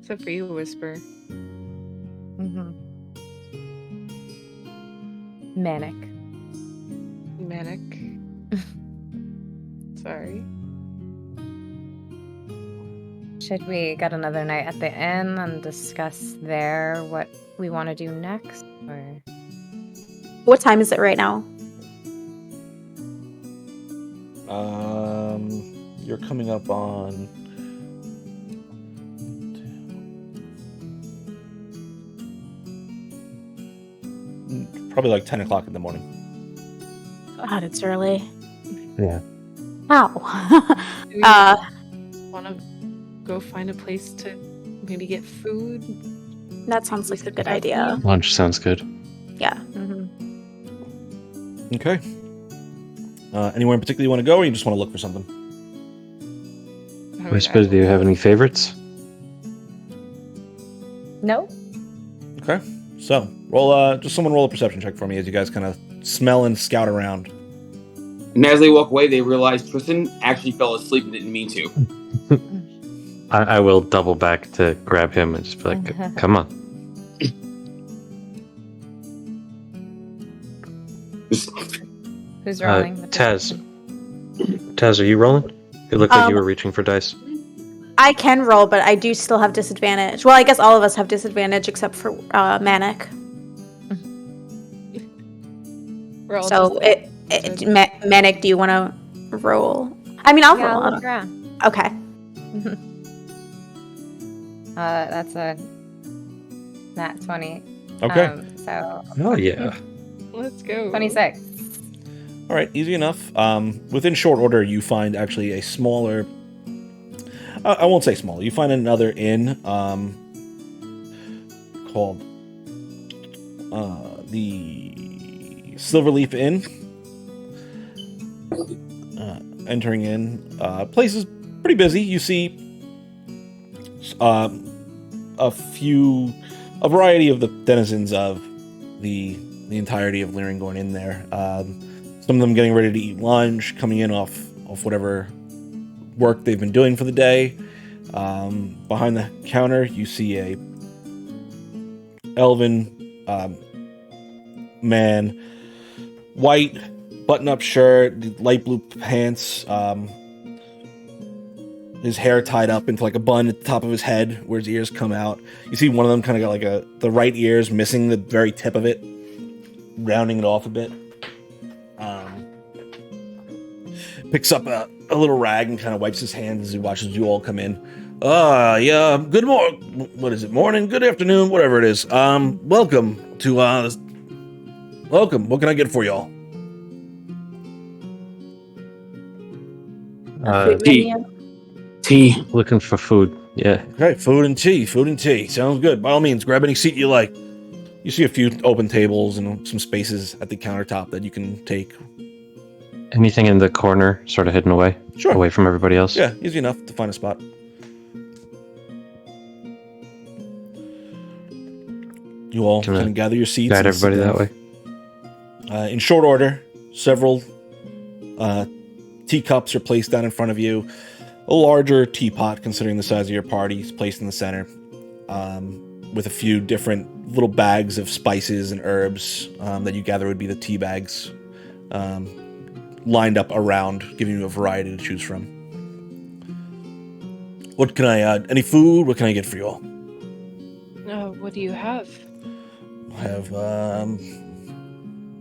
except for you, Whisper. Mm-hmm. Manic. Sorry. Should we get another night at the inn and discuss there what we want to do next? Or What time is it right now? You're coming up on probably like 10 o'clock in the morning. God, it's early. Yeah. Ow. Do we want to go find a place to maybe get food? That sounds like a good idea. Lunch sounds good. Yeah. Mm-hmm. Okay. Anywhere in particular you want to go, or you just want to look for something? Whisper, do you have any favorites? No. Okay. So roll someone roll a perception check for me as you guys kind of smell and scout around. And as they walk away, they realize Tristan actually fell asleep and didn't mean to. I will double back to grab him and just be like, come on. Who's rolling? Taz, are you rolling? It looked like you were reaching for dice. I can roll, but I do still have disadvantage. Well, I guess all of us have disadvantage except for Manic. So, Manic, do you want to roll? I mean, I'll roll. I'll look around. Okay. That's a nat 20. Okay. Oh, yeah. Let's go. 26. All right, easy enough. Within short order, you find actually a smaller... I won't say small. You find another inn called the Silverleaf Inn. Entering in. Place is pretty busy. You see a variety of the denizens of the entirety of Lyringorn in there. Some of them getting ready to eat lunch, coming in off whatever work they've been doing for the day. Behind the counter, you see a elven man, white button-up shirt, light blue pants, his hair tied up into like a bun at the top of his head where his ears come out. You see one of them kind of got like the right ear's missing the very tip of it, rounding it off a bit. Picks up a little rag and kind of wipes his hands as he watches you all come in. Yeah, good morning. What is it? Morning, good afternoon, whatever it is. Welcome to, welcome. What can I get for y'all? Tea. Looking for food. Yeah. Okay, food and tea. Sounds good. By all means, grab any seat you like. You see a few open tables and some spaces at the countertop that you can take. Anything in the corner, sort of hidden away? Sure. Away from everybody else? Yeah, easy enough to find a spot. You all can gather your seats. Guide everybody that way. In short order, several teacups are placed down in front of you. A larger teapot, considering the size of your party, is placed in the center, with a few different little bags of spices and herbs that you gather would be the tea bags, lined up around, giving you a variety to choose from. What can I, any food? What can I get for you all? What do you have? I have,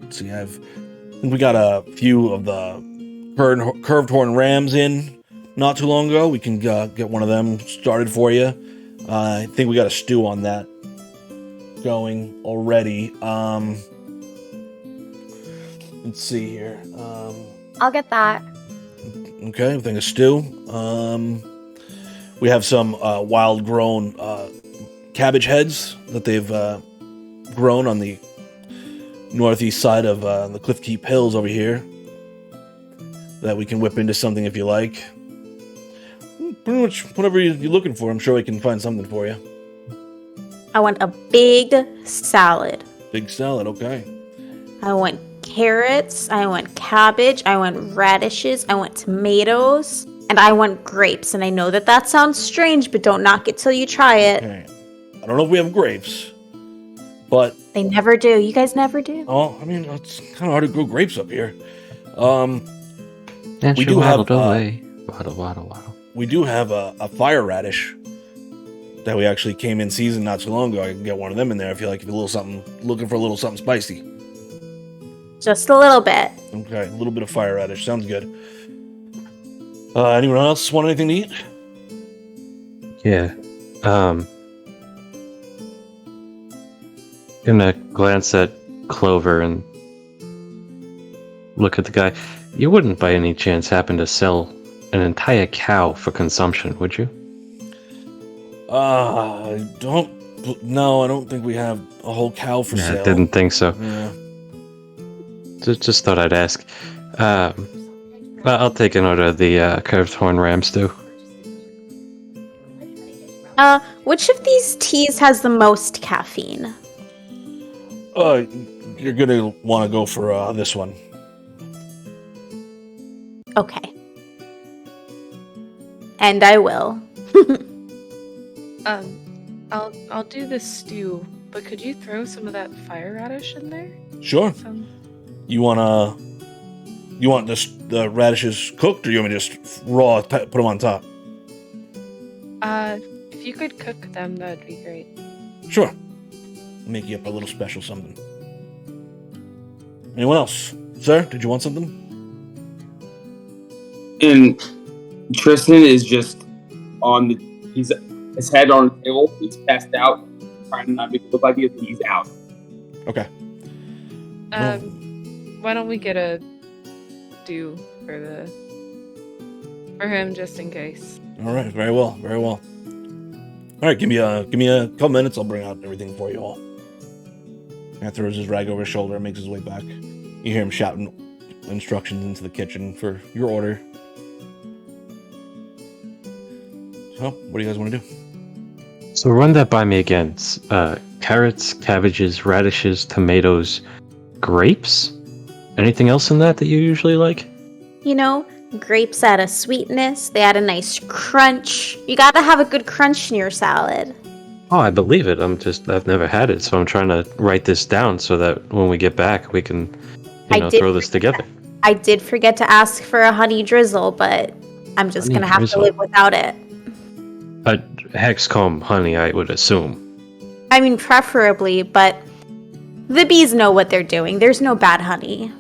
let's see, I think we got a few of the curved horn rams in not too long ago. We can get one of them started for you. I think we got a stew on that going already. Let's see here. I'll get that. Okay, I think a stew. We have some wild grown cabbage heads that they've grown on the northeast side of the Cliffkeep Hills over here that we can whip into something if you like. Pretty much whatever you're looking for, I'm sure we can find something for you. I want a big salad. Big salad, okay. I want carrots. I want cabbage. I want radishes. I want tomatoes. And I want grapes. And I know that sounds strange, but don't knock it till you try it. Okay. I don't know if we have grapes, but... They never do. You guys never do. Oh, I mean, it's kind of hard to grow grapes up here. And we do have... Waddle. We do have a fire radish that we actually came in season not too long ago. I can get one of them in there if you like, if you're looking for a little something spicy. Just a little bit. Okay, a little bit of fire radish. Sounds good. Anyone else want anything to eat? Yeah. Gonna glance at Clover and look at the guy. You wouldn't by any chance happen to sell an entire cow for consumption, would you? I don't think we have a whole cow for sale. I didn't think so. Yeah. Just thought I'd ask. I'll take an order of the curved horn ram stew. Which of these teas has the most caffeine? You're gonna want to go for this one. Okay. And I will. I'll do the stew, but could you throw some of that fire radish in there? Sure. You want the radishes cooked, or you want me to just raw put them on top? If you could cook them, that'd be great. Sure. Make you up a little special something. Anyone else? Sir, did you want something? And Tristan is just his head on the table. He's passed out, trying to not make it look like he's out. Okay. Why don't we get a stew for him just in case? All right. Very well. Very well. All right. Give me a couple minutes. I'll bring out everything for you all. He throws his rag over his shoulder and makes his way back. You hear him shouting instructions into the kitchen for your order. So, what do you guys want to do? So run that by me again. Carrots, cabbages, radishes, tomatoes, grapes? Anything else in that you usually like? You know, grapes add a sweetness. They add a nice crunch. You gotta have a good crunch in your salad. Oh, I believe it. I've never had it, so I'm trying to write this down so that when we get back, we can, throw this together. I did forget to ask for a honey drizzle, but I'm just gonna have to live without it. A hexcomb honey, I would assume. I mean, preferably, but the bees know what they're doing. There's no bad honey.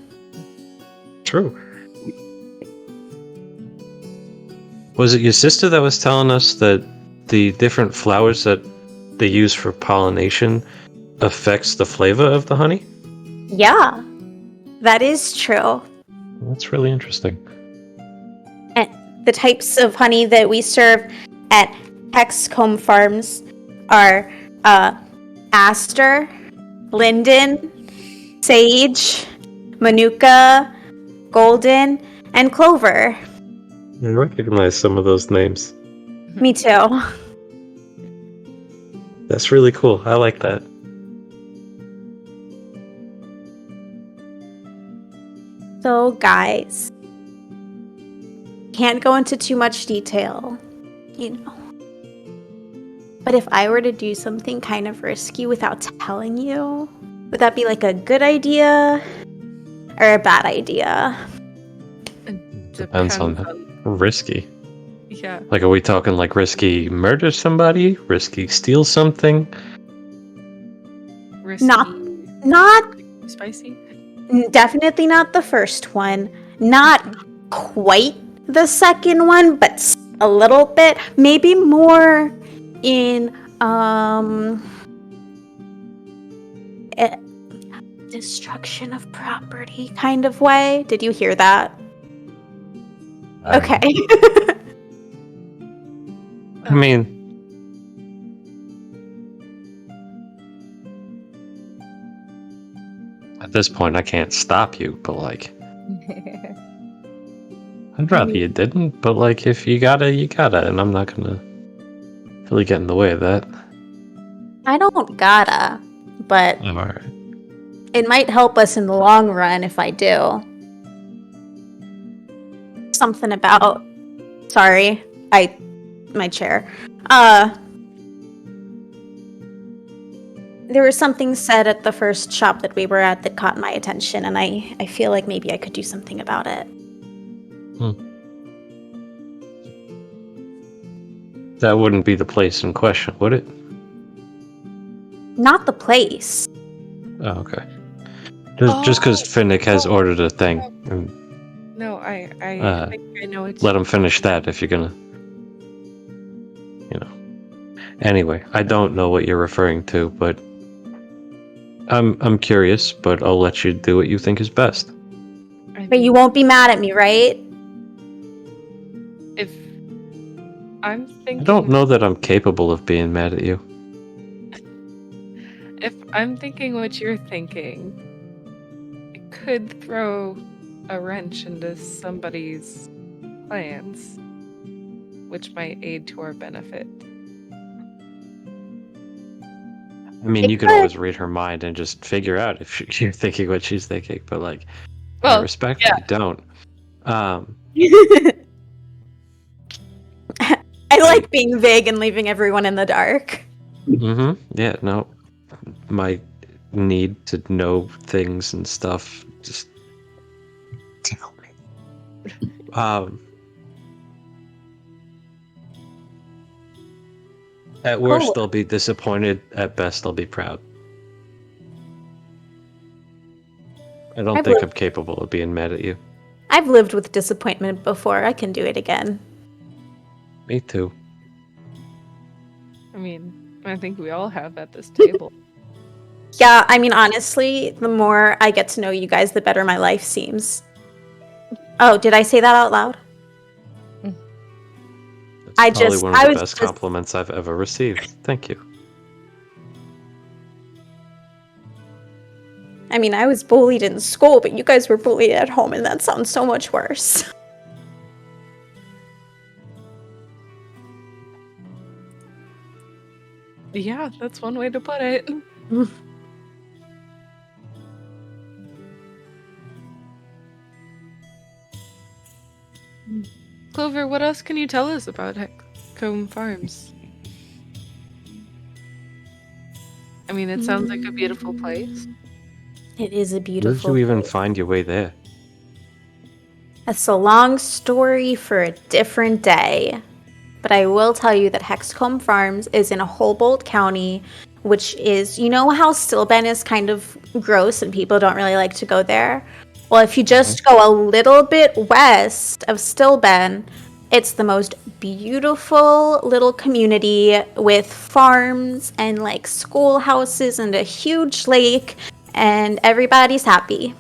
True. Was it your sister that was telling us that the different flowers that they use for pollination affects the flavor of the honey? Yeah, that is true. That's really interesting. And the types of honey that we serve at Hexcomb Farms are aster, linden, sage, manuka, golden, and clover. I recognize some of those names. Me too. That's really cool. I like that. So, guys, can't go into too much detail, But if I were to do something kind of risky without telling you, would that be like a good idea or a bad idea? Depends on risky. Yeah. Like, are we talking like risky murder somebody? Risky steal something? Crispy, Not spicy? definitely not the first one. Not quite the second one, but a little bit. Maybe more in a destruction of property kind of way. Did you hear that? Okay. I mean, at this point, I can't stop you, but like, I'd rather you didn't. But like, if you gotta, you gotta, and I'm not gonna really get in the way of that. I don't gotta, but I'm alright. it might help us in the long run if I do. Something about sorry, my chair. There was something said at the first shop that we were at that caught my attention, and I feel like maybe I could do something about it. That wouldn't be the place in question, would it? Not the place. Oh, okay. Just because Finnick has ordered a thing. And, No, I think I know what let him finish that if you're gonna. Anyway, I don't know what you're referring to, but I'm curious, but I'll let you do what you think is best. But you won't be mad at me, right? If I'm thinking, I don't know that I'm capable of being mad at you. if I'm thinking what you're thinking, it could throw a wrench into somebody's plans, which might aid to our benefit. I mean, you could always read her mind and just figure out if you're thinking what she's thinking, but like, I respectfully don't. I like being vague and leaving everyone in the dark. Mm-hmm. Yeah, no. My need to know things and stuff just tell me. At worst, they'll be disappointed. At best, they'll be proud. I don't think I'm capable of being mad at you. I've lived with disappointment before. I can do it again. Me too. I mean, I think we all have at this table. Yeah, I mean, honestly, the more I get to know you guys, the better my life seems. Oh, did I say that out loud? Probably one of the best compliments I've ever received. Thank you. I mean, I was bullied in school, but you guys were bullied at home, and that sounds so much worse. Yeah, that's one way to put it. Clover, what else can you tell us about Hexcomb Farms? I mean, it sounds like a beautiful place. It is a Where beautiful did you even place. find your way there? That's a long story for a different day. But I will tell you that Hexcomb Farms is in Humboldt County, which is, you know how Stillben is kind of gross and people don't really like to go there? Well, if you just go a little bit west of Stillben, it's the most beautiful little community with farms and like schoolhouses and a huge lake, and everybody's happy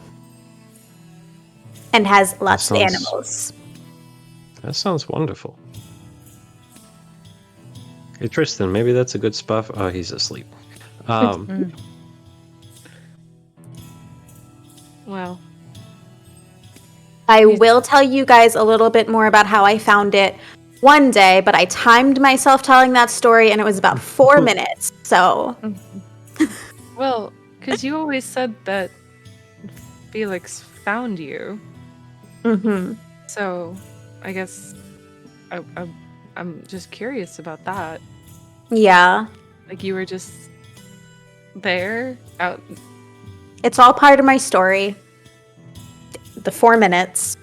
and has lots of animals. That sounds wonderful. Hey Tristan, maybe that's a good spot. Oh, he's asleep. Wow. I will tell you guys a little bit more about how I found it one day, but I timed myself telling that story and it was about 4 minutes, so... Well, because you always said that Felix found you. Mm-hmm. So, I guess I'm just curious about that. Yeah. Like, you were just there, out... It's all part of my story. The 4 minutes.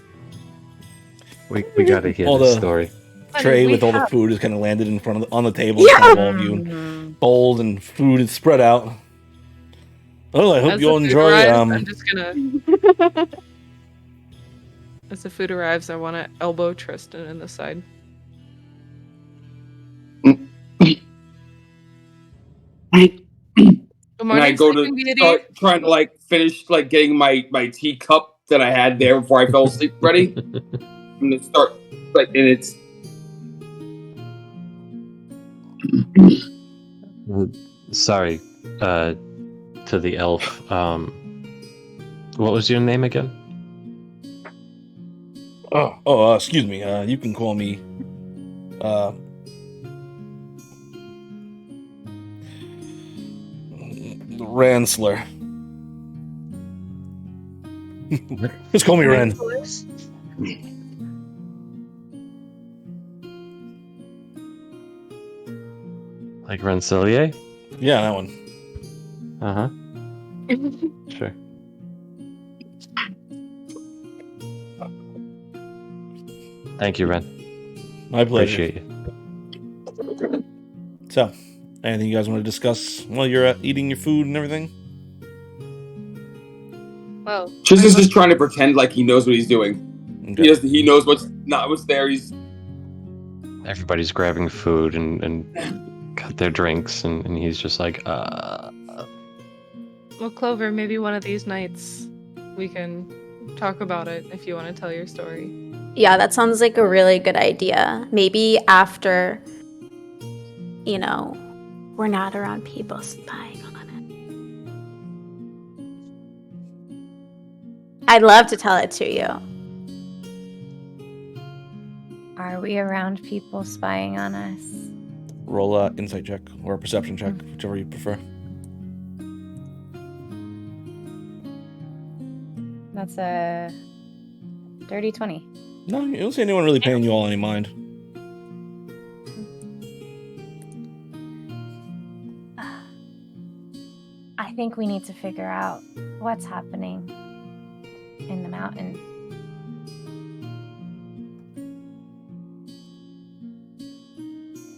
We gotta hear All this the story. Tray with all the food is kind of landed in front of on the table in front of all of you. Bowls and food is spread out. Oh, I hope As you'll the food enjoy. arrives, I'm just gonna. As the food arrives, I want to elbow Tristan in the side. Good And morning, I go to Sleeping Beauty. start trying to like finish like getting my teacup that I had there before I fell asleep ready. I'm gonna start like, and it's Sorry, to the elf. What was your name again? Excuse me. You can call me, Ransler. Just call me Ren. Like Rensselaer? Yeah, that one. Uh-huh. Sure. Thank you, Ren. My pleasure. Appreciate you. So, anything you guys want to discuss while you're eating your food and everything? Well, Tristan's just trying to pretend like he knows what he's doing. Okay. He knows what's there. He's Everybody's grabbing food and got their drinks, and he's just like, Well, Clover, maybe one of these nights we can talk about it if you want to tell your story. Yeah, that sounds like a really good idea. Maybe after, we're not around people spying on it. I'd love to tell it to you. Are we around people spying on us? Roll a insight check or a perception check, whichever you prefer. That's a dirty 20. No, you don't see anyone really paying you all any mind. I think we need to figure out what's happening in the mountain.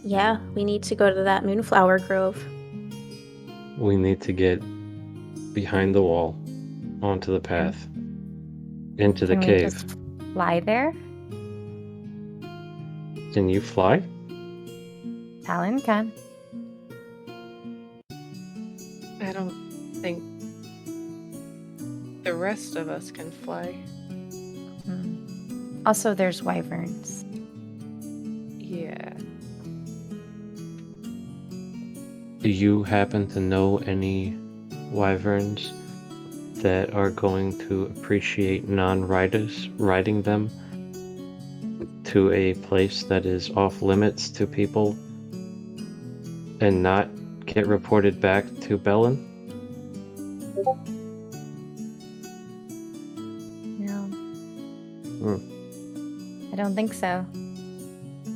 Yeah, we need to go to that moonflower grove. we need to get behind the wall, onto the path, into the Can we cave. just fly there? Can you fly? Talon can. I don't think the rest of us can fly. Also, there's wyverns. Yeah. Do you happen to know any wyverns that are going to appreciate non-riders riding them to a place that is off limits to people and not get reported back to Bellin? No. I don't think so.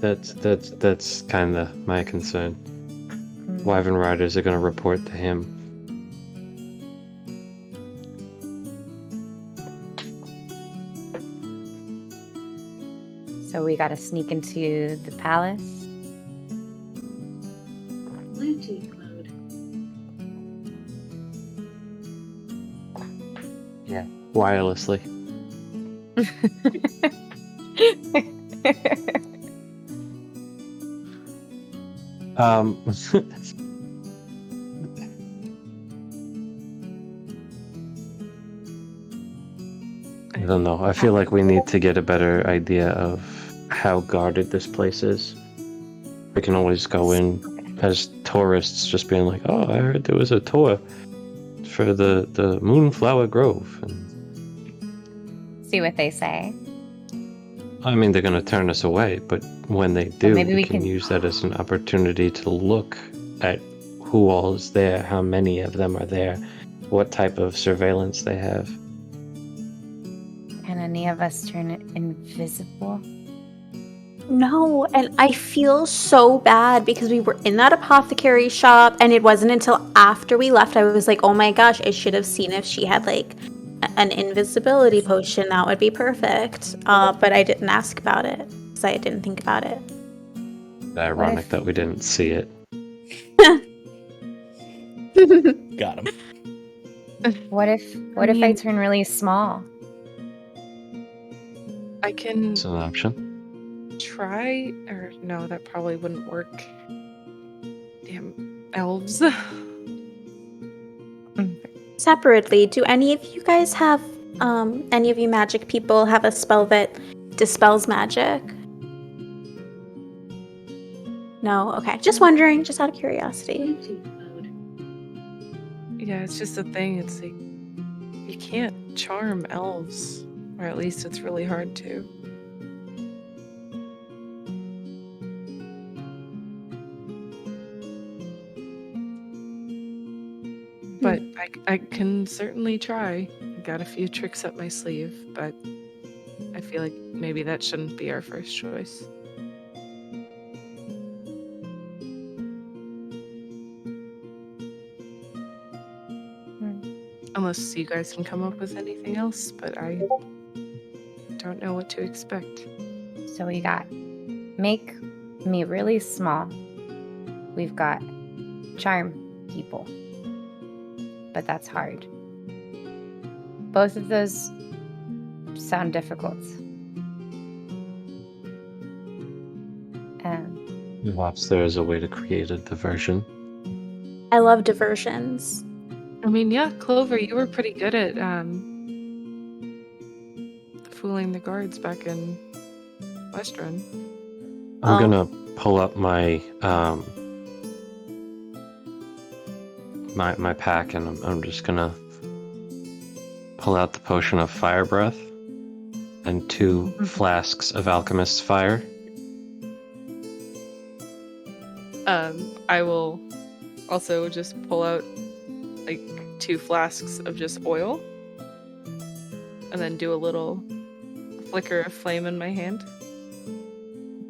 That's kind of my concern. Wyvern riders are going to report to him. So we gotta sneak into the palace. Bluetooth mode. Yeah, wirelessly. I don't know. I feel like we need to get a better idea of how guarded this place is. We can always go in as tourists, just being like, "Oh, I heard there was a tour for the Moonflower Grove." And, See what they say. I mean, they're going to turn us away, but when they do, maybe we we can can- use that as an opportunity to look at who all is there, how many of them are there, what type of surveillance they have. Can any of us turn it invisible? No, and I feel so bad because we were in that apothecary shop, and it wasn't until after we left I was like, oh my gosh, I should have seen if she had like an invisibility potion. That would be perfect. But I didn't ask about it because I didn't think about it. Ironic that we didn't see it. Got him. What if I turn really small? I can It's an option. try, or no, that probably wouldn't work. Damn elves. Separately, do any of you guys have, any of you magic people have a spell that dispels magic? No? Okay. Just wondering, just out of curiosity. Yeah, it's just a thing. It's like you can't charm elves, or at least it's really hard to. But I can certainly try. I got a few tricks up my sleeve, but I feel like maybe that shouldn't be our first choice. Unless you guys can come up with anything else, but I don't know what to expect. So we got make me really small. We've got charm people. But that's hard. Both of those sound difficult. Perhaps there is a way to create a diversion. I love diversions. I mean, yeah, Clover, you were pretty good at fooling the guards back in Westrun. I'm gonna pull up my my pack, and I'm just gonna pull out the potion of fire breath and 2 flasks of alchemist's fire. I will also just pull out like 2 flasks of just oil and then do a little flicker of flame in my hand.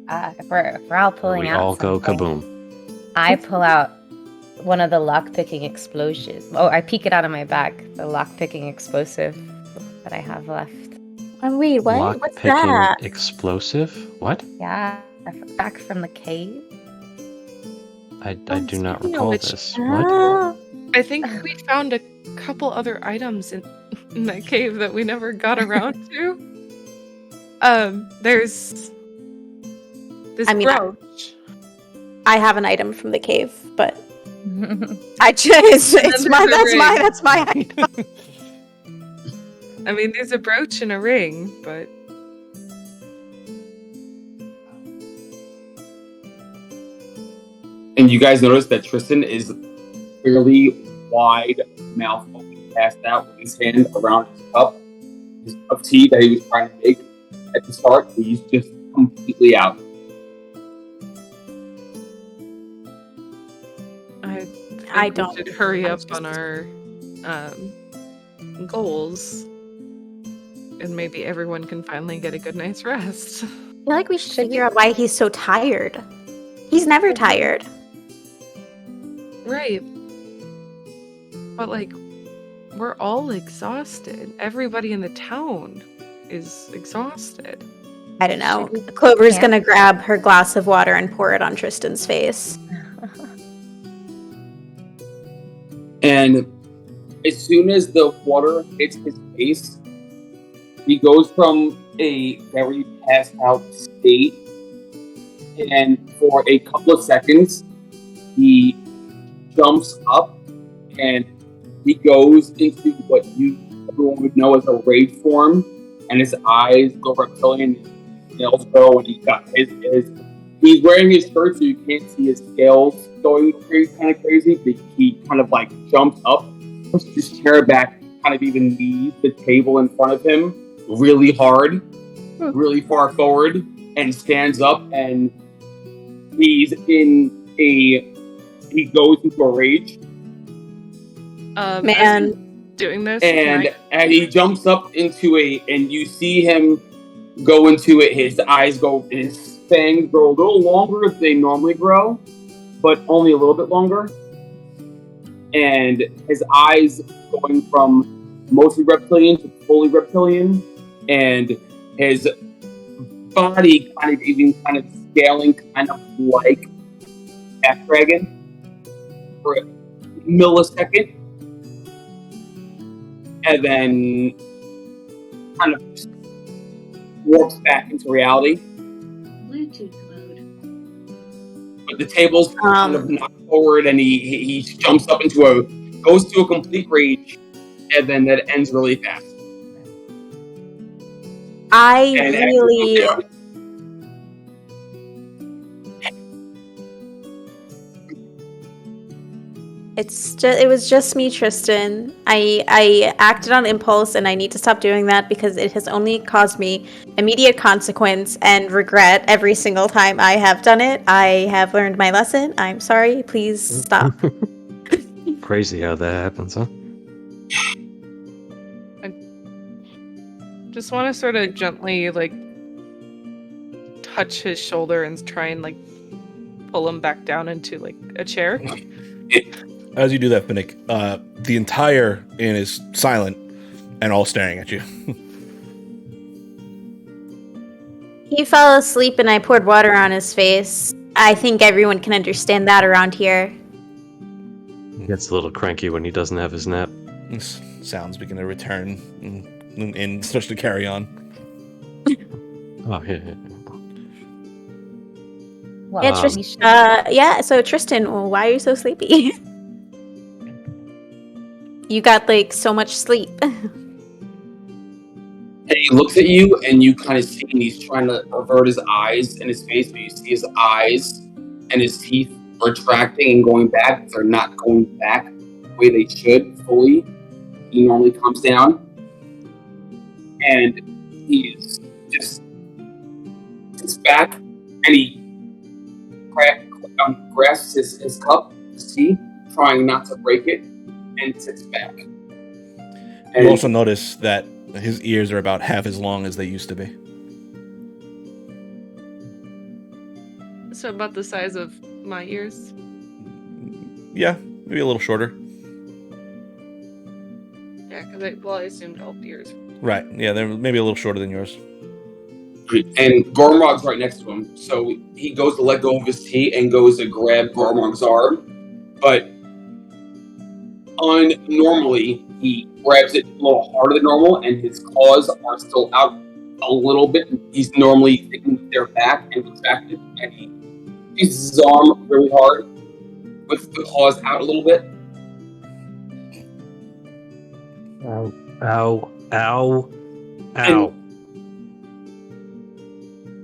If we're all pulling We out all go something, kaboom. I pull out one of the lockpicking explosives. Oh, I peek it out of my bag. The lockpicking explosive that I have left. Oh, wait, what? What's Lock-picking that? explosive? What? Yeah, back from the cave. I do not speaking of recall which- this. What? I think we found a couple other items in that cave that we never got around to. There's this brooch. I have an item from the cave, but that's my item. I mean, there's a brooch and a ring, but And you guys notice that Tristan is fairly wide mouth open, passed out with his hand around his cup of tea that he was trying to make at the start. He's just completely out. I don't. We should hurry up on our goals, and maybe everyone can finally get a good night's rest. I feel like we should figure out why he's so tired. He's never tired. Right. But, like, we're all exhausted. Everybody in the town is exhausted. I don't know. Clover's gonna grab her glass of water and pour it on Tristan's face. And as soon as the water hits his face, he goes from a very passed out state, and for a couple of seconds, he jumps up and he goes into what everyone would know as a rage form, and his eyes go reptilian, his nails go, and he's wearing his shirt so you can't see his scales going kind of crazy, but he kind of like jumps up, pushes his chair back, kind of even leaves the table in front of him really hard, really far forward, and stands up, and he goes into a rage. Man, doing this, and he jumps up into and you see him go into it. His fangs grow a little longer than they normally grow, but only a little bit longer. And his eyes going from mostly reptilian to fully reptilian, and his body kind of scaling kind of like a dragon for a millisecond. and then kind of warps back into reality. Bluetooth mode. But the table's kind of knocked forward, and he jumps up goes to a complete rage, and then that ends really fast. It was just me, Tristan. I acted on impulse, and I need to stop doing that because it has only caused me immediate consequence and regret every single time I have done it. I have learned my lesson. I'm sorry. Please stop. Crazy how that happens, huh? I just want to sort of gently, like, touch his shoulder and try and, like, pull him back down into, like, a chair. As you do that, Finnick, the entire inn is silent and all staring at you. He fell asleep and I poured water on his face. I think everyone can understand that around here. He gets a little cranky when he doesn't have his nap. Sounds begin to return and starts to carry on. Oh, yeah. Well, so Tristan, why are you so sleepy? You got, like, so much sleep. And he looks at you, and you kind of see, and he's trying to avert his eyes and his face, but you see his eyes and his teeth retracting and going back. They're not going back the way they should fully. He normally comes down, and he is just sits back, and he grasps his cup, his tea, trying not to break it, and sits back. And you also notice that his ears are about half as long as they used to be. So about the size of my ears? Yeah, maybe a little shorter. Yeah, because I assumed elf ears. Right, yeah, they're maybe a little shorter than yours. And Gormog's right next to him, so he goes to let go of his tea and goes to grab Gormog's arm, but normally he grabs it a little harder than normal, and his claws are still out a little bit. He's normally thinking they're back and retracted, and he uses his arm really hard with the claws out a little bit. Ow, ow, ow, ow.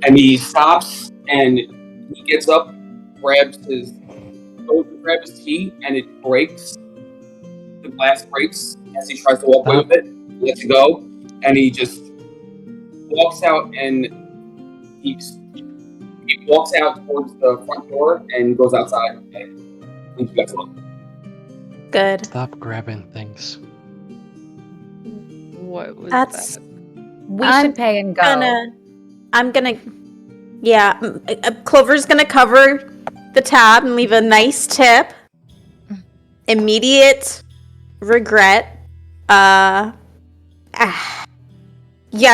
And he stops, and he gets up, goes to grab his tea, and it breaks. The glass breaks as he tries to walk away with it. He lets it go, and he just walks out, and he walks out towards the front door and goes outside and leaves you guys alone. Good. Stop grabbing things. What was That's that? We should pay and go. Clover's gonna cover the tab and leave a nice tip. Immediate regret. Yeah,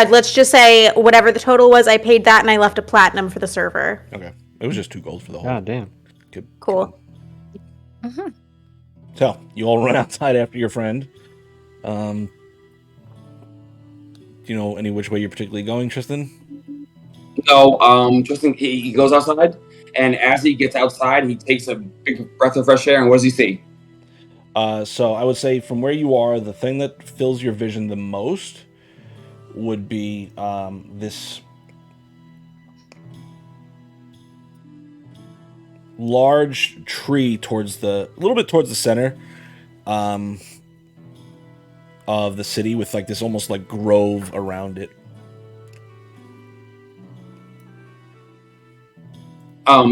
let's just say whatever the total was, I paid that and I left a platinum for the server. Okay. It was just 2 gold for the whole. God damn. Good. Cool. Mm-hmm. So, you all run outside after your friend. Do you know any which way you're particularly going, Tristan? No, Tristan, he goes outside, and as he gets outside, he takes a big breath of fresh air, and what does he see? So I would say from where you are, the thing that fills your vision the most would be this large tree a little bit towards the center of the city with like this almost like grove around it.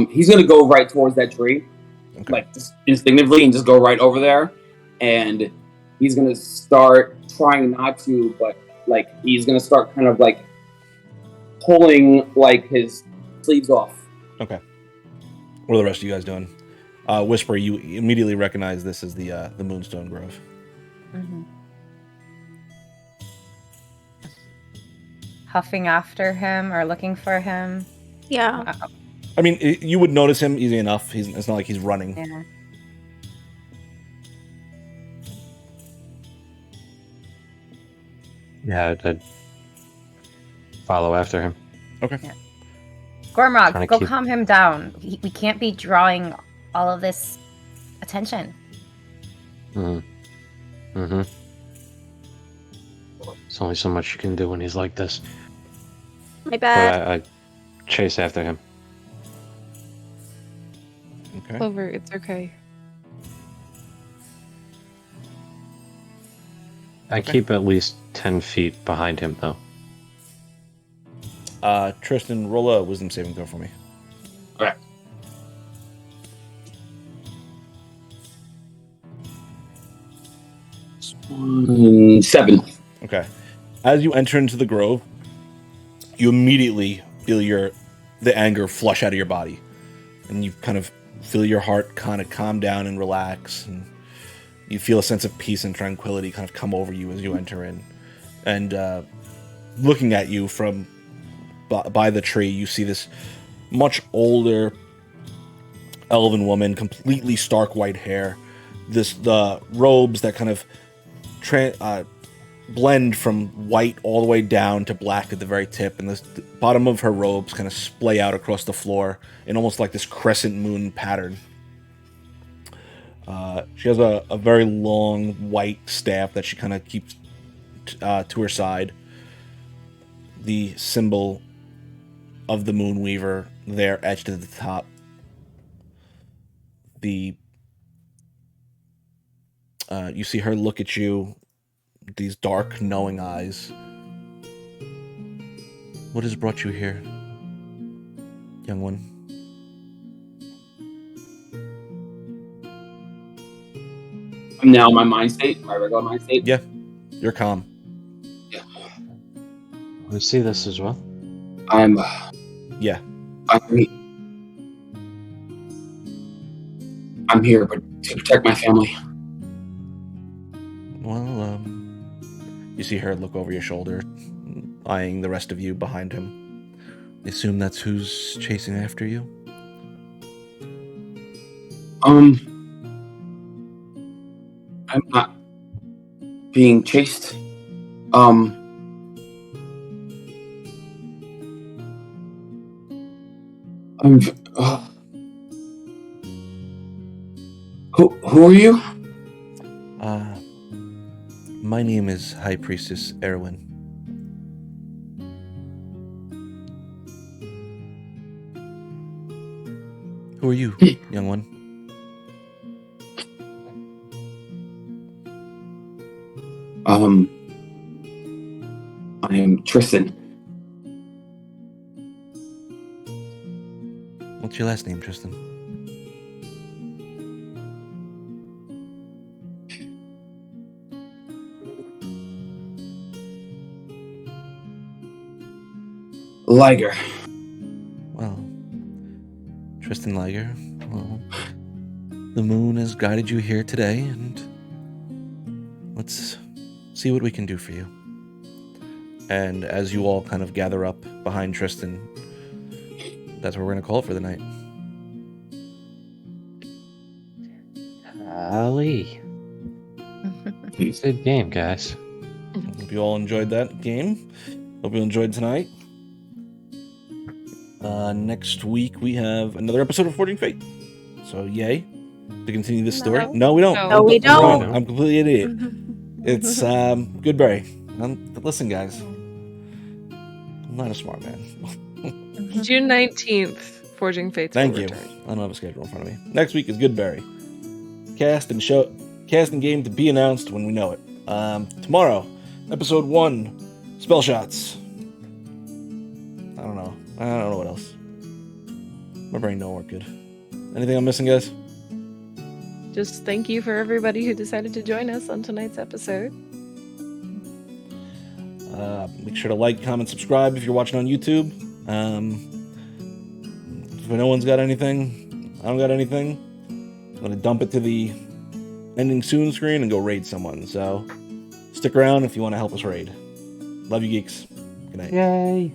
He's gonna go right towards that tree, like just instinctively, and just go right over there. And he's gonna start trying not to, but like he's gonna start kind of like pulling like his sleeves off. Okay. What are the rest of you guys doing? Whisper, you immediately recognize this as the Moonstone Grove. Mm-hmm. Huffing after him or looking for him. Yeah. I mean, you would notice him easy enough. It's not like he's running. Yeah. Yeah, I'd follow after him. Okay. Yeah. Trying Gormrog, to go keep- calm him down. We can't be drawing all of this attention. Mm-hmm. Mm-hmm. There's only so much you can do when he's like this. My bad. But I chase after him. Okay. Clover, it's okay. I Okay. keep at least 10 feet behind him, though. Tristan, roll a wisdom saving throw for me. Okay. Seven. Okay. As you enter into the grove, you immediately feel the anger flush out of your body, and you kind of feel your heart kind of calm down and relax, and you feel a sense of peace and tranquility kind of come over you as you enter in. And looking at you from by the tree, you see this much older elven woman, completely stark white hair, the robes that kind of blend from white all the way down to black at the very tip, and the bottom of her robes kind of splay out across the floor in almost like this crescent moon pattern. She has a very long white staff that she kind of keeps to her side. The symbol of the Moonweaver there etched at the top. You see her look at you, these dark, knowing eyes. What has brought you here, young one? I'm now in my mind state, my regular mind state. Yeah, you're calm. Yeah. We see this as well. Yeah. I'm here, but to protect my family. Well, you see her look over your shoulder, eyeing the rest of you behind him. I assume that's who's chasing after you? I'm not being chased. Who are you? My name is High Priestess Erwin. Who are you, young one? I am Tristan. What's your last name, Tristan? Liger. Well, Tristan Liger, well, the moon has guided you here today, and let's see what we can do for you. And as you all kind of gather up behind Tristan, that's what we're going to call it for the night. Ali. Good game, guys. Hope you all enjoyed that game. Hope you enjoyed tonight. Next week we have another episode of Forging Fate. So yay to continue this story. No, we don't. No, we don't. I'm completely an idiot. It's Goodberry. Listen, guys. I'm not a smart man. June 19th, Forging Fates. Thank will you. return. I don't have a schedule in front of me. Next week is Goodberry. Cast and game to be announced when we know it. Tomorrow, episode 1, spell shots. I don't know what else. My brain don't work good. Anything I'm missing, guys? Just thank you for everybody who decided to join us on tonight's episode. Make sure to like, comment, subscribe if you're watching on YouTube. If no one's got anything, I don't got anything, I'm going to dump it to the ending soon screen and go raid someone. So stick around if you want to help us raid. Love you, geeks. Good night. Yay.